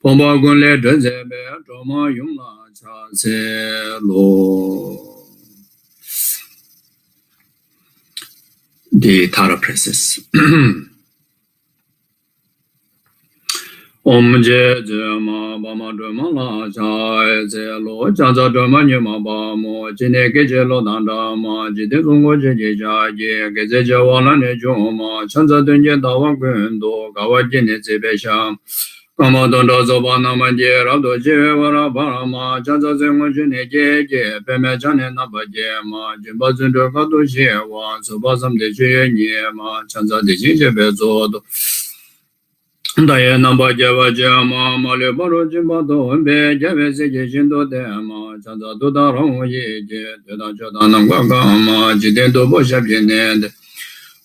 pong ba gun le de ze be do ma yong la cha se lo. The Tara praises. Om je je ma ba ma de ma la cha ze lo cha za de ma ni ma ba mo ji ne ge je lo dan da ma ji de zong go je je ja ye ge ze je wa la ne jo ma chan za de je da wa gun do ga wa ji ne ze be sha Kama don do zo ba na ma je ra do je wa ra ba ma chan za ze ngo je ne je je pe me chan ne na ba je ma jin ba zun de ga do je wa zo ba sam de je ni ma chan za de jin je be zo do da ye na ba je wa je ma ma le ba ro jin ba do be je be se je jin do de ma chan za do da ro ye je de da jo da na ga ga ma ji de do bo sha bien ne de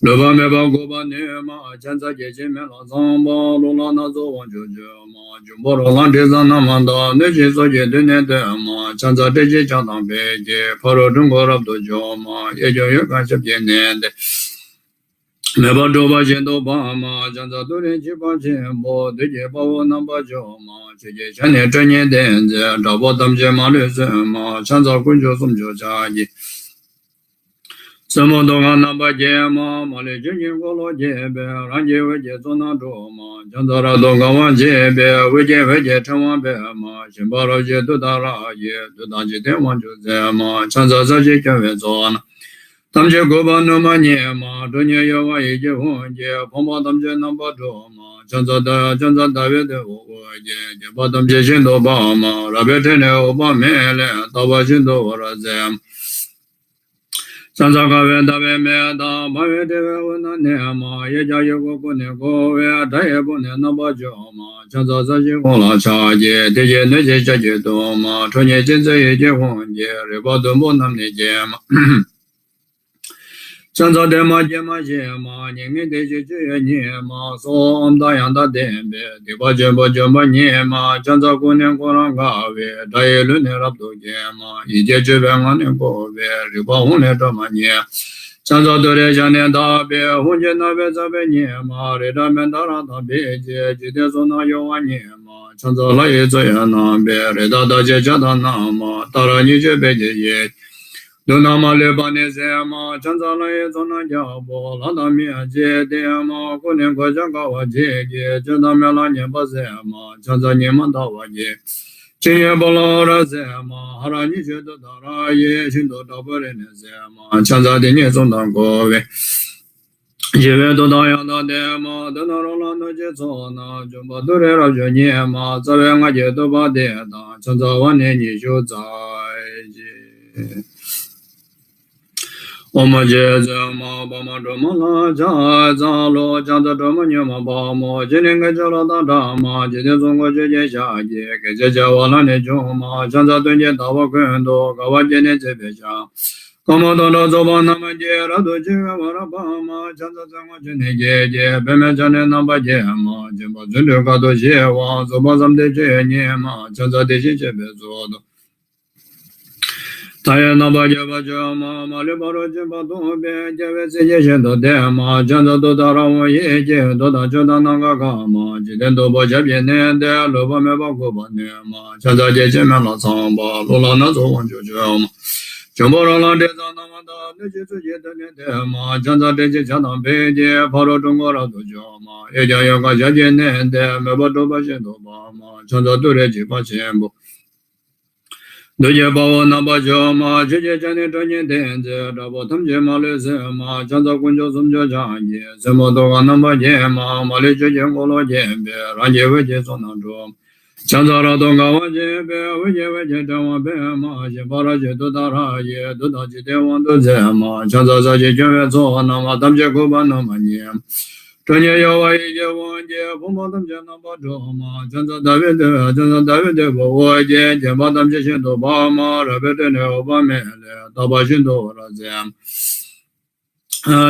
lo ba me ba go ba ne ma chan za je je me la zang ba lo la na zo wang ju ju ma ju bo ro lan de za na ma da ne je so je de ne de ma chan za de je cha dang be je pa ro dung go rab do jo ma ye jo ye ka sha bien ne de me ba do ba je do ba ma chan za do re ji ba je bo de je ba wo na ba jo ma je je chan ne zhen ne de je da bo dam je ma le se ma chan za kun jo sum jo cha ji Samo donga namba je ma le je go lo je be ran je we je zo na do ma jan da ra donga wa je be we je chan wa be ma shin ba ro je do da ra ye do da je de wan ju ze ma chan za za je kya we zo na tam je go ba no ma nye ma do nye yo wa ye je hon je pom ba tam je namba do ma chan za da we de wo je ba tam je shin do ba ma ra be te ne o ba me le ta ba shin do wa ra ze Sansa ka we da we me da ma we de we na ne ma ye ja ye go ko ne go we da ye bo ne na ba jo ma chan za za ji go la cha je de je ne je cha je do ma chon ye jin ze ye je hong je re ba do mo nam ne je ma chan za de ma je ma ni mi de je je ni ma so am da yang da de be de ba je ma ni ma chan za go ne go ran ga we da ye lu ne rab do je ma yi je je be ma ne go we re ba hong ne da ma ni chan za do re ja ne da be hong je na be za be ni ma re da men da ra da be je je de so na yo wa ni ma chan za la ye zo ya na be re da je ja da na ma ta ra ni je be je ye do na ma le ba ne se ma chan za la ye zo na ja bo la da mi je de ma ko ne ko ja ga wa je je je da me la ne ba se ma chan za ni ma da wa je chen ye ba la ra se ma ha ra ni je do da ra ye shin do da ba re ne se ma chan za de ni zo da go we je we do da ya da de ma da na ro la no je zo na ju ba do re ra je ni ma za we nga je do ba de da chan za wa ne ni shu za je Om je je ma ba ma do ma la ja za lo ja da do ma nya ma ba mo je ne ga ja la da da ma je de zong go je je sha je ge je ja wa la ne jo ma chan za dun je da wa gun do ga wa je ne je be sha ka ma do do zo ba na ma je ra do je wa ra ba ma chan za zang wa je ne je je be me ja ne na ba je ma je ba zun de ga do je wa zo ba zam de je ni ma chan za de je je be zo do Taya na ba je ba je ma le ba ro je ba do be je we se je do de ma jan do da ra wo ye je do da jo da na ga ga ma ji den do bo je bien ne de lo ba me ba go ba ne ma jan da je je me la sang ba lo la na zo wang jo je ma jo bo ra la de za na ma da ne je su je de ne de ma jan da de je ja na be je pa ro dong go ra do jo ma ye ja yo ga ja je ne de me ba do ba je do ba ma jan da do re ji ba chen bo Doje bawa namba jama, jeje jane tonye denze, dabo tamje male zema, chanza kunjo sumjo janye, zemo toga namba jema, male jeje ngolo jembe, ranje weje sonando. Chanza ra tonga wajebe, weje tawa bema, jebara je dodara ye, dodaji dewando zema, chanza zaje jwe zona, tamje kuba nama nyem. Tonye yawa ije wanje, puma tamje namba joma, chanza Davide waje, jeba tamje shindo bama, rabete ne oba mele, taba shindo razem.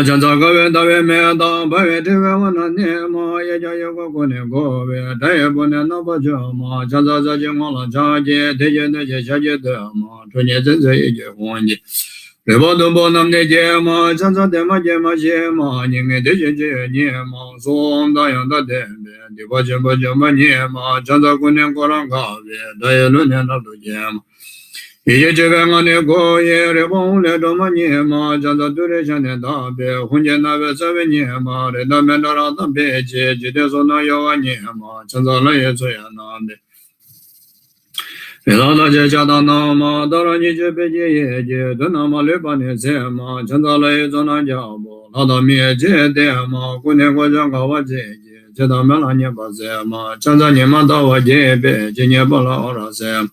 Chanza gawe dawe me da, bawe tewe wana nema, yeja yoga kone gowe, daye bone naba joma, chanza zaje ngala chaje, teje neje shaje dama, tonye zenze ije wanje. Reba dumbo namne jema, chanza dema jema jema, nyinge deje je nyema, som da yanda dembe, diba jemba jemba nyema, chanza kune korangave, daye lune nabdo jema. Iye chebe ngane goye, reba ule doma nyema, chanza dure chane dabe, hunje nabe sabe nyema, reda mendara tambe je, jide sona yawa nyema, chanza laye soya nabe. Vedana je chada nama, darani je peje ye je, dana lepa ne sema, chanda le zona jabo, lada miye je dema, kune kwa janga wa je je, cheda mela nye pa sema, chanda nye manda wa je pe, je nye pala ora sema.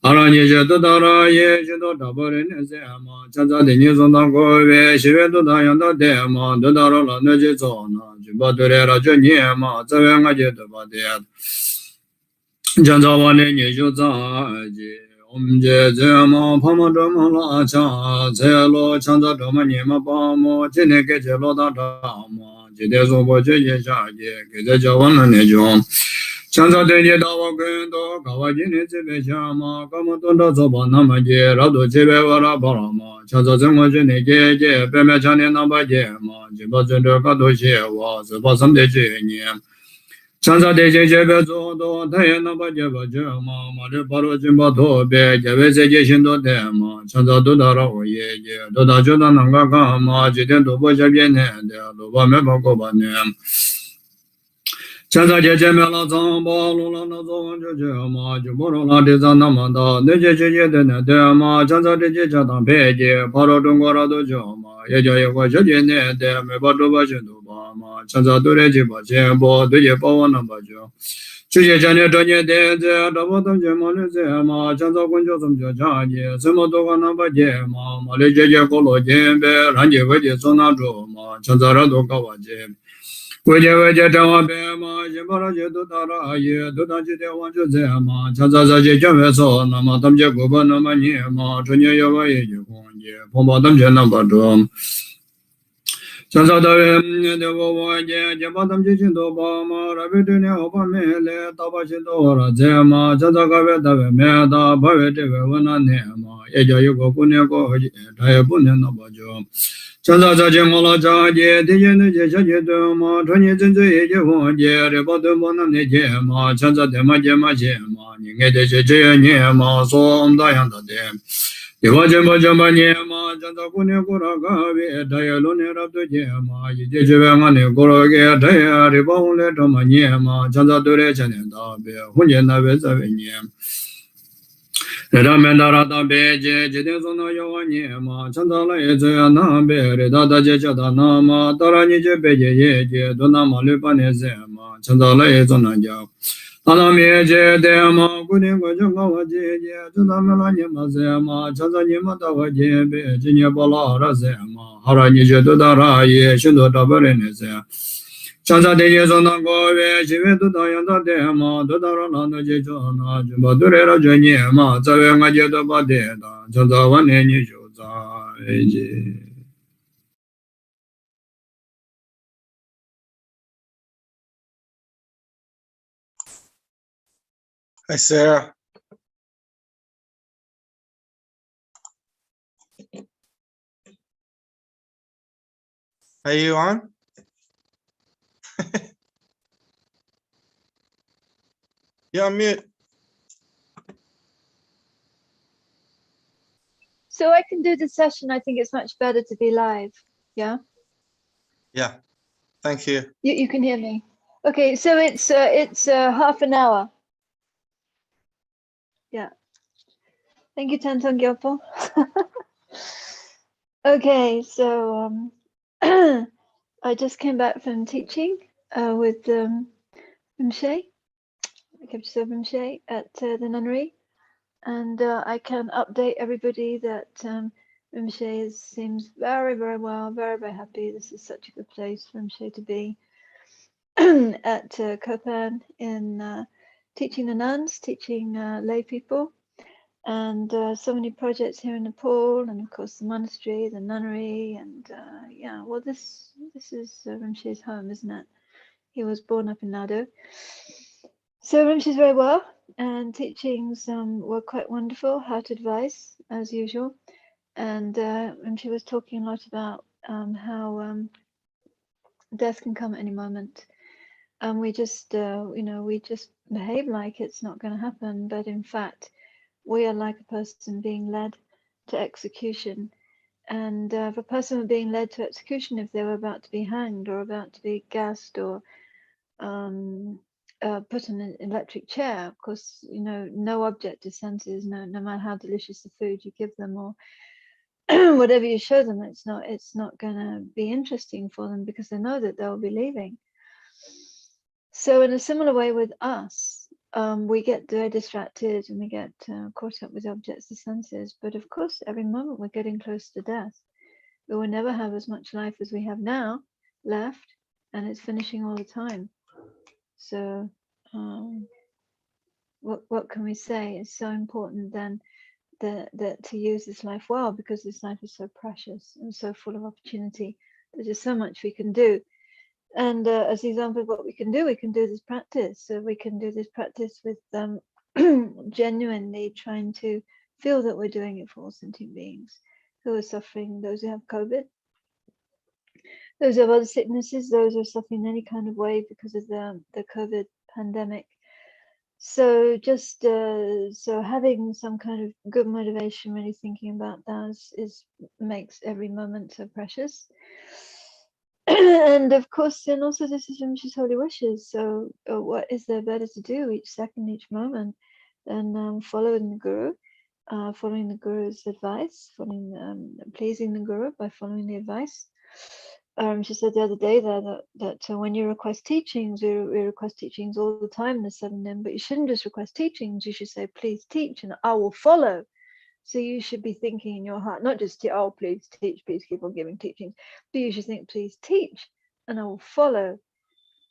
Ara nye je dara ye, je do tabore ne sema, chanda de nye zona gowe, shive do da yanda dema, dara la ne je zona, jimba dure ra je nye ma, zawe nga je do pa de. Chanza wane nye shu zaji, omje zema pama dama la cha, zelo chanza dama nye ma pama, jine keche lo da dama, jide sopo che ye shaje, keze chawana ne jom. Chanza tenye dawa kendo, kawa jine sebe shama, kama tonda sopa nama je, rado chebe wara parama, chanza zengwa jine keche, peme chane namba jema, jiba zende kato shewa, sepa samde che nye. Chanza de je jebe zodo, taye namba jeba jema, mare paro jimba tobe, jebe se je shindo dema, chanza dodara oye je, doda joda nanga kama, jiden dobo jebye nende, doba meba koba nem. Chanza je jeme la zamba, lula na zohan je jema, juboro la de zanamanda, de je je dene dema, chanza de je jatan peje, paro dungora do jema, ye je ye kwa je je nende, meba doba shindo bama, chanza dure jiba jembo, de je pawa namba jo. Chuje jane donye denze, dabo tamje male zema, chanza kunjo samjo chanye, sema toga namba jema, male je je kolo jembe, ranje weje sona joma, chanza rado kawa jembe. Weje weje tawa bema, jimbara je dodara ye, dodanji de wanjo zema, chanza zaje jembe so, nama tamje goba nama nyema, chunye yawa ye je konje, pomba tamje namba dom. Chanza dawe dewa waje, jeba tamje chindo bama, rabi dune opa mele, taba chindo ora zema, chanza kawe dawe meda, bawe dewe wana nema, yeja yuko kune koje, taye pune naba jo. Chanza zaje ngola chaje, teje neje chaje dema, tonye zenze yeje waje, reba dema namne jema, chanza dema jema jema, nyinge deje je nyema, so omda yanda dem. Dewa jemba jemba nyema, chanza kune kura gawe, taye lune rabdo jema, yeje jebe ngane koroge, taye reba ule toma nyema, chanza dure chane dabe, hunye nabe zabe nyema. Reda mendara tambe je, jide sona yawa nyema, chanza la ye zoya nambe, reda da je chada nama, tara nye je peje ye je, do nama lupa ne zema, chanza la ye zona jaw. Ana me je dema, kuni kwa junga wa je je, chanza mela nyema zema, chanza nyema tawa je be, jinye pala ra zema, hara nye je do dara ye, shindo tabare ne zema. Chanza de je sona gowe, shive do da yanda dema, do dara la na je chona, jumba dure ra je nyema, zawe nga je do ba de da, chanza wane nye shu za je. Hi, Sarah. Are you on? You're on mute. So I can do the session. I think it's much better to be live. Yeah. Yeah. Thank you. You can hear me. Okay. So it's half an hour. Yeah. Thank you, Thangtong Gyalpo. Okay, so I just came back from teaching with Rinpoche, Kyabje Lama Zopa Rinpoche at the nunnery, and I can update everybody that Rinpoche seems very, very well, very, very happy. This is such a good place for Rinpoche to be at Kopan in teaching the nuns, teaching lay people. And so many projects here in Nepal, and of course the monastery, the nunnery, and yeah, well, this is Rinpoche's home, isn't it? He was born up in Nado. So Rinpoche's very well, and teachings were quite wonderful, heart advice as usual. And Rinpoche was talking a lot about how death can come at any moment, and we just we just behave like it's not going to happen, but in fact we are like a person being led to execution. And if a person were being led to execution, if they were about to be hanged or about to be gassed or put in an electric chair, of course, no objective senses, no matter how delicious the food you give them or whatever you show them, it's not going to be interesting for them because they know that they'll be leaving. So in a similar way with us, we get very distracted and we get caught up with objects, the senses. But of course, every moment we're getting close to death. We will never have as much life as we have now left, and it's finishing all the time. So what can we say? It's so important then that to use this life well, because this life is so precious and so full of opportunity. There's just so much we can do. And as an example of what we can do this practice. So we can do this practice with genuinely trying to feel that we're doing it for all sentient beings who are suffering, those who have COVID, those who have other sicknesses, those who are suffering in any kind of way because of the COVID pandemic. So just so having some kind of good motivation, really thinking about that makes every moment so precious. And of course, then also this is Rinpoche's holy wishes. So what is there better to do each second, each moment than following the Guru, following the Guru's advice, pleasing the Guru by following the advice. She said the other day that when you request teachings, we request teachings all the time in the 7 Nim, but you shouldn't just request teachings. You should say, please teach and I will follow. So you should be thinking in your heart, not just, oh, please teach, please keep on giving teachings, but you should think, please teach, and I will follow.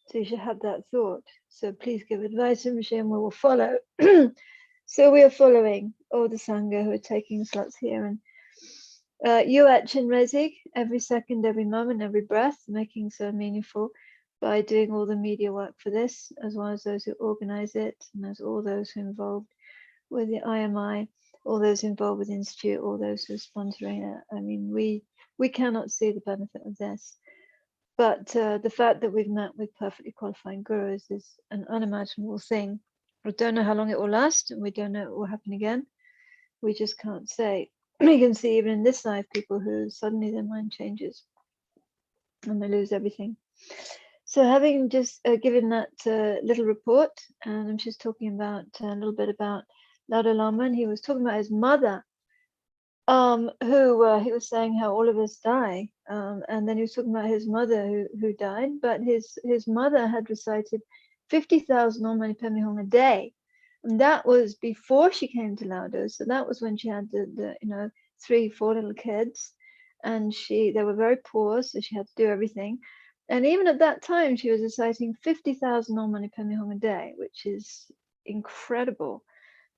So you should have that thought. So please give advice, and we will follow. So we are following all the Sangha who are taking slots here. And you at Chenrezig, every second, every moment, every breath, making so meaningful by doing all the media work for this, as well as those who organize it, and as all those who are involved with the IMI, all those involved with the Institute, all those who are sponsoring it. I mean, we cannot see the benefit of this. But the fact that we've met with perfectly qualified gurus is an unimaginable thing. We don't know how long it will last, and we don't know what will happen again. We just can't say. We can see even in this life people who suddenly their mind changes and they lose everything. So having just given that little report, and I'm just talking about a little bit about Lado Lama, and he was talking about his mother, who he was saying how all of us die, and then he was talking about his mother who died, but his mother had recited 50,000 Om Mani Padme Hum a day, and that was before she came to Laudo. So that was when she had the 3-4 little kids, and they were very poor, so she had to do everything. And even at that time, she was reciting 50,000 Om Mani Padme Hum a day, which is incredible.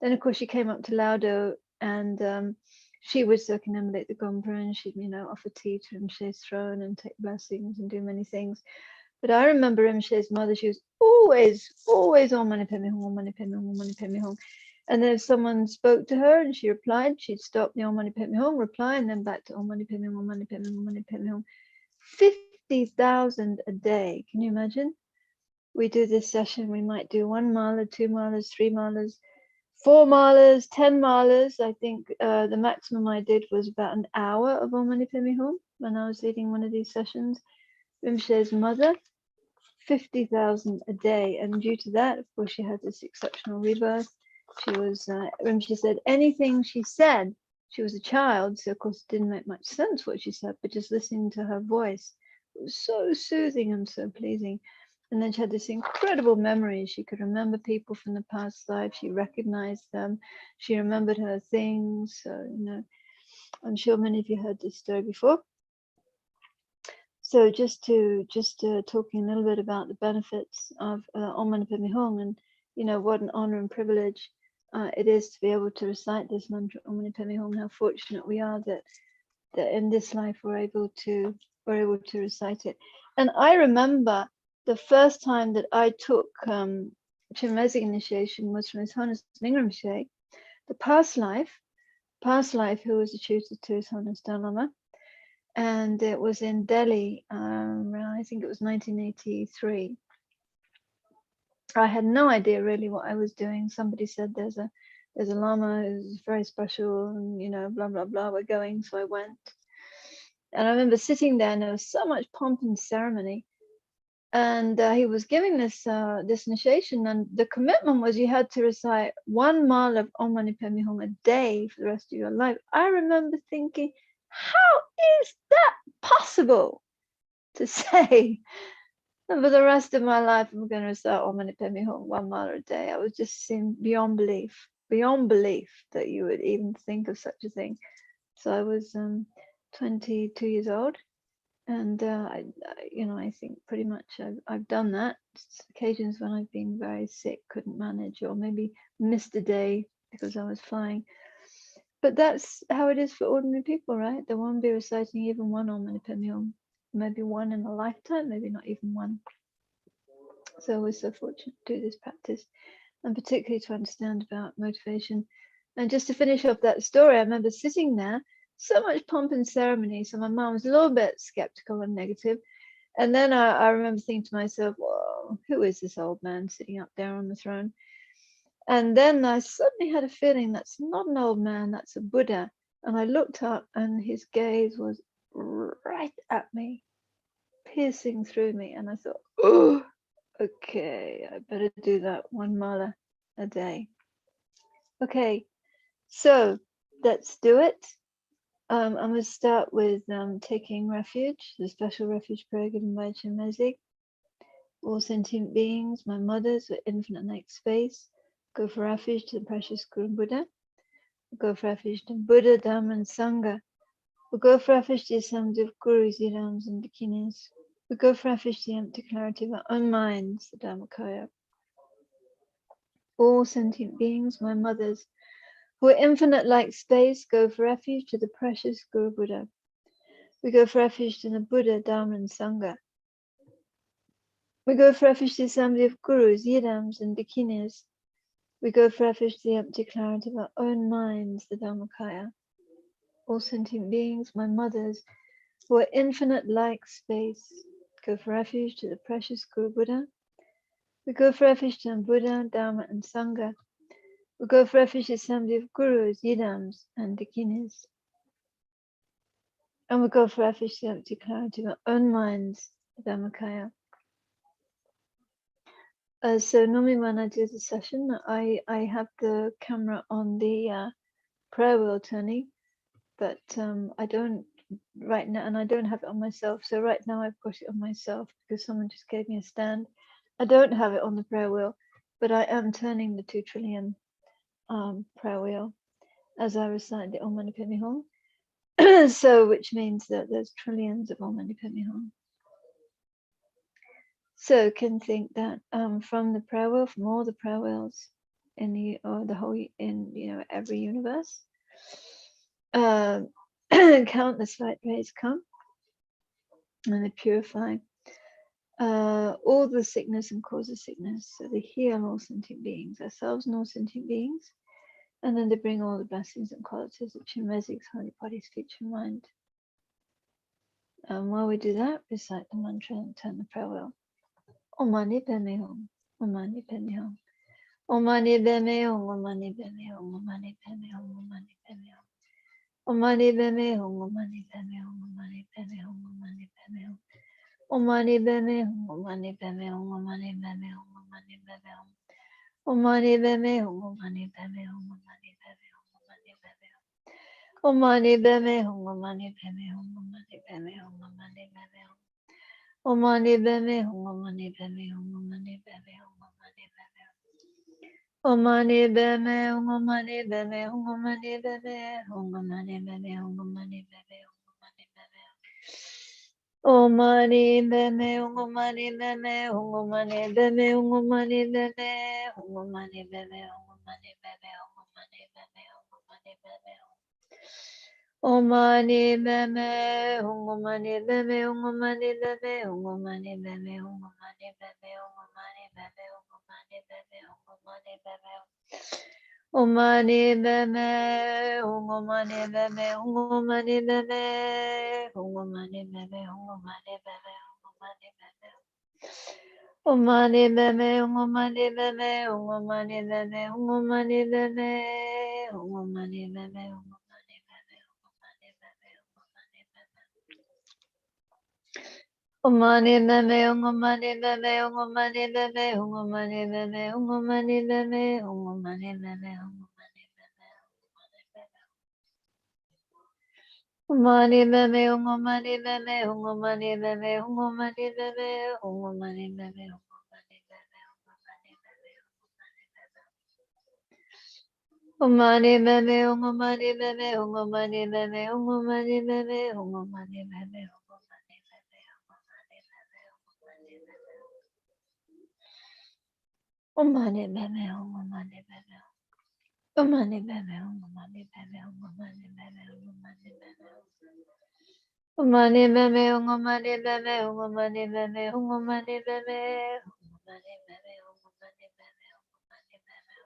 Then, of course, she came up to Laudo, and she would circumambulate the Gombra, and she'd, offer tea to Rinpoche's throne and take blessings and do many things. But I remember Rinpoche's mother, she was always Om Mani Padme Hum, Om Mani Padme Hum, Om Mani Padme Hum. And then if someone spoke to her and she replied, she'd stop the Om Mani Padme Hum, reply, and then back to Om Mani Padme Hum, Om Mani Padme Hum, Om Mani Padme Hum. 50,000 a day. Can you imagine? We do this session, we might do 1 mala, 2 malas, 3 malas, 4 malas, 10 malas. I think the maximum I did was about an hour of Om Mani Padme Hum when I was leading one of these sessions. Rinpoche's mother, 50,000 a day. And due to that, of course, she had this exceptional rebirth. Rinpoche said anything she said, she was a child, so of course it didn't make much sense what she said, but just listening to her voice, it was so soothing and so pleasing. And then she had this incredible memory. She could remember people from the past life. She recognized them. She remembered her things. So, I'm sure many of you heard this story before. So just talking a little bit about the benefits of Om Mani Padme Hum, and what an honor and privilege it is to be able to recite this mantra Om Mani Padme Hum. How fortunate we are that in this life we're able to recite it. And I remember the first time that I took Chenrezig initiation was from His Holiness Rinpoche, the past life who was a tutor to His Holiness Dalai Lama. And it was in Delhi, I think it was 1983. I had no idea really what I was doing. Somebody said there's a Lama who's very special, and blah blah blah. We're going, so I went. And I remember sitting there, and there was so much pomp and ceremony. And he was giving this initiation, and the commitment was you had to recite 1 mile of Om Mani Padme Hum a day for the rest of your life. I remember thinking, how is that possible to say? And for the rest of my life, I'm going to recite Om Mani Padme Hum 1 mile a day. I was just seeing beyond belief that you would even think of such a thing. So I was 22 years old, and I think pretty much I've done that. Occasions when I've been very sick, couldn't manage, or maybe missed a day because I was flying. But that's how it is for ordinary people, right? They won't be reciting even 1 Om Mani Padme Hum, maybe 1 in a lifetime, maybe not even 1. So we're so fortunate to do this practice, and particularly to understand about motivation. And just to finish off that story, I remember sitting there, so much pomp and ceremony. So my mom was a little bit skeptical and negative. And then I remember thinking to myself, whoa, who is this old man sitting up there on the throne? And then I suddenly had a feeling that's not an old man, that's a Buddha. And I looked up, and his gaze was right at me, piercing through me. And I thought, oh, okay, I better do that 1 mala a day. Okay, so let's do it. I'm going to start with taking refuge, the special refuge prayer given by Chenrezig. All sentient beings, my mothers with infinite light space, go for refuge to the precious Guru Buddha. We'll go for refuge to Buddha, Dhamma, and Sangha. We'll go for refuge to the assemblage of Gurus, Yidams, and Dakinis. We'll go for refuge to the empty clarity of our own minds, the Dhammakaya. All sentient beings, my mothers, who are infinite like space, go for refuge to the precious Guru Buddha. We go for refuge to the Buddha, Dhamma, and Sangha. We go for refuge to the assembly of Gurus, Yidams, and Dakinis. We go for refuge to the empty clarity of our own minds, the Dhammakaya. All sentient beings, my mothers, who are infinite like space, go for refuge to the precious Guru Buddha. We go for refuge to the Buddha, Dhamma, and Sangha. We go for refuge to the assembly of Gurus, Yidams, and Dakinis. And we go for refuge to the empty clarity of our own minds, the Dhammakaya. So normally when I do the session, I have the camera on the prayer wheel turning, but I don't right now, and I don't have it on myself. So right now I've got it on myself because someone just gave me a stand. I don't have it on the prayer wheel, but I am turning the 2 trillion prayer wheel as I recite the Om Mani Padme Hum. So which means that there's trillions of Om Mani Padme Hum. So can think that from the prayer wheel, from all the prayer wheels in the whole in every universe, countless light rays come and they purify all the sickness and cause of sickness. So they heal all sentient beings, ourselves and all sentient beings, and then they bring all the blessings and qualities of Chenrezig's holy body, speech, and mind. While we do that, recite the mantra and turn the prayer wheel. Om Mani Padme Hum, Om Mani Padme Hum, Om Mani Padme Hum, Om Mani Padme Hum, Om Mani Padme Hum, Om Mani Padme Hum, Om Mani Padme Hum, Om Mani Padme Hum, Om Mani Padme Hum, Om Mani Padme Hum, Om Mani Padme Hum, Om Mani Padme Hum, Om Mani Padme Hum, Om Mani Padme Hum, Omani beme hungomani beme hungomani beme hungomani beme. Omani beme hungomani beme hungomani beme hungomani beme. Omani beme hungomani beme hungomani beme hungomani beme. Omani beme hungomani beme hungomani beme hungomani beme hungomani beme hungomani beme. Omani beme hungomani beme hungomani beme hungomani beme hungomani beme hungomani beme hungomani beme hungomani beme. Omani beme hungomani beme hungomani beme hungomani beme hungomani beme hungomani beme hungomani beme hungomani beme. Omani beme hungomani beme hungomani beme hungomani beme hungomani beme hungomani beme. Omani beme hungomani beme hungomani beme hungomani beme hungomani beme hungomani beme. Omani beme hungomani beme hungomani beme hungomani beme hungomani beme hungomani beme hungomani beme. Omani beme hungomani beme hungomani beme hungomani beme hungomani beme hungomani beme hungomani beme. Omani beme hungomani beme hungomani beme hungomani beme hungomani beme hungomani beme hungomani beme hungomani beme. Omani beme hungomani beme. Omani beme hungomani beme hungomani beme hungomani beme. Omani beme hungomani beme hungomani beme hungomani beme hungomani beme hungomani beme hungomani beme.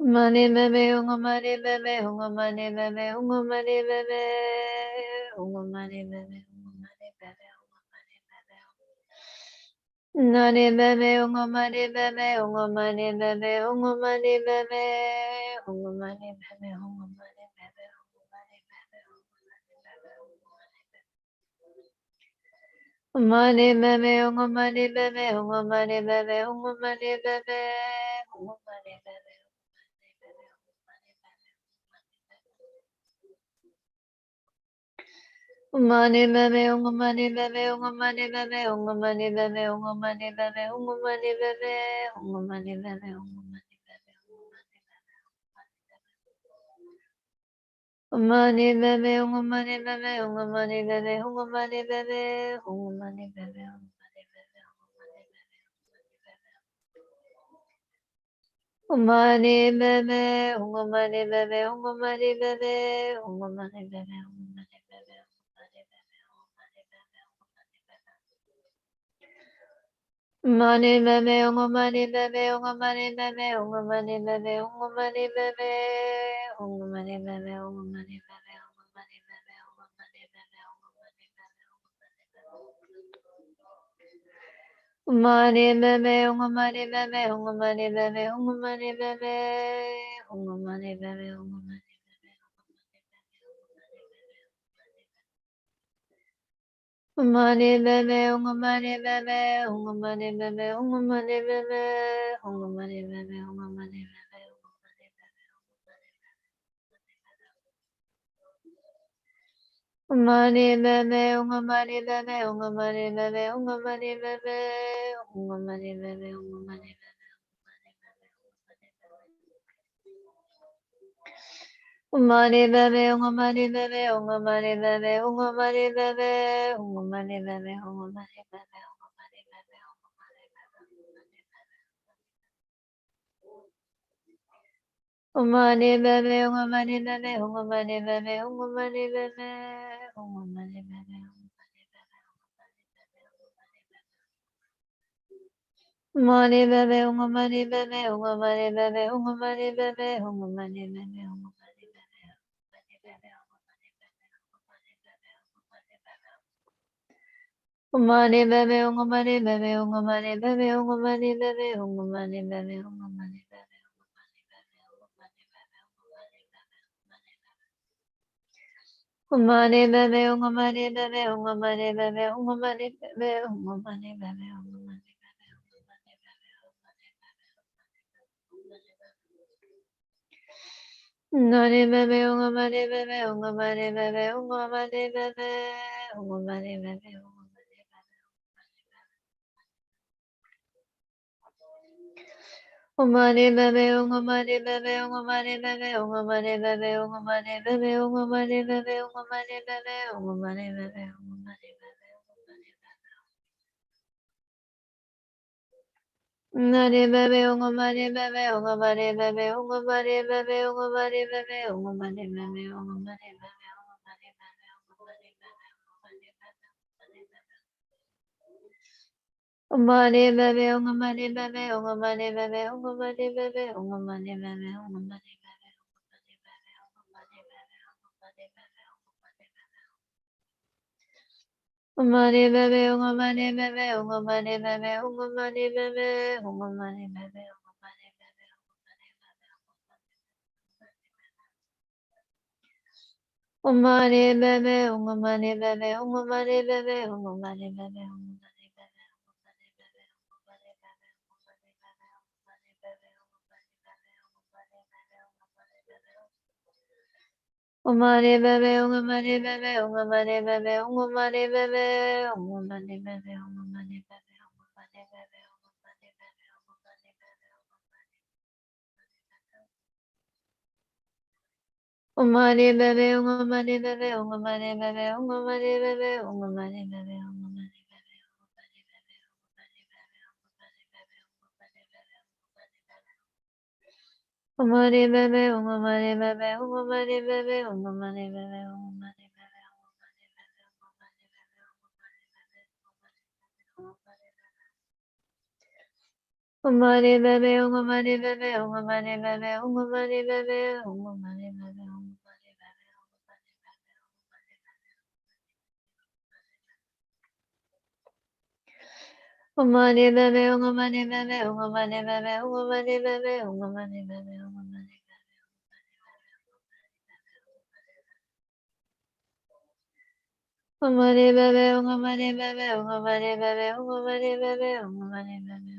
Omani beme hungomani beme hungomani beme hungomani beme hungomani beme hungomani beme hungomani beme. Nani beme hungomani beme hungomani beme hungomani beme hungomani beme hungomani beme hungomani beme hungomani beme hungomani beme. Omani beme hungomani beme hungomani beme hungomani beme hungomani beme. Omani beme hungomani beme hungomani beme hungomani beme hungomani beme hungomani beme hungomani beme hungomani beme hungomani beme. Omani beme hungomani beme hungomani beme hungomani beme hungomani beme hungomani beme hungomani beme. Omani beme hungomani beme hungomani beme hungomani beme hungomani beme. Mani beme hungomani beme hungomani beme hungomani beme hungomani beme hungomani beme hungomani beme hungomani beme hungomani beme hungomani beme. Mani beme hungomani beme hungomani beme hungomani beme hungomani beme hungomani. Omani beme hungomani beme hungomani beme hungomani beme hungomani beme hungomani beme hungomani beme. Omani beme hungomani beme hungomani beme hungomani beme hungomani beme hungomani beme. Omani beme hungomani beme hungomani beme hungomani beme hungomani beme hungomani beme hungomani beme hungomani beme. Omani beme hungomani beme hungomani beme hungomani beme hungomani beme hungomani beme. Omani beme hungomani beme hungomani beme hungomani beme hungomani beme hungomani beme. Omani beme hungomani beme hungomani beme hungomani beme hungomani beme hungomani beme. Omani beme hungomani beme hungomani beme hungomani beme hungomani beme hungomani beme hungomani beme. Nani bebe unga mani bebe unga mani bebe unga mani bebe unga mani bebe unga mani bebe. Umani bebe unga mani bebe unga mani bebe unga mani bebe unga mani bebe unga mani bebe unga mani bebe unga mani bebe unga mani bebe. Nani bebe unga mani bebe unga mani bebe unga mani bebe unga mani bebe unga mani bebe unga mani bebe. Umani bebe unga mani bebe unga mani bebe unga mani bebe unga mani bebe unga mani bebe. Umani bebe unga mani bebe unga mani bebe unga mani bebe unga mani bebe unga mani bebe. Umani bebe unga mani bebe unga mani bebe unga mani bebe unga mani bebe. Umani bebe unga mani bebe unga mani bebe unga mani bebe unga mani bebe unga mani bebe unga mani bebe unga mani bebe unga mani bebe. Umani bebe unga mani bebe unga mani bebe unga mani bebe unga mani bebe unga mani bebe. Umani bebe unga mani bebe unga mani bebe unga mani bebe unga mani bebe. Umani bebe unga mani bebe unga mani bebe unga mani bebe unga mani bebe unga mani bebe. Umani bebe unga mani bebe unga mani bebe unga mani bebe unga mani bebe unga mani bebe. Umani bebe unga mani bebe unga mani bebe unga mani bebe unga mani bebe unga mani bebe. Umani bebe unga mani bebe unga mani bebe unga mani bebe unga mani bebe unga mani bebe.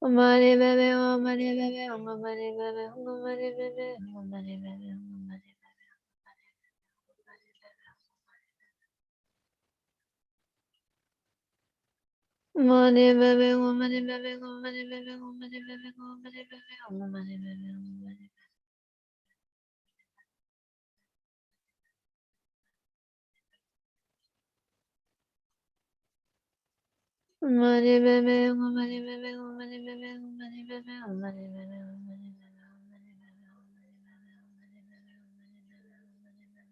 Umani bebe unga mani bebe unga mani bebe unga mani bebe unga mani bebe unga mani bebe unga mani bebe. Umani bebe unga mani bebe unga mani bebe unga mani bebe unga mani bebe unga mani bebe. Umani bebe unga mani bebe unga mani bebe unga mani bebe unga mani bebe unga mani bebe unga mani bebe unga mani bebe unga mani bebe unga mani bebe unga mani bebe.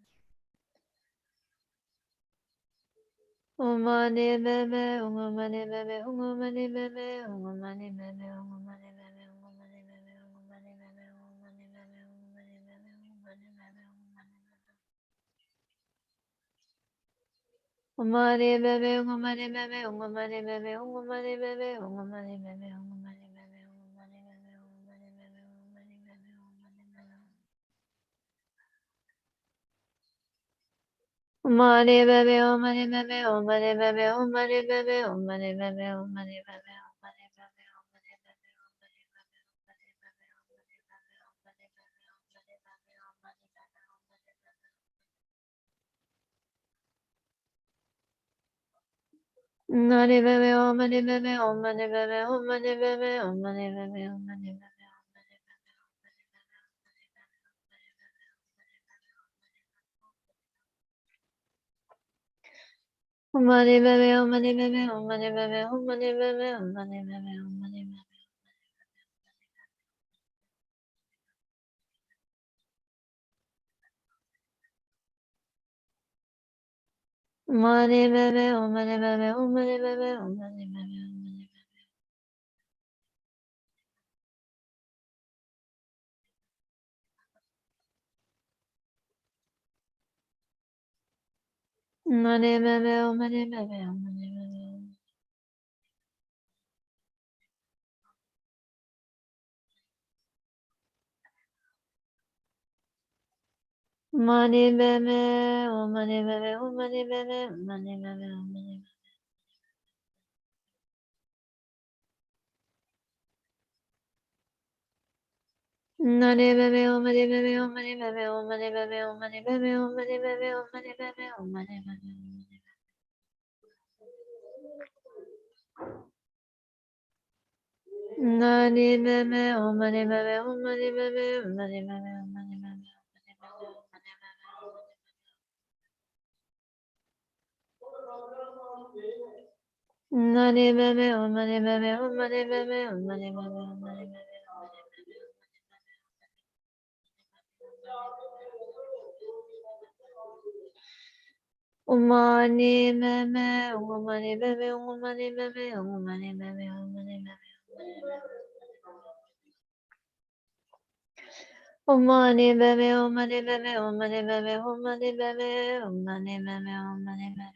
Umani bebe unga mani bebe unga mani bebe unga mani bebe unga mani bebe unga mani bebe unga mani bebe unga mani bebe unga mani bebe unga mani bebe. Umani bebe umani bebe umani bebe umani bebe umani bebe umani bebe umani bebe umani bebe umani bebe umani bebe umani bebe umani bebe umani bebe umani bebe umani bebe. Umani bebe umani bebe umani bebe umani bebe umani bebe umani bebe. Umani bebe umani bebe umani bebe umani bebe umani bebe umani bebe. Umani bebe umani bebe umani bebe umani bebe umani bebe. Umani bebe umani bebe umani bebe. Umani bebe umani bebe umani bebe umani bebe umani bebe. Nani meme o mani meme o mani meme o mani meme o mani meme o mani meme o mani meme o mani meme. Nani meme o mani meme o mani meme o mani meme o mani meme. Nani meme o mani meme o mani meme o mani meme o mani meme. Umani meme, umani meme, umani meme, umani meme, umani meme. Umani meme, umani meme, umani meme, umani meme, umani meme, umani meme, umani meme.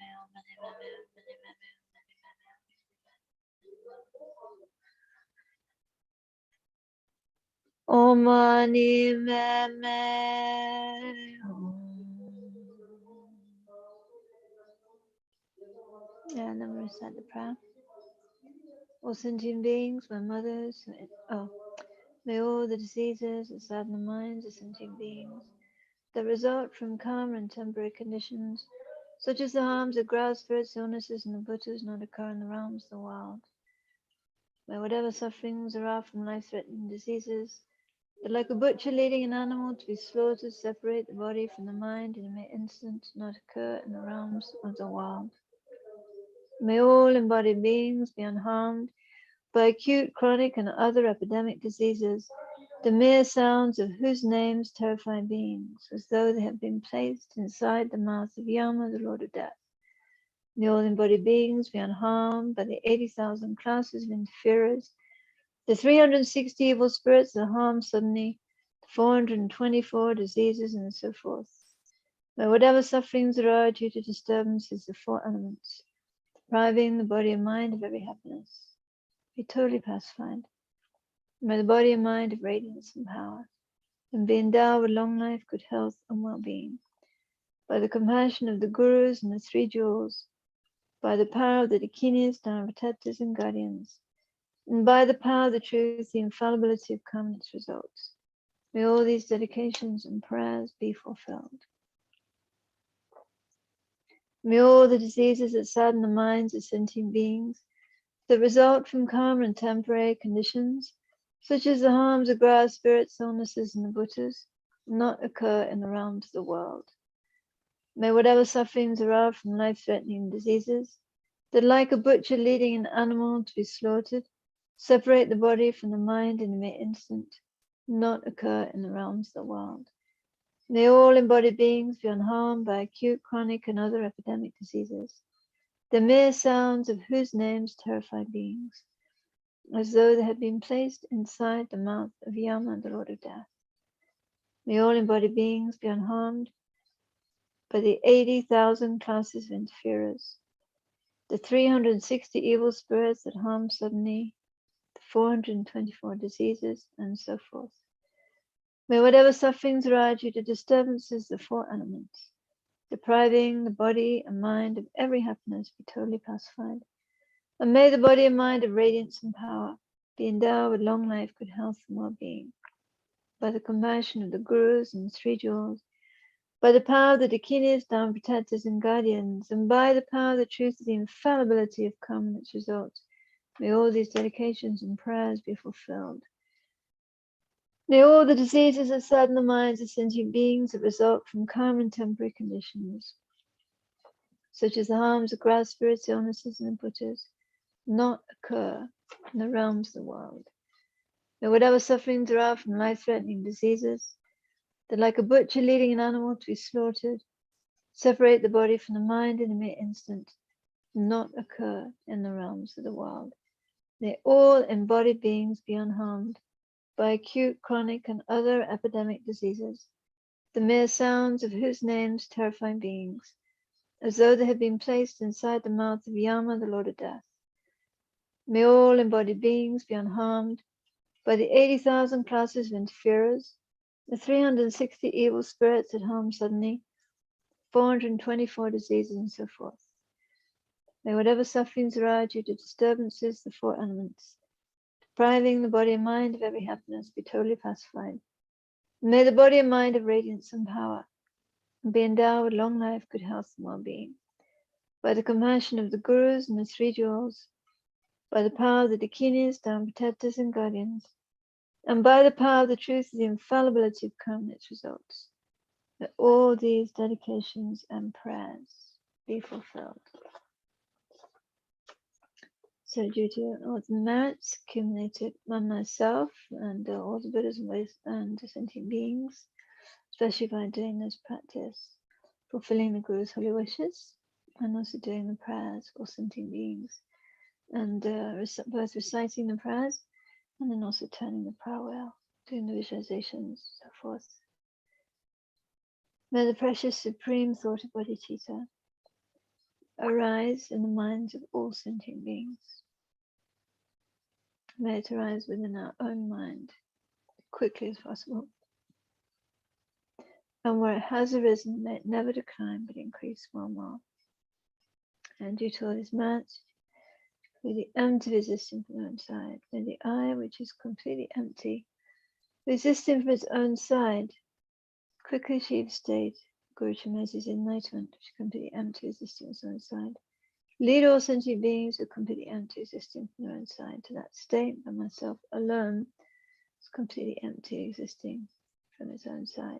Umani meme. Yeah, and then we recite the prayer. All sentient beings, my mothers, may all the diseases that sadden the minds of sentient beings that result from karma and temporary conditions, such as the harms of grouse, spirits, illnesses, and the Buddhas, not occur in the realms of the world. May whatever sufferings arise from life-threatening diseases, that like a butcher leading an animal to be slaughtered, separate the body from the mind in a mere instant, not occur in the realms of the world. May all embodied beings be unharmed by acute, chronic, and other epidemic diseases, the mere sounds of whose names terrify beings, as though they have been placed inside the mouth of Yama, the Lord of Death. May all embodied beings be unharmed by the 80,000 classes of interferers, the 360 evil spirits that harm suddenly, the 424 diseases, and so forth. May whatever sufferings arise due to disturbances of four elements, depriving the body and mind of every happiness, be totally pacified. May the body and mind have radiance and power, and be endowed with long life, good health, and well-being. By the compassion of the Gurus and the Three Jewels, by the power of the Dakinis, Dharma-protectors, and guardians, and by the power of the truth, the infallibility of karma and its results, may all these dedications and prayers be fulfilled. May all the diseases that sadden the minds of sentient beings, that result from karma and temporary conditions, such as the harms of grass, spirits, illnesses, and the Buddhas, not occur in the realms of the world. May whatever sufferings arise from life-threatening diseases, that like a butcher leading an animal to be slaughtered, separate the body from the mind in a mere instant, not occur in the realms of the world. May all embodied beings be unharmed by acute, chronic, and other epidemic diseases, the mere sounds of whose names terrify beings, as though they had been placed inside the mouth of Yama, the Lord of Death. May all embodied beings be unharmed by the 80,000 classes of interferers, the 360 evil spirits that harm suddenly, the 424 diseases, and so forth. May whatever sufferings arise due to disturbances of the four elements, depriving the body and mind of every happiness, be totally pacified. And may the body and mind of radiance and power be endowed with long life, good health, and well-being. By the compassion of the Gurus and the Three Jewels, by the power of the Dakinis, Dharma-protectors, and guardians, and by the power of the truth of the infallibility of karma and its results, may all these dedications and prayers be fulfilled. May all the diseases that sadden the minds of sentient beings that result from karma and temporary conditions, such as the harms of grass, spirits, illnesses, and the Buddhas, not occur in the realms of the world. May whatever sufferings arise from life-threatening diseases, that like a butcher leading an animal to be slaughtered, separate the body from the mind in a mere instant, not occur in the realms of the world. May all embodied beings be unharmed by acute, chronic, and other epidemic diseases, the mere sounds of whose names terrify beings, as though they had been placed inside the mouth of Yama, the Lord of Death. May all embodied beings be unharmed by the 80,000 classes of interferers, the 360 evil spirits that harm suddenly, 424 diseases, and so forth. May whatever sufferings arise due to disturbances of the four elements, depriving the body and mind of every happiness, be totally pacified. May the body and mind have radiance and power, and be endowed with long life, good health, and well-being. By the compassion of the Gurus and the three jewels, by the power of the Dakinis, Dharma protectors and guardians, and by the power of the truth of the infallibility of karma and its results, that all these dedications and prayers be fulfilled. So due to all the merits accumulated by myself and all the Buddhas and the sentient beings, especially by doing this practice, fulfilling the Guru's holy wishes, and also doing the prayers for sentient beings, and both reciting the prayers and then also turning the prayer wheel, doing the visualizations, so forth. May the precious supreme thought of bodhicitta arise in the minds of all sentient beings. May it arise within our own mind as quickly as possible. And where it has arisen, may it never decline but increase more and more. And due to all this merits, may the empty resisting from its own side, may the eye, which is completely empty, resisting from its own side, quickly achieve state, Guru Chenrezig's enlightenment, which is completely empty, resisting its own side. Lead all sentient beings who are completely empty, existing from their own side, to that state by myself alone is completely empty, existing from its own side.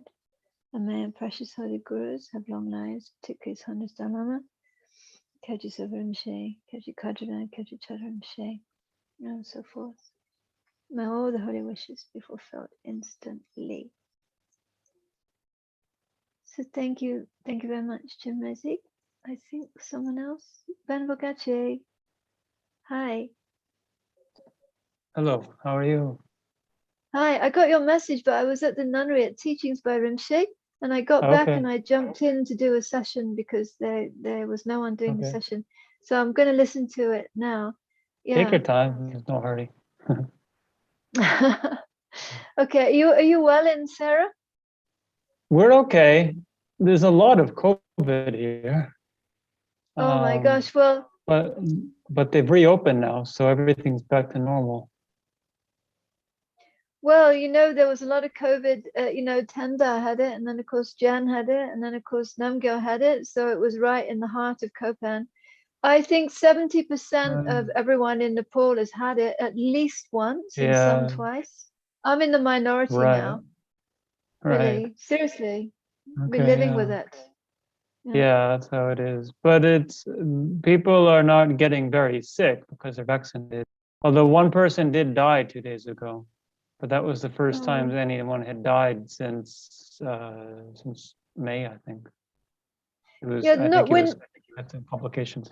And may our precious holy Gurus have long lives, particularly His Highness Dalai Lama, Kyabje Zopa Rinpoche, Kyabje Kadrina, Kyabje Chadra Rinpoche, and so forth. May all the holy wishes be fulfilled instantly. So thank you very much, Chenrezig. I think someone else, Ben Bogache. Hi. Hello, how are you? Hi, I got your message, but I was at the nunnery at Teachings by Rinpoche, and I got back and I jumped in to do a session because there was no one doing the session. So I'm going to listen to it now. Yeah. Take your time, there's no hurry. Okay, are you well in Sarah? We're okay. There's a lot of COVID here. Oh my gosh, well. But they've reopened now, so everything's back to normal. Well, there was a lot of COVID, Tenda had it, and then of course Jan had it, and then of course Namgyal had it, so it was right in the heart of Kopan. I think 70% of everyone in Nepal has had it at least once, and some twice. I'm in the minority now. Really, seriously, we're living with it. Yeah, that's how it is. But people are not getting very sick because they're vaccinated. Although one person did die 2 days ago. But that was the first time anyone had died since May, I think. It was. I think it had some complications.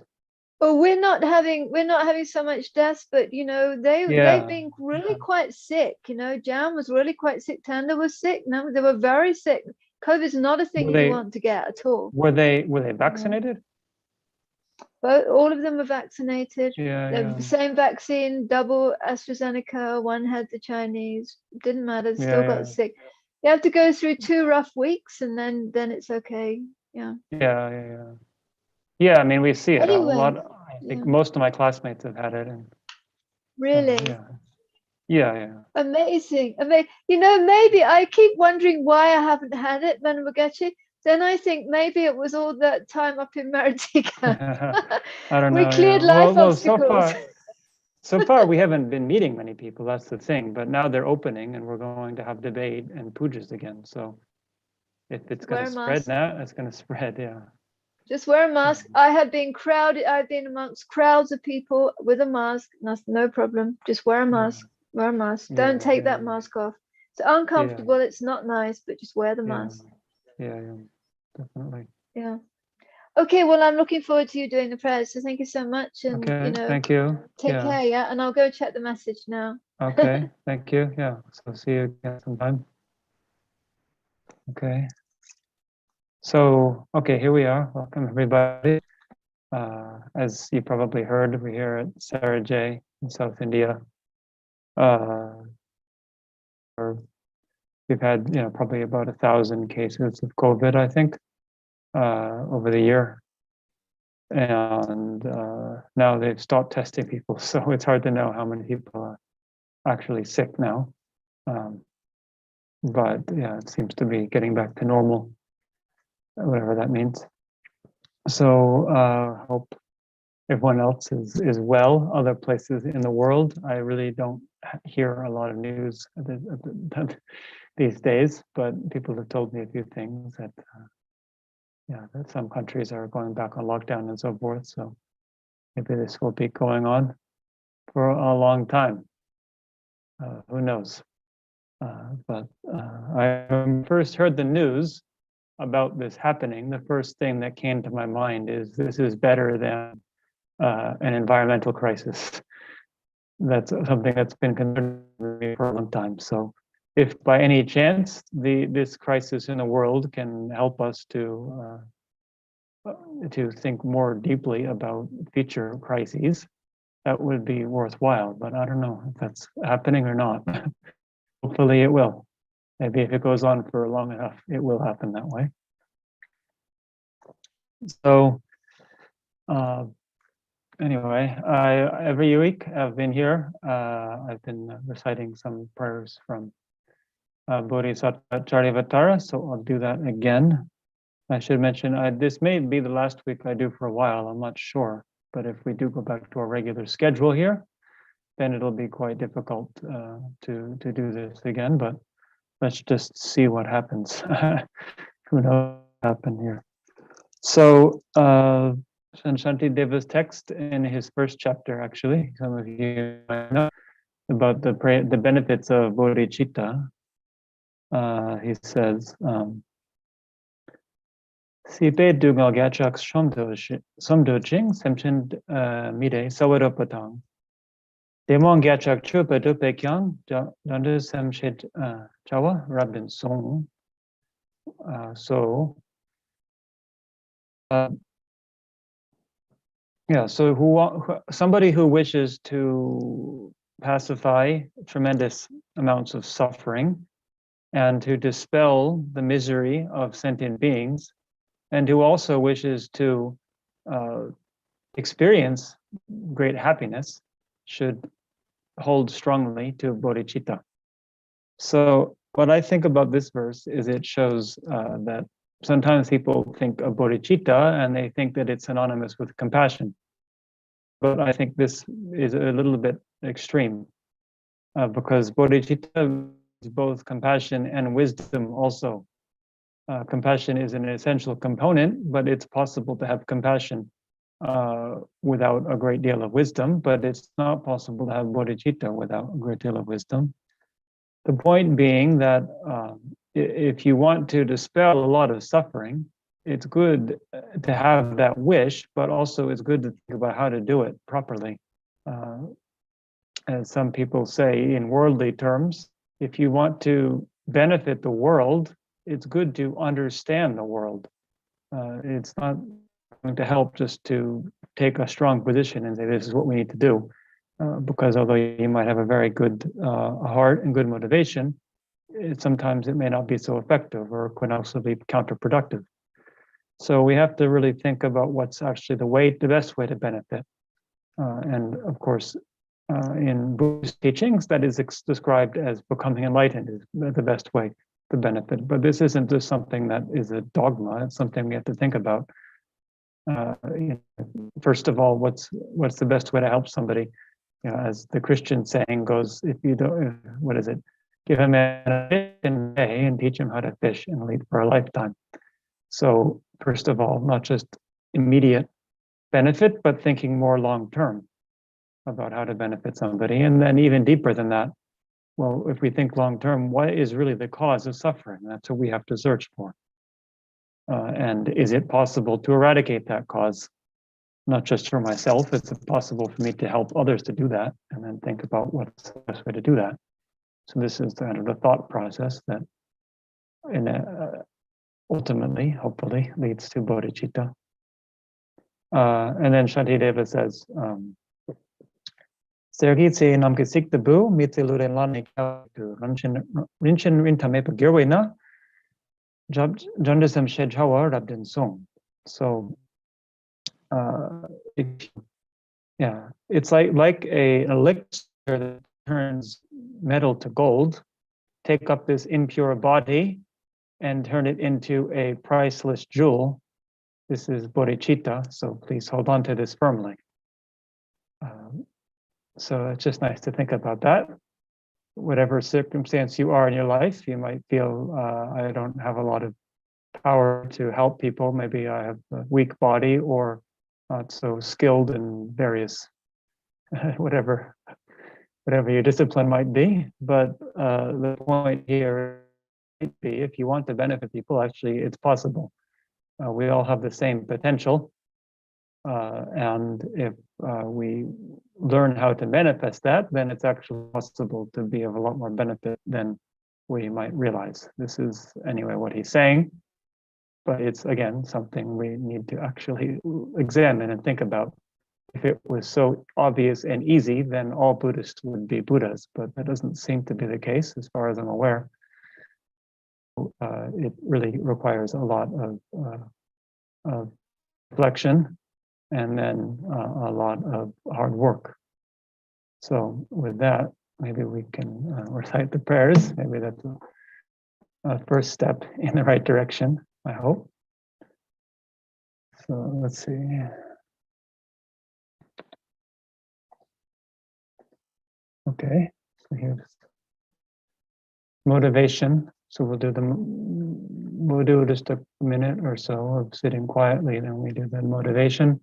Well, we're not having so much deaths, but they've been really quite sick. Jan was really quite sick. Tanda was sick. No, they were very sick. COVID's not a thing you want to get at all. Were they vaccinated? But all of them were vaccinated. The same vaccine, double AstraZeneca. One had the Chinese. Didn't matter. Still got sick. You have to go through 2 rough weeks, and then it's okay. Yeah. Yeah, I mean, we see it a lot. I think most of my classmates have had it. Really? Yeah. Amazing. Maybe I keep wondering why I haven't had it, Manamagechi. Then I think maybe it was all that time up in Maritika. I don't know. We cleared life obstacles. So far, we haven't been meeting many people. That's the thing. But now they're opening, and we're going to have debate and pujas again. So if it's going to spread now, it's going to spread. Yeah. Just wear a mask. I have been crowded. I've been amongst crowds of people with a mask. No problem. Just wear a mask. Wear a mask. Don't take that mask off. It's uncomfortable. It's not nice, but just wear the mask. Yeah, definitely. Yeah. Okay, well, I'm looking forward to you doing the prayers. So thank you so much. And, thank you. Take care, yeah? And I'll go check the message now. Okay, thank you. Yeah, so see you again sometime. Okay. So, here we are. Welcome, everybody. As you probably heard, we're here at Sarajay in South India. We've had, probably about 1,000 cases of COVID, I think, over the year. And now they've stopped testing people, so it's hard to know how many people are actually sick now. but yeah, it seems to be getting back to normal, whatever that means. So hope everyone else is well. Other places in the world, I really don't hear a lot of news these days, but people have told me a few things that that some countries are going back on lockdown and so forth. So maybe this will be going on for a long time. Who knows? But I first heard the news about this happening. The first thing that came to my mind is this is better than an environmental crisis. That's something that's been concerning me for a long time. So if by any chance this crisis in the world can help us to think more deeply about future crises, that would be worthwhile. But I don't know if that's happening or not. Hopefully it will. Maybe if it goes on for long enough, it will happen that way. So anyway, every week I've been here. I've been reciting some prayers from Bodhisattva Charyavatara, so I'll do that again. I should mention, this may be the last week I do for a while, I'm not sure. But if we do go back to our regular schedule here, then it'll be quite difficult to do this again. But let's just see what happens. Who knows what happened here? So Shanti Deva's text in his first chapter, actually, some of you might know about the benefits of bodhicitta. He says, Sipe dugal gachak somdo ching semchin mide sawadopatang. Demon gachak chupa dupe kyang dundu semchit chawa rabin song. So somebody who wishes to pacify tremendous amounts of suffering and to dispel the misery of sentient beings, and who also wishes to experience great happiness, should hold strongly to bodhicitta. So what I think about this verse is it shows that sometimes people think of bodhicitta and they think that it's synonymous with compassion. But I think this is a little bit extreme because bodhicitta is both compassion and wisdom also. Compassion is an essential component, but it's possible to have compassion without a great deal of wisdom, but it's not possible to have bodhicitta without a great deal of wisdom. The point being that if you want to dispel a lot of suffering, it's good to have that wish, but also it's good to think about how to do it properly. As some people say in worldly terms, if you want to benefit the world, it's good to understand the world. It's not going to help just to take a strong position and say, this is what we need to do. Because although you might have a very good heart and good motivation, sometimes it may not be so effective or could also be counterproductive. So we have to really think about what's actually the best way to benefit. And of course, in Buddhist teachings, that is described as becoming enlightened is the best way to benefit. But this isn't just something that is a dogma. It's something we have to think about. First of all, what's the best way to help somebody? As the Christian saying goes, if you don't, what is it? Give him a fish in a day and teach him how to fish and lead for a lifetime. So first of all, not just immediate benefit, but thinking more long-term about how to benefit somebody. And then even deeper than that, well, if we think long-term, what is really the cause of suffering? That's what we have to search for. And is it possible to eradicate that cause? Not just for myself, it's possible for me to help others to do that, and then think about what's the best way to do that. So this is kind of the thought process that ultimately, hopefully, leads to bodhicitta. And then Shantideva says, Sergitse namkisik tabu mitiluren lani kautu rinchin rintame pagirwena jandasam shedhawa rabdin song. So it's like an elixir that turns metal to gold. take up this impure body and turn it into a priceless jewel. This is bodhicitta, so please hold on to this firmly. So it's just nice to think about that. Whatever circumstance you are in your life, you might feel, I don't have a lot of power to help people. Maybe I have a weak body or not so skilled in various, whatever your discipline might be. But the point here might be, if you want to benefit people, actually it's possible. We all have the same potential. And if we learn how to manifest that, then it's actually possible to be of a lot more benefit than we might realize. This is anyway what he's saying, but it's again something we need to actually examine and think about. If it was so obvious and easy, then all Buddhists would be Buddhas, but that doesn't seem to be the case as far as I'm aware. It really requires a lot of reflection and then a lot of hard work. So with that, maybe we can recite the prayers. Maybe that's a first step in the right direction, I hope. So let's see. Okay, so here's motivation. So we'll do just a minute or so of sitting quietly, then we do the motivation.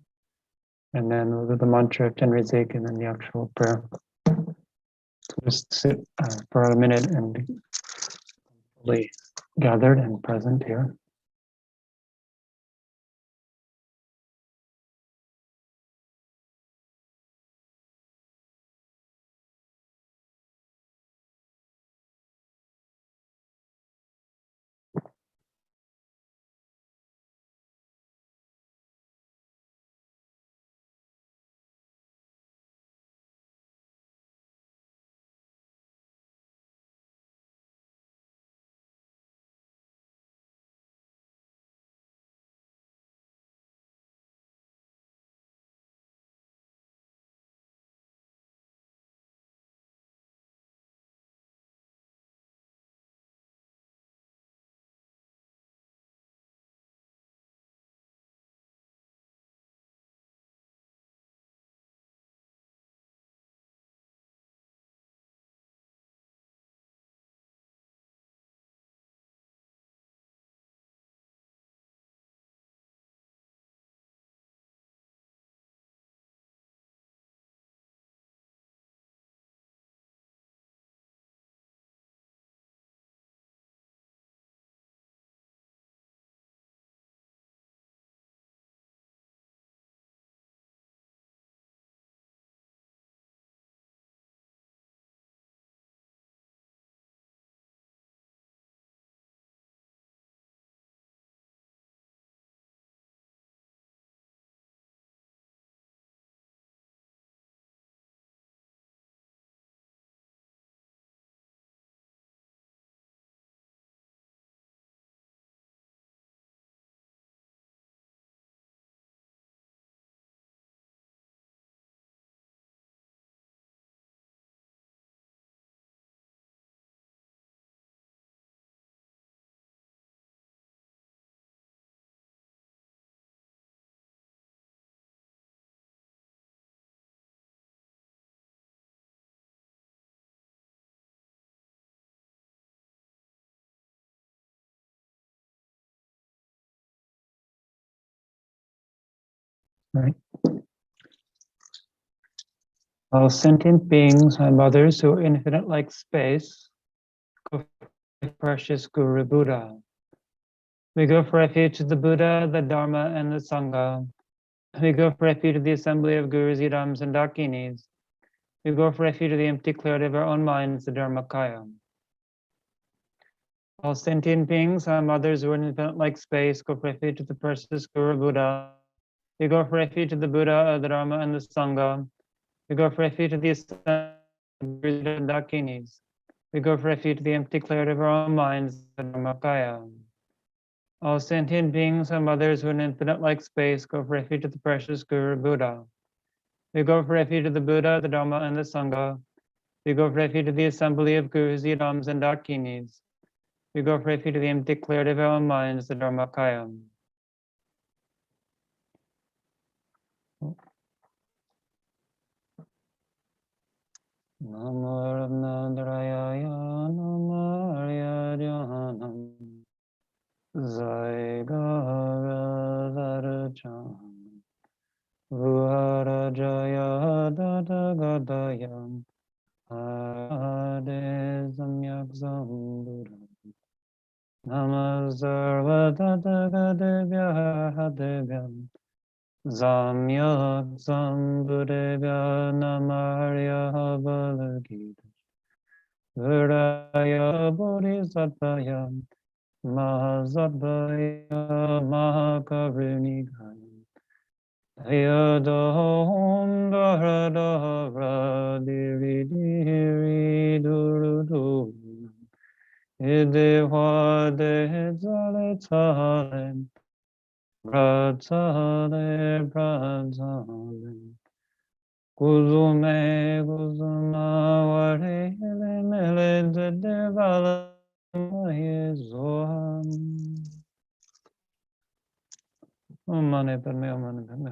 And then we'll do the mantra of Chenrezig and then the actual prayer. So just sit for a minute and be fully gathered and present here. Right. All sentient beings and mothers who are infinite like space, go for precious Guru Buddha. We go for refuge to the Buddha, the Dharma, and the Sangha. We go for refuge to the assembly of Gurus, Yidams, and Dakinis. We go for refuge to the empty clarity of our own minds, the Dharmakaya. All sentient beings and mothers who are in infinite like space, go for refuge to the precious Guru Buddha. We go for refuge to the Buddha, the Dharma, and the Sangha. We go for refuge to the Dakinis. We go for refuge to the empty clarity of our own minds, the Dharmakaya. All sentient beings and mothers who are in infinite like space, go for refuge to the precious Guru Buddha. We go for refuge to the Buddha, the Dharma, and the Sangha. We go for refuge to the assembly of gurus, yidams, and dakinis. We go for refuge to the empty clarity of our own minds, the Dharmakaya. Namo Ranandrayaya Namo Aryayanam Zaigara Darachan Vuharajaya Dadagadayam Ade Samyak Sambuddham Namasarva Dadagadevyahadevyam Zamyak Sambuddhaya Namarya Balagita Viraya Bodhisattvaya Mahasattvaya Mahakarunikaya Ayadahom Dahradahra Diri Diri Durudu Idehwa Dehzale Tale Pratale Pratale Kuzume Kuzuma Ware Mele Devala Zoham Mane Padme Mane Padme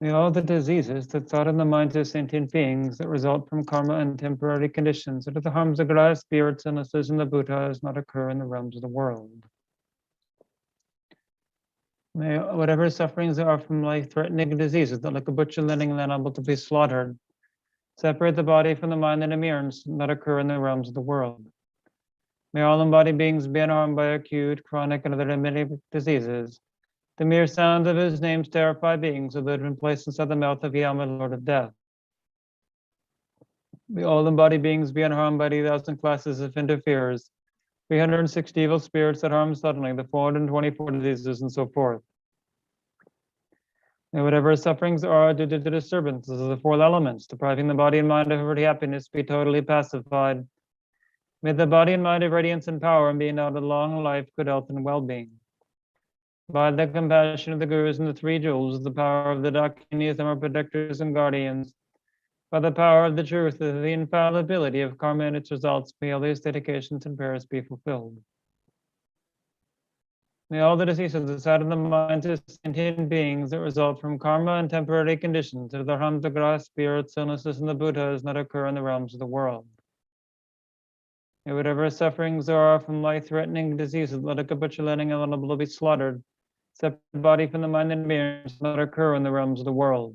All the diseases that thought in the minds of sentient beings that result from karma and temporary conditions, that are the harms of grass, spirits, illnesses, and the Buddha does not occur in the realms of the world. May whatever sufferings there are from life-threatening diseases that like a butcher letting an animal to be slaughtered, separate the body from the mind and appearance that occur in the realms of the world. May all embodied beings be unharmed by acute, chronic, and other limiting diseases. The mere sound of his names terrify beings who live in place inside the mouth of Yama, Lord of Death. May all embodied beings be unharmed by 2,000 classes of interferers, 360 evil spirits that harm suddenly, the 424 diseases, and so forth. May whatever sufferings are due to the disturbances of the 4 elements, depriving the body and mind of every happiness, be totally pacified. May the body and mind of radiance and power and be endowed with long life, good health, and well-being. By the compassion of the gurus and the 3 jewels, the power of the dakinis, our protectors and guardians, by the power of the truth of the infallibility of karma and its results, may all these dedications and prayers be fulfilled. May all the diseases inside of the minds of sentient beings that result from karma and temporary conditions, of the harms of grass, spirits, illnesses, and the Buddhas not occur in the realms of the world. May whatever sufferings there are from life-threatening diseases, like a butcher letting an animal be slaughtered, separate the body from the mind and appearance not occur in the realms of the world.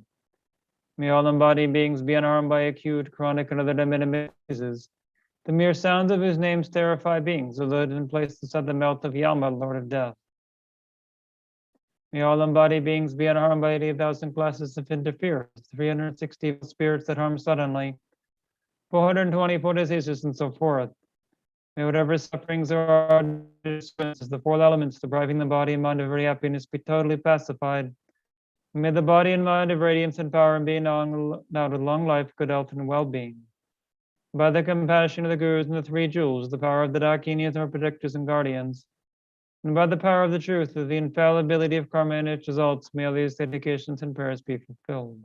May all embodied beings be unharmed by acute, chronic, and other limiting diseases. The mere sound of whose names terrify beings who live in place inside the mouth of Yama, Lord of Death. May all embodied beings be unharmed by 80,000 classes of interferers, 360 spirits that harm suddenly, 424 diseases, and so forth. May whatever sufferings there are, the 4 elements depriving the body and mind of every happiness be totally pacified. May the body and mind of radiance and power and being now to long life, good health, and well-being. By the compassion of the Gurus and the three jewels, the power of the Dakinis, our protectors and guardians, and by the power of the truth of the infallibility of karma and its results, may all these dedications and prayers be fulfilled.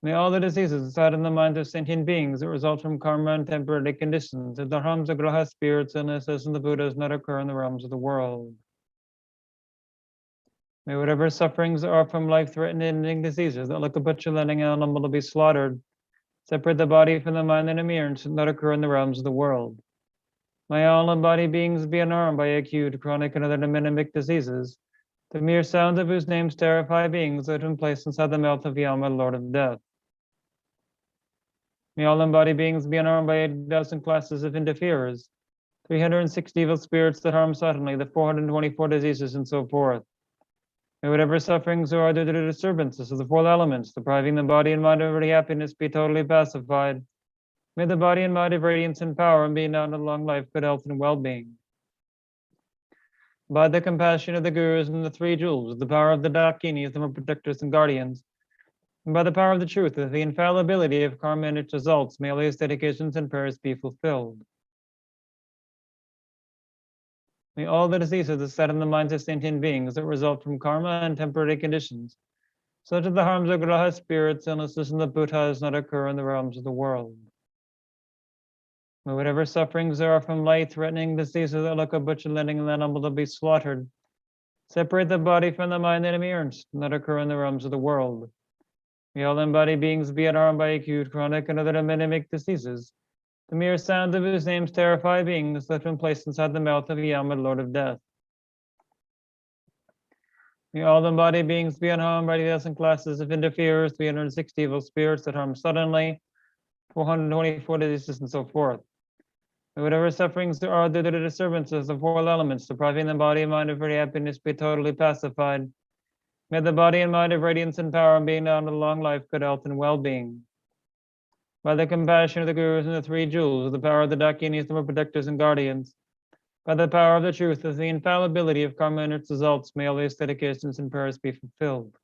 May all the diseases inside in the minds of sentient beings that result from karma and temporary conditions, the dharmas, the grahas, spirits, illnesses, and the Buddhas not occur in the realms of the world. May whatever sufferings are from life-threatening diseases that look butchering and animal to be slaughtered, separate the body from the mind and appearance not occur in the realms of the world. May all embodied beings be unharmed by acute, chronic, and other demonic diseases, the mere sounds of whose names terrify beings that have been placed inside the mouth of Yama, Lord of Death. May all embodied beings be unharmed by 8,000 classes of interferers, 360 evil spirits that harm suddenly, the 424 diseases, and so forth. May whatever sufferings are due to the disturbances of the four elements, depriving the body and mind of every happiness, be totally pacified. May the body and mind of radiance and power and be now to long life, good health, and well-being. By the compassion of the Gurus and the three jewels, the power of the Dakinis, the protectors and guardians, and by the power of the truth of the infallibility of karma and its results, may all these dedications and prayers be fulfilled. May all the diseases that set in the minds of sentient beings that result from karma and temporary conditions, such as the harms of grahas, spirits, illnesses, and the Buddhas not occur in the realms of the world. May whatever sufferings there are from life-threatening diseases that look butchering and animal to be slaughtered, separate the body from the mind and appearance not occur in the realms of the world. May all embodied beings be unharmed by acute, chronic, and other demonic diseases, the mere sound of whose names terrify beings that have been placed inside the mouth of Yama, Lord of Death. May all embodied beings be unharmed by the 8,000 classes of interferers, 360 evil spirits that harm suddenly, 424 diseases, and so forth. May whatever sufferings there are due to the disturbances of four elements, depriving the body and mind of very happiness, be totally pacified. May the body and mind of radiance and power and being down to long life, good health, and well-being. By the compassion of the Gurus and the three jewels, the power of the Dakinis, the protectors and guardians, by the power of the truth of the infallibility of karma and its results, may all these dedications and prayers be fulfilled.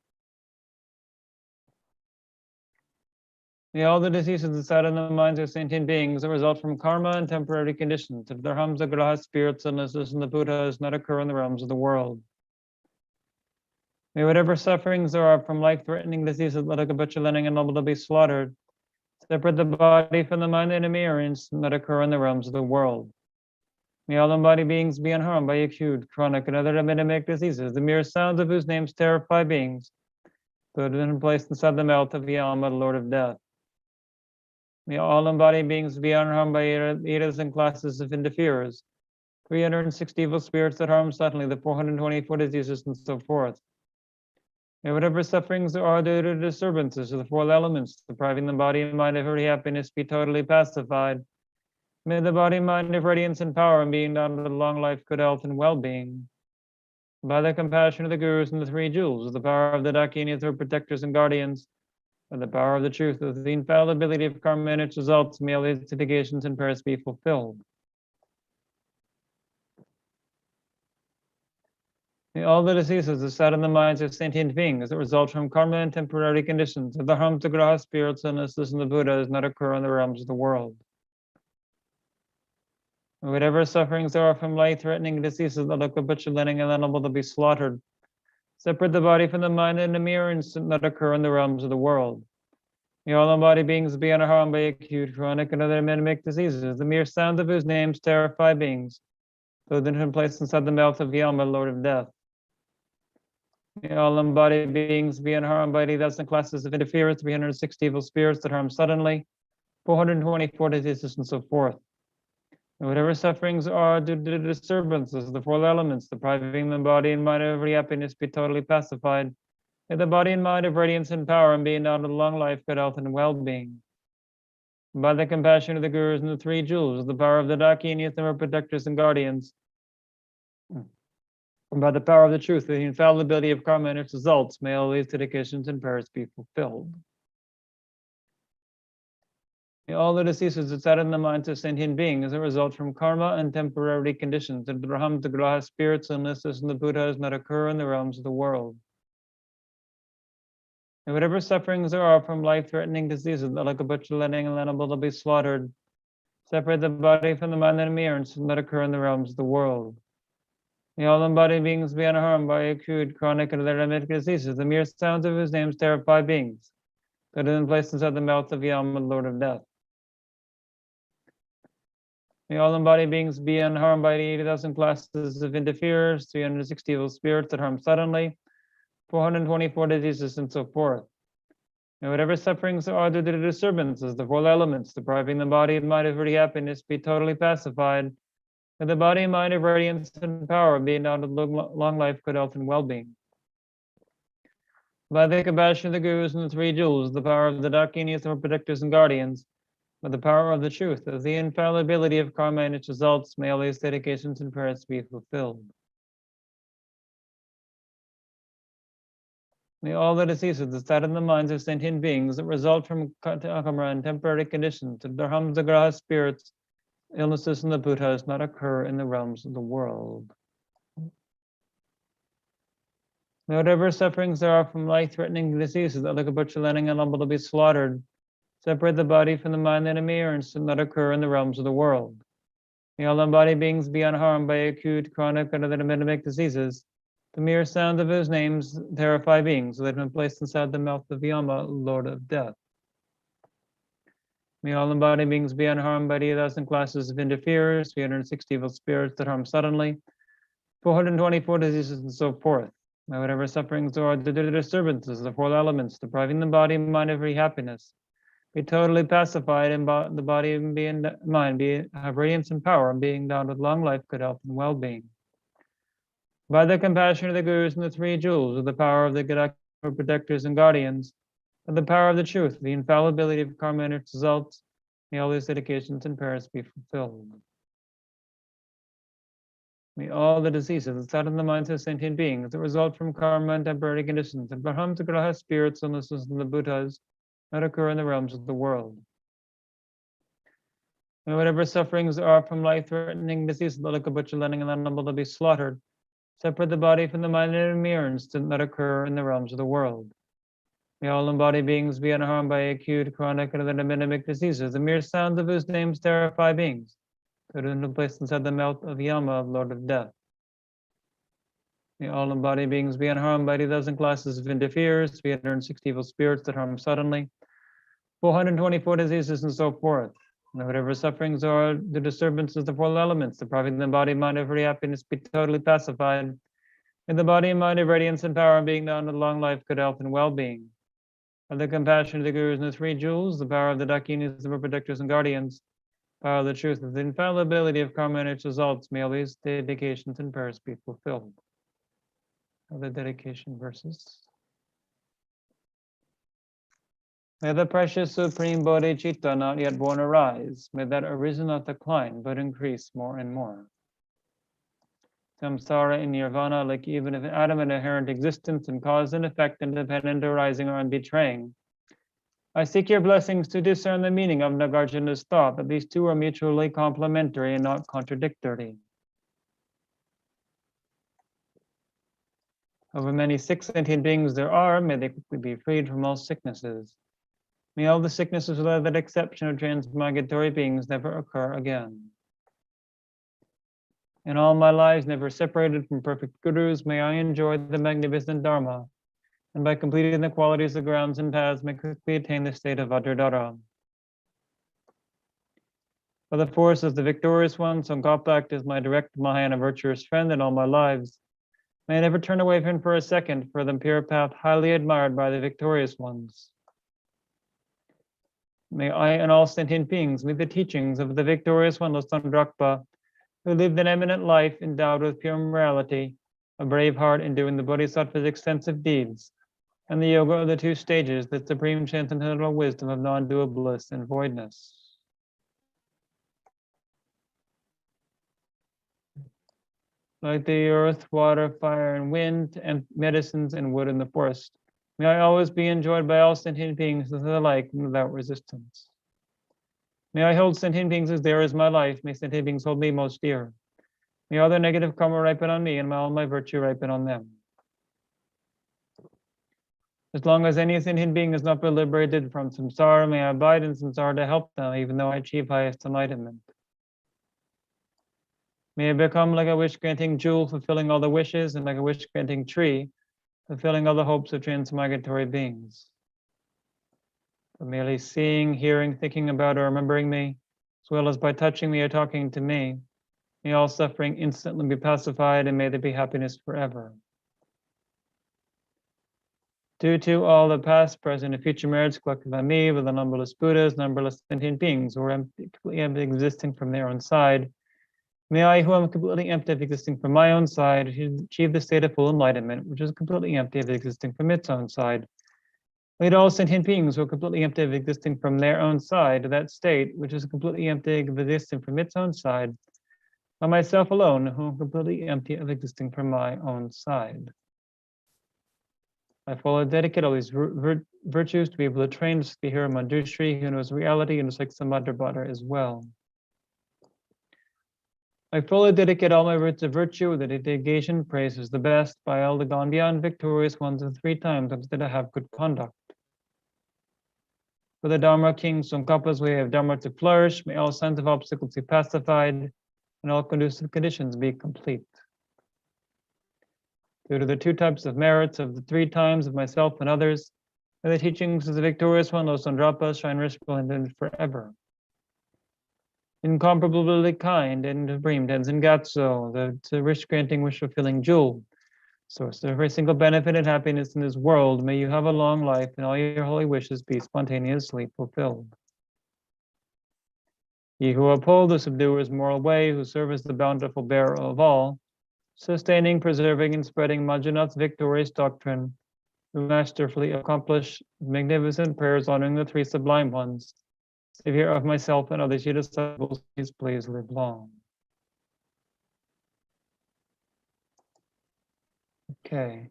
May all the diseases inside in the minds of sentient beings that result from karma and temporary conditions, the dharmas, the grahas, spirits, illnesses, and the Buddhas not occur in the realms of the world. May whatever sufferings there are from life-threatening diseases that look butchering and noble to be slaughtered, separate the body from the mind and appearance that occur in the realms of the world. May all embodied beings be unharmed by acute, chronic, and other demonic diseases, the mere sounds of whose names terrify beings that have been placed inside the mouth of Yama, Lord of Death. May all embodied beings be unharmed by 8,000 classes of interferers, 360 evil spirits that harm suddenly, the 424 diseases, and so forth. May whatever sufferings there are due to disturbances of the four elements, depriving the body and mind of every happiness, be totally pacified. May the body and mind of radiance and power and being down to long life, good health, and well-being. By the compassion of the Gurus and the three jewels, the power of the Dakinis, their protectors and guardians, and the power of the truth of the infallibility of karma and its results, may all these dedications and prayers be fulfilled. May all the diseases that set in the minds of sentient beings that result from karma and temporary conditions, of the harms of grahas, spirits, illnesses, and the Buddhas not occur in the realms of the world. And whatever sufferings there are from life-threatening diseases that look butchering and animal to be slaughtered, separate the body from the mind and the mere instant that occur in the realms of the world. May all embodied beings be unharmed by acute, chronic, and other demonic diseases, the mere sound of whose names terrify beings, though they have been placed inside the mouth of Yama, Lord of Death. May all embodied beings be unharmed by 8,000 classes of interferers, 360 evil spirits that harm suddenly, 424 diseases, and so forth. And whatever sufferings are due to the disturbances of the four elements, depriving the body and mind of every happiness, be totally pacified. May the body and mind of radiance and power and being down to long life, good health, and well-being. By the compassion of the Gurus and the three jewels, the power of the Dakinis, their protectors and guardians, and by the power of the truth, the infallibility of karma and its results, may all these dedications and prayers be fulfilled. May all the diseases that set in the minds of sentient beings that result from karma and temporary conditions, the Brahma, the Graha, spirits, illnesses, and the Buddhas not occur in the realms of the world. And whatever sufferings there are from life-threatening diseases, like a butcher-letting and animal to be slaughtered, separate the body from the mind and appearance that occur in the realms of the world. May all embodied beings be unharmed by acute, chronic, and other diseases. The mere sounds of whose names terrify beings that have been placed inside the mouth of Yama, Lord of Death. May all embodied beings be unharmed by the 80,000 classes of interferers, 360 evil spirits that harm suddenly, 424 diseases, and so forth. And whatever sufferings there are due to the disturbances, the 4 elements, depriving the body and mind of very happiness, be totally pacified, and the body and mind of radiance and power, being out of long life, good health, and well-being. By the compassion of the gurus and the 3 jewels, the power of the dakinis, the protectors and guardians, by the power of the truth, of the infallibility of karma and its results, may all these dedications and prayers be fulfilled. May all the diseases that set in the minds of sentient beings that result from karma and temporary conditions, the dharmas, the graha, spirits, illnesses, and the Buddhas not occur in the realms of the world. May whatever sufferings there are from life-threatening diseases, like a butcher letting an animal to be slaughtered, separate the body from the mind and appearance not occur in the realms of the world. May all embodied beings be unharmed by acute, chronic, and other epidemic diseases. The mere sound of whose names terrify beings that have been placed inside the mouth of Yama, Lord of Death. May all embodied beings be unharmed by the 1,000 classes of interferers, 360 evil spirits that harm suddenly, 424 diseases, and so forth. May whatever sufferings there are due to the disturbances, the 4 elements, depriving the body and mind of every happiness, be totally pacified, and the body and mind have radiance and power, and being endowed with long life, good health, and well-being. By the compassion of the gurus and the 3 jewels, with the power of the protectors and guardians, and the power of the truth, the infallibility of karma and its results, may all these dedications and prayers be fulfilled. May all the diseases that set in the minds of sentient beings that result from karma and temporary conditions, and Brahma, Graha, spirits, illnesses, and the Buddhas, not occur in the realms of the world. May whatever sufferings there are from life-threatening diseases, like a butcher letting an animal to be slaughtered, separate the body from the mind and appearance not occur in the realms of the world. May all embodied beings be unharmed by acute, chronic, and other epidemic diseases. The mere sound of whose names terrify beings that have been placed inside the mouth of Yama, Lord of Death. May all embodied beings be unharmed by the 1,000 classes of interferers, 360 evil spirits that harm suddenly, 424 diseases, and so forth. And whatever sufferings are the disturbances of the 4 elements, depriving the body and mind of every happiness, be totally pacified, and the body and mind of radiance and power, and being down with long life, good health, and well-being. By the compassion of the gurus and the 3 jewels, the power of the dakinis, the protectors and guardians, power of the truth, of the infallibility of karma and its results, may all these dedications and prayers be fulfilled. Other dedication verses. May the precious supreme bodhicitta not yet born arise. May that arisen not decline, but increase more and more. Samsara in nirvana, like even if atom and inherent existence and cause and effect, independent arising or unbetraying. I seek your blessings to discern the meaning of Nagarjuna's thought, that these 2 are mutually complementary and not contradictory. However many sick sentient beings there are, may they quickly be freed from all sicknesses. May all the sicknesses without that exception of transmigratory beings never occur again. In all my lives never separated from perfect gurus, may I enjoy the magnificent Dharma, and by completing the qualities of grounds and paths, may quickly attain the state of Vajradhara. By the force of the victorious one, Tsongkhapa act as my direct Mahayana virtuous friend in all my lives. May I never turn away from him for a second, for the pure path highly admired by the victorious ones. May I and all sentient beings meet the teachings of the victorious one, Losandrakpa, who lived an eminent life endowed with pure morality, a brave heart in doing the Bodhisattva's extensive deeds, and the yoga of the 2 stages, the supreme transcendental wisdom of non-dual bliss and voidness. Like the earth, water, fire, and wind, and medicines and wood in the forest, may I always be enjoyed by all sentient beings alike without resistance. May I hold sentient beings as dear as my life. May sentient beings hold me most dear. May all their negative karma ripen on me, and may all my virtue ripen on them. As long as any sentient being has not been liberated from samsara, may I abide in samsara to help them, even though I achieve highest enlightenment. May I become like a wish-granting jewel, fulfilling all the wishes, and like a wish-granting tree, fulfilling all the hopes of transmigratory beings. For merely seeing, hearing, thinking about, or remembering me, as well as by touching me or talking to me, may all suffering instantly be pacified, and may there be happiness forever. Due to all the past, present, and future merits collected by me with the numberless Buddhas, numberless sentient beings who are completely empty, existing from their own side, may I, who am completely empty of existing from my own side, achieve the state of full enlightenment, which is completely empty of existing from its own side. Lead all sentient beings who are completely empty of existing from their own side to that state, which is completely empty of existing from its own side, by myself alone, who am completely empty of existing from my own side. I fully dedicate all these virtues to be able to train the hero Manjushri, who knows reality and is like Samadhi as well. I fully dedicate all my roots of virtue with the dedication praise is the best by all the gone beyond victorious ones, and 3 times that I have good conduct. For the Dharma kings, Tsongkhapa's way of Dharma to flourish, may all signs of obstacles be pacified and all conducive conditions be complete. Due to the 2 types of merits of the 3 times of myself and others, may the teachings of the victorious one, Losandrapa, shine resplendent forever. Incomparably kind and supreme Tenzin Gyatso, the wish-granting, wish-fulfilling jewel, source of every single benefit and happiness in this world, may you have a long life and all your holy wishes be spontaneously fulfilled. Ye who uphold the subduer's moral way, who serve as the bountiful bearer of all, sustaining, preserving, and spreading Majjunath's victorious doctrine, who masterfully accomplish magnificent prayers honoring the 3 sublime ones, Savior of myself and others, your disciples, please live long. Okay,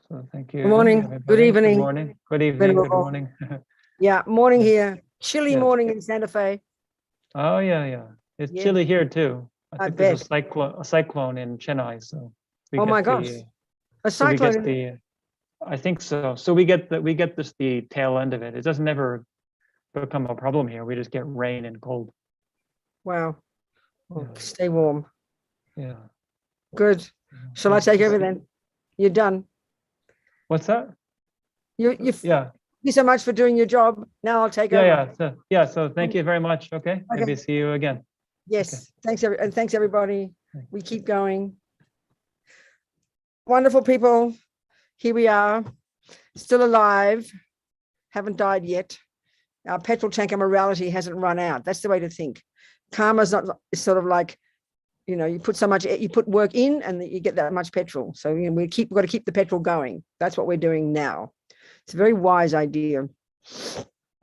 so thank you. Good morning, everybody. good evening. Good morning, good evening, good Venerable. morning. Yeah, morning Yeah. here. Chilly Yeah. morning in Santa Fe. Oh, yeah. It's Yeah. chilly here too. I I think there's bet. a cyclone in Chennai, so we Oh get my the, gosh. A so we cyclone. get the, I think so. So we get the tail end of it. It doesn't ever become a problem here. We just get rain and cold. Wow. Well, Yeah. stay warm. Yeah. Good. Shall I take over then? You're done. What's that? You Yeah. Thank you so much for doing your job. Now I'll take over. So thank you very much. Okay. Maybe see you again. Yes. Okay. Thanks everybody. Thanks. We keep going. Wonderful people. Here we are, still alive, haven't died yet. Our petrol tank of morality hasn't run out. That's the way to think. Karma's not, it's sort of like, you put work in and you get that much petrol. So we've got to keep the petrol going. That's what we're doing now. It's a very wise idea.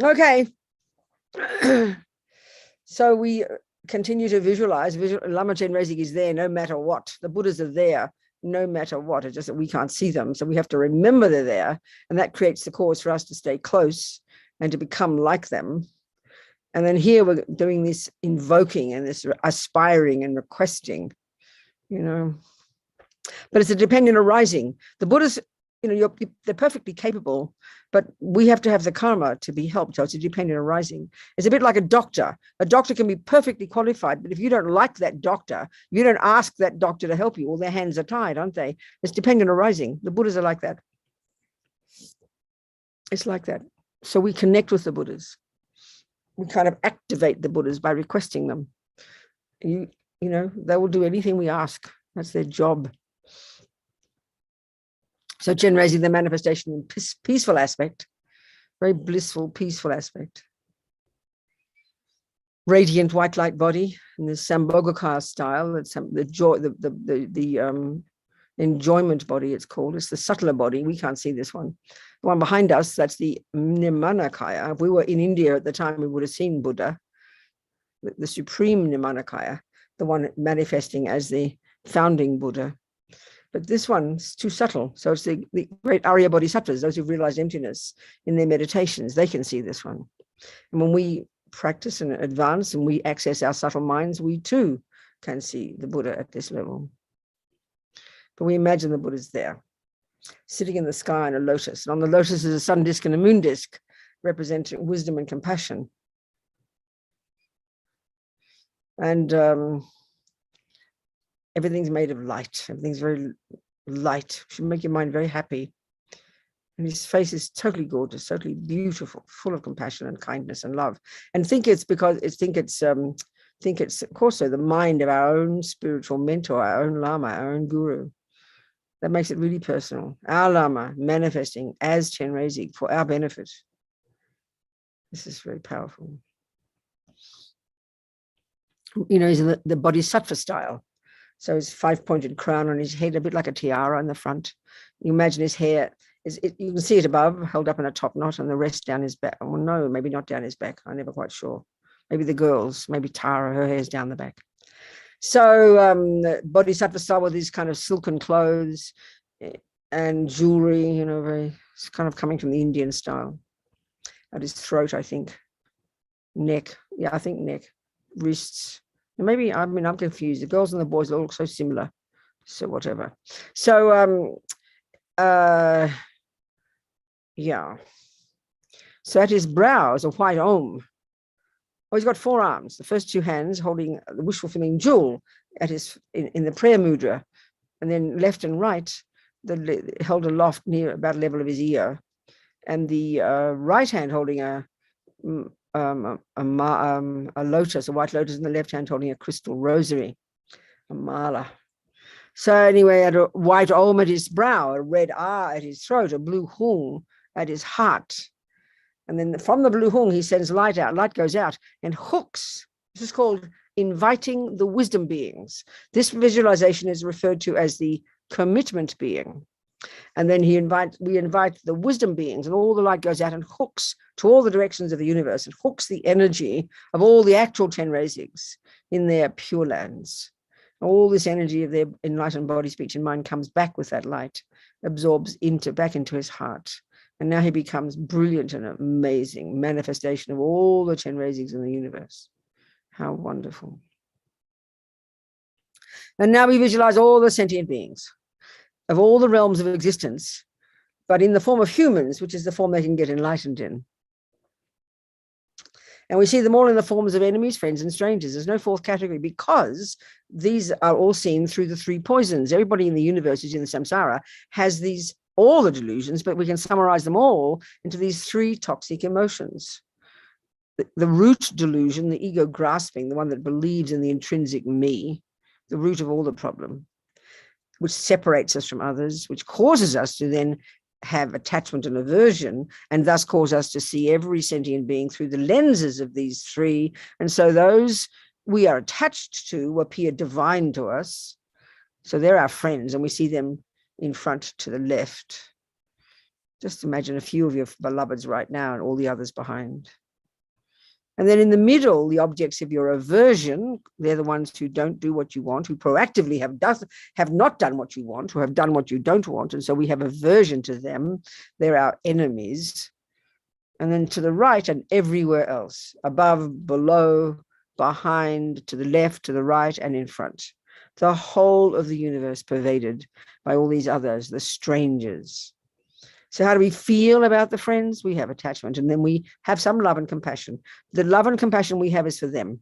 Okay. So we continue to visualize. Lama Chenrezig is there no matter what. The Buddhas are there no matter what. It's just that we can't see them. So we have to remember they're there. And that creates the cause for us to stay close and to become like them. And then here we're doing this invoking and this aspiring and requesting, But it's a dependent arising. The Buddhas, they're perfectly capable, but we have to have the karma to be helped. So it's a dependent arising. It's a bit like a doctor. A doctor can be perfectly qualified, but if you don't like that doctor, you don't ask that doctor to help you, well, their hands are tied, aren't they? It's dependent arising. The Buddhas are like that. It's like that. So we connect with the Buddhas. We kind of activate the Buddhas by requesting them. They will do anything we ask. That's their job. So Chenrezig, the manifestation in peaceful aspect, very blissful, peaceful aspect. Radiant white light body in the Sambhogakar style. It's the joy, the enjoyment body. It's called. It's the subtler body. We can't see this one. The one behind us, that's the Nirmanakaya. If we were in India at the time, we would have seen Buddha, the supreme Nirmanakaya, the one manifesting as the founding Buddha. But this one's too subtle. So it's the great Arya Bodhisattvas, those who've realized emptiness in their meditations, they can see this one. And when we practice and advance and we access our subtle minds, we too can see the Buddha at this level. But we imagine the Buddha's there, sitting in the sky on a lotus. And on the lotus is a sun disk and a moon disk, representing wisdom and compassion. And everything's made of light. Everything's very light. Should make your mind very happy. And his face is totally gorgeous, totally beautiful, full of compassion and kindness and love. And think it's of course so the mind of our own spiritual mentor, our own Lama, our own guru. That makes it really personal. Our Lama manifesting as Chenrezig for our benefit. This is very powerful. You know, he's in the Bodhisattva style. So his 5-pointed crown on his head, a bit like a tiara in the front. You imagine his hair, you can see it above, held up in a top knot, and the rest down his back. Well, no, maybe not down his back. I'm never quite sure. Maybe the girls, maybe Tara, her hair's down the back. So Bodhisattva style with these kind of silken clothes and jewelry, you know, it's kind of coming from the Indian style. At his throat, I think. Neck, yeah, I think neck. Wrists. Maybe, I mean, I'm confused. The girls and the boys all look so similar. So whatever. So, yeah. So at his brow is a white Om. Oh, he's got 4 arms. The first 2 hands holding the wish-fulfilling jewel at his in the prayer mudra, and then left and right, held aloft near about level of his ear, and the right hand holding a lotus, a white lotus, and the left hand holding a crystal rosary, a mala. So anyway, at a white Om at his brow, a red A at his throat, a blue Hung at his heart. And then from the blue Hung, he sends light out. Light goes out and hooks. This is called inviting the wisdom beings. This visualization is referred to as the commitment being. And then we invite the wisdom beings, and all the light goes out and hooks to all the directions of the universe. It hooks the energy of all the actual Chenrezigs in their pure lands. All this energy of their enlightened body, speech, and mind comes back with that light, absorbs back into his heart. And now he becomes brilliant and amazing manifestation of all the Chenrezigs in the universe. How wonderful. And now we visualize all the sentient beings of all the realms of existence, but in the form of humans, which is the form they can get enlightened in. And we see them all in the forms of enemies, friends, and strangers. There's no 4th category, because these are all seen through the 3 poisons. Everybody in the universe who's in the samsara has all the delusions, but we can summarize them all into these 3 toxic emotions. The root delusion, the ego grasping, the one that believes in the intrinsic me, the root of all the problem, which separates us from others, which causes us to then have attachment and aversion, and thus cause us to see every sentient being through the lenses of these 3. And so those we are attached to appear divine to us. So they're our friends, and we see them in front to the left. Just imagine a few of your beloveds right now and all the others behind. And then in the middle, the objects of your aversion, they're the ones who don't do what you want, who proactively have not done what you want, who have done what you don't want. And so we have aversion to them. They're our enemies. And then to the right and everywhere else, above, below, behind, to the left, to the right, and in front. The whole of the universe pervaded by all these others, the strangers. So how do we feel about the friends? We have attachment, and then we have some love and compassion. The love and compassion we have is for them.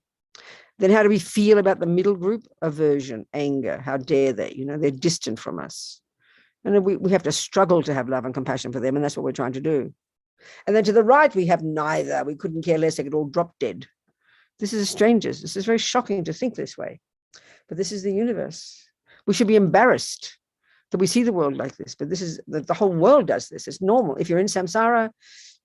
Then how do we feel about the middle group? Aversion, anger. How dare they? You know, they're distant from us. And we have to struggle to have love and compassion for them, and that's what we're trying to do. And then to the right, we have neither. We couldn't care less. They could all drop dead. This is strangers. This is very shocking to think this way. But this is the universe. We should be embarrassed that we see the world like this, but this is the whole world does this. It's normal. If you're in samsara,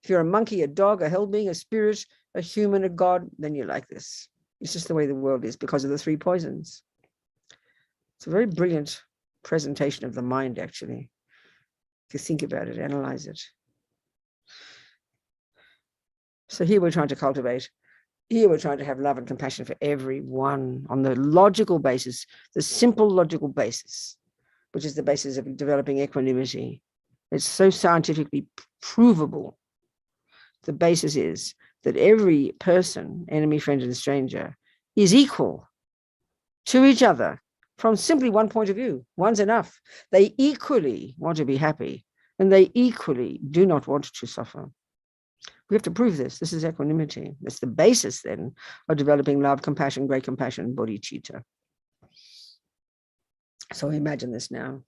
if you're a monkey, a dog, a hell being, a spirit, a human, a god, then you're like this. It's just the way the world is because of the 3 poisons. It's a very brilliant presentation of the mind, actually. If you think about it, analyze it. So here we're trying to cultivate. Here we're trying to have love and compassion for everyone on the logical basis, the simple logical basis, which is the basis of developing equanimity. It's so scientifically provable. The basis is that every person, enemy, friend, and stranger, is equal to each other from simply one point of view. One's enough. They equally want to be happy, and they equally do not want to suffer. We have to prove this. This is equanimity. That's the basis then of developing love, compassion, great compassion, bodhicitta. So imagine this now.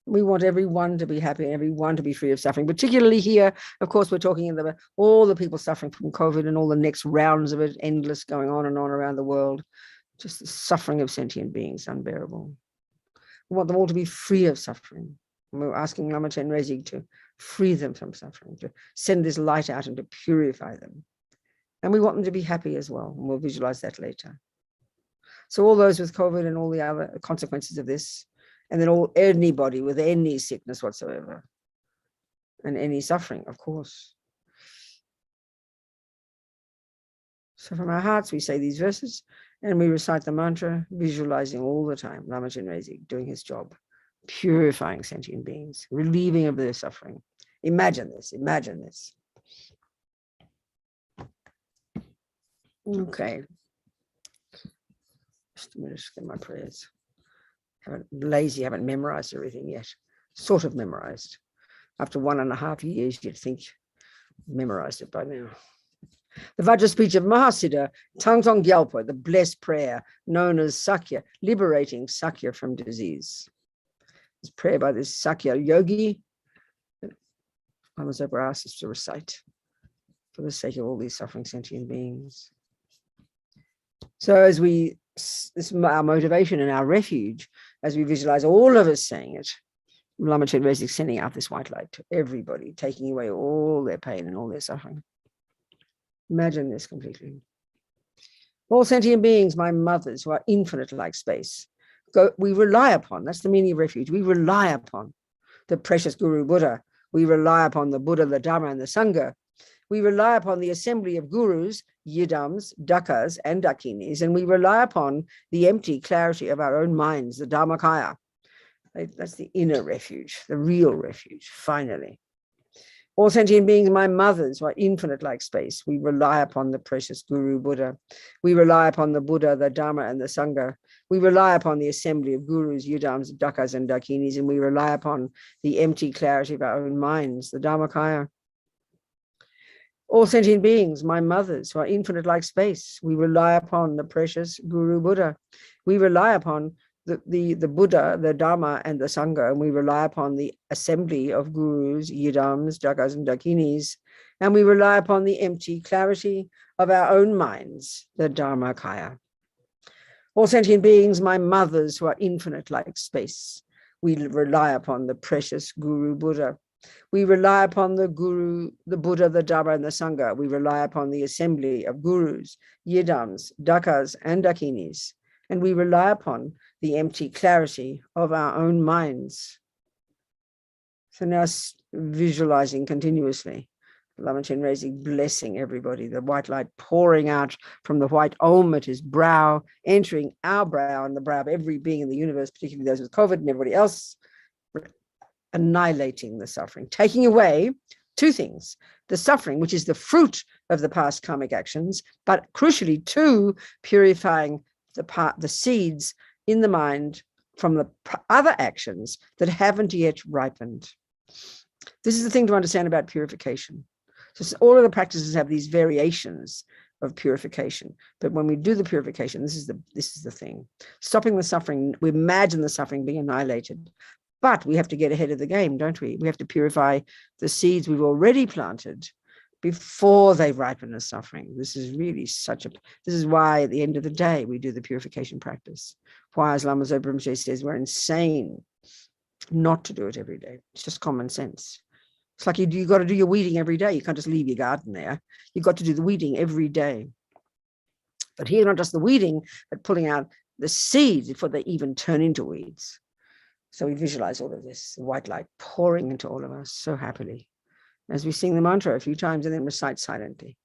We want everyone to be happy and everyone to be free of suffering, particularly here. Of course, we're talking about all the people suffering from COVID and all the next rounds of it, endless, going on and on around the world. Just the suffering of sentient beings, unbearable. We want them all to be free of suffering. And we're asking Lama Chenrezig to free them from suffering, to send this light out and to purify them. And we want them to be happy as well. And we'll visualize that later. So all those with COVID and all the other consequences of this, and then anybody with any sickness whatsoever and any suffering, of course. So from our hearts, we say these verses and we recite the mantra, visualizing all the time Lama Chenrezig doing his job, purifying sentient beings, relieving of their suffering. Imagine this, imagine this. Okay. Just a minute to get my prayers. Haven't memorized everything yet. Sort of memorized. After 1.5 years, you'd think memorized it by now. The Vajra speech of Mahasiddha, Thangtong Gyalpo, the blessed prayer, known as Sakya, liberating Sakya from disease. This prayer by this Sakya yogi, Lama Zopa asks us to recite for the sake of all these suffering sentient beings. So as this is our motivation and our refuge, as we visualize all of us saying it, Lama Chenrezig sending out this white light to everybody, taking away all their pain and all their suffering. Imagine this completely. All sentient beings, my mothers, who are infinite like space, we rely upon, that's the meaning of refuge, we rely upon the precious Guru Buddha. We rely upon the Buddha, the Dharma, and the Sangha. We rely upon the assembly of gurus, yidams, dakas, and dakinis, and we rely upon the empty clarity of our own minds, the Dharmakaya. That's the inner refuge, the real refuge, finally. All sentient beings, my mothers, who are infinite like space, we rely upon the precious Guru Buddha. We rely upon the Buddha, the Dharma, and the Sangha. We rely upon the assembly of gurus, yidams, dakas, and dakinis, and we rely upon the empty clarity of our own minds, the Dharmakaya. All sentient beings, my mothers, who are infinite like space, we rely upon the precious Guru Buddha. We rely upon the Buddha, the Dharma, and the Sangha, and we rely upon the assembly of gurus, yidams, dakas, and dakinis, and we rely upon the empty clarity of our own minds, the Dharmakaya. All sentient beings, my mothers, who are infinite like space, we rely upon the precious Guru Buddha. We rely upon the Guru, the Buddha, the Dharma, and the Sangha. We rely upon the assembly of gurus, yidams, dakas, and dakinis, and we rely upon the empty clarity of our own minds. So now visualizing continuously, Lama Chenrezig blessing everybody, the white light pouring out from the white Om at his brow, entering our brow and the brow of every being in the universe, particularly those with COVID and everybody else, annihilating the suffering, taking away two things: the suffering, which is the fruit of the past karmic actions, but crucially, two, purifying the seeds in the mind from the other actions that haven't yet ripened. This is the thing to understand about purification. So all of the practices have these variations of purification, but when we do the purification, this is the thing. Stopping the suffering, we imagine the suffering being annihilated, but we have to get ahead of the game, don't we? We have to purify the seeds we've already planted before they ripen as suffering. This is really this is why at the end of the day, we do the purification practice. Why, as Lama Zopa Rinpoche says, we're insane not to do it every day. It's just common sense. It's like you got to do your weeding every day. You can't just leave your garden there. You've got to do the weeding every day. But here, not just the weeding, but pulling out the seeds before they even turn into weeds. So we visualize all of this, the white light pouring into all of us so happily as we sing the mantra a few times and then recite silently.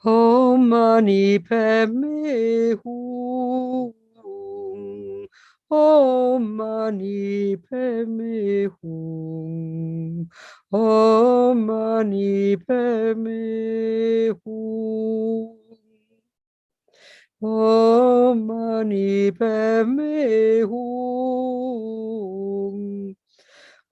Om mani padme hum. Om Mani Padme Hum. Om Mani Padme Hum. Om Mani Padme Hum.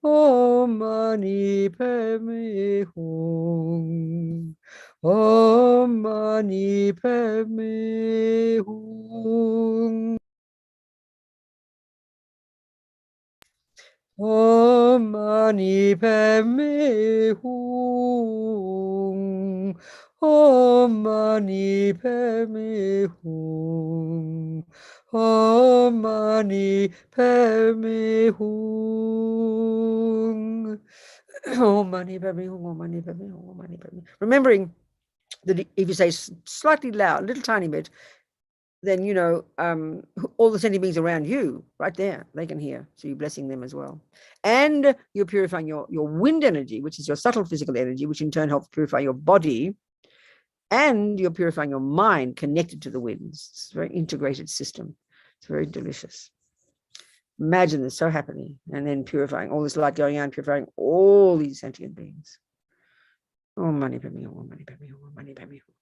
Om Mani Padme Hum. Om Mani Padme Hum. Om Mani Padme Hum. Om Mani Padme Hum. Om Mani Padme Hum. Om Mani Padme Hum. Om Mani Padme Hum. Om Mani Padme. Remembering that if you say slightly loud, a little tiny bit, then you know all the sentient beings around you, right there, they can hear. So you're blessing them as well. And you're purifying your wind energy, which is your subtle physical energy, which in turn helps purify your body. And you're purifying your mind connected to the winds. It's a very integrated system. It's very delicious. Imagine this so happily. And then purifying all this light going on, purifying all these sentient beings. Om Mani Padme Hum. Om Mani Padme Hum. Om Mani Padme Hum.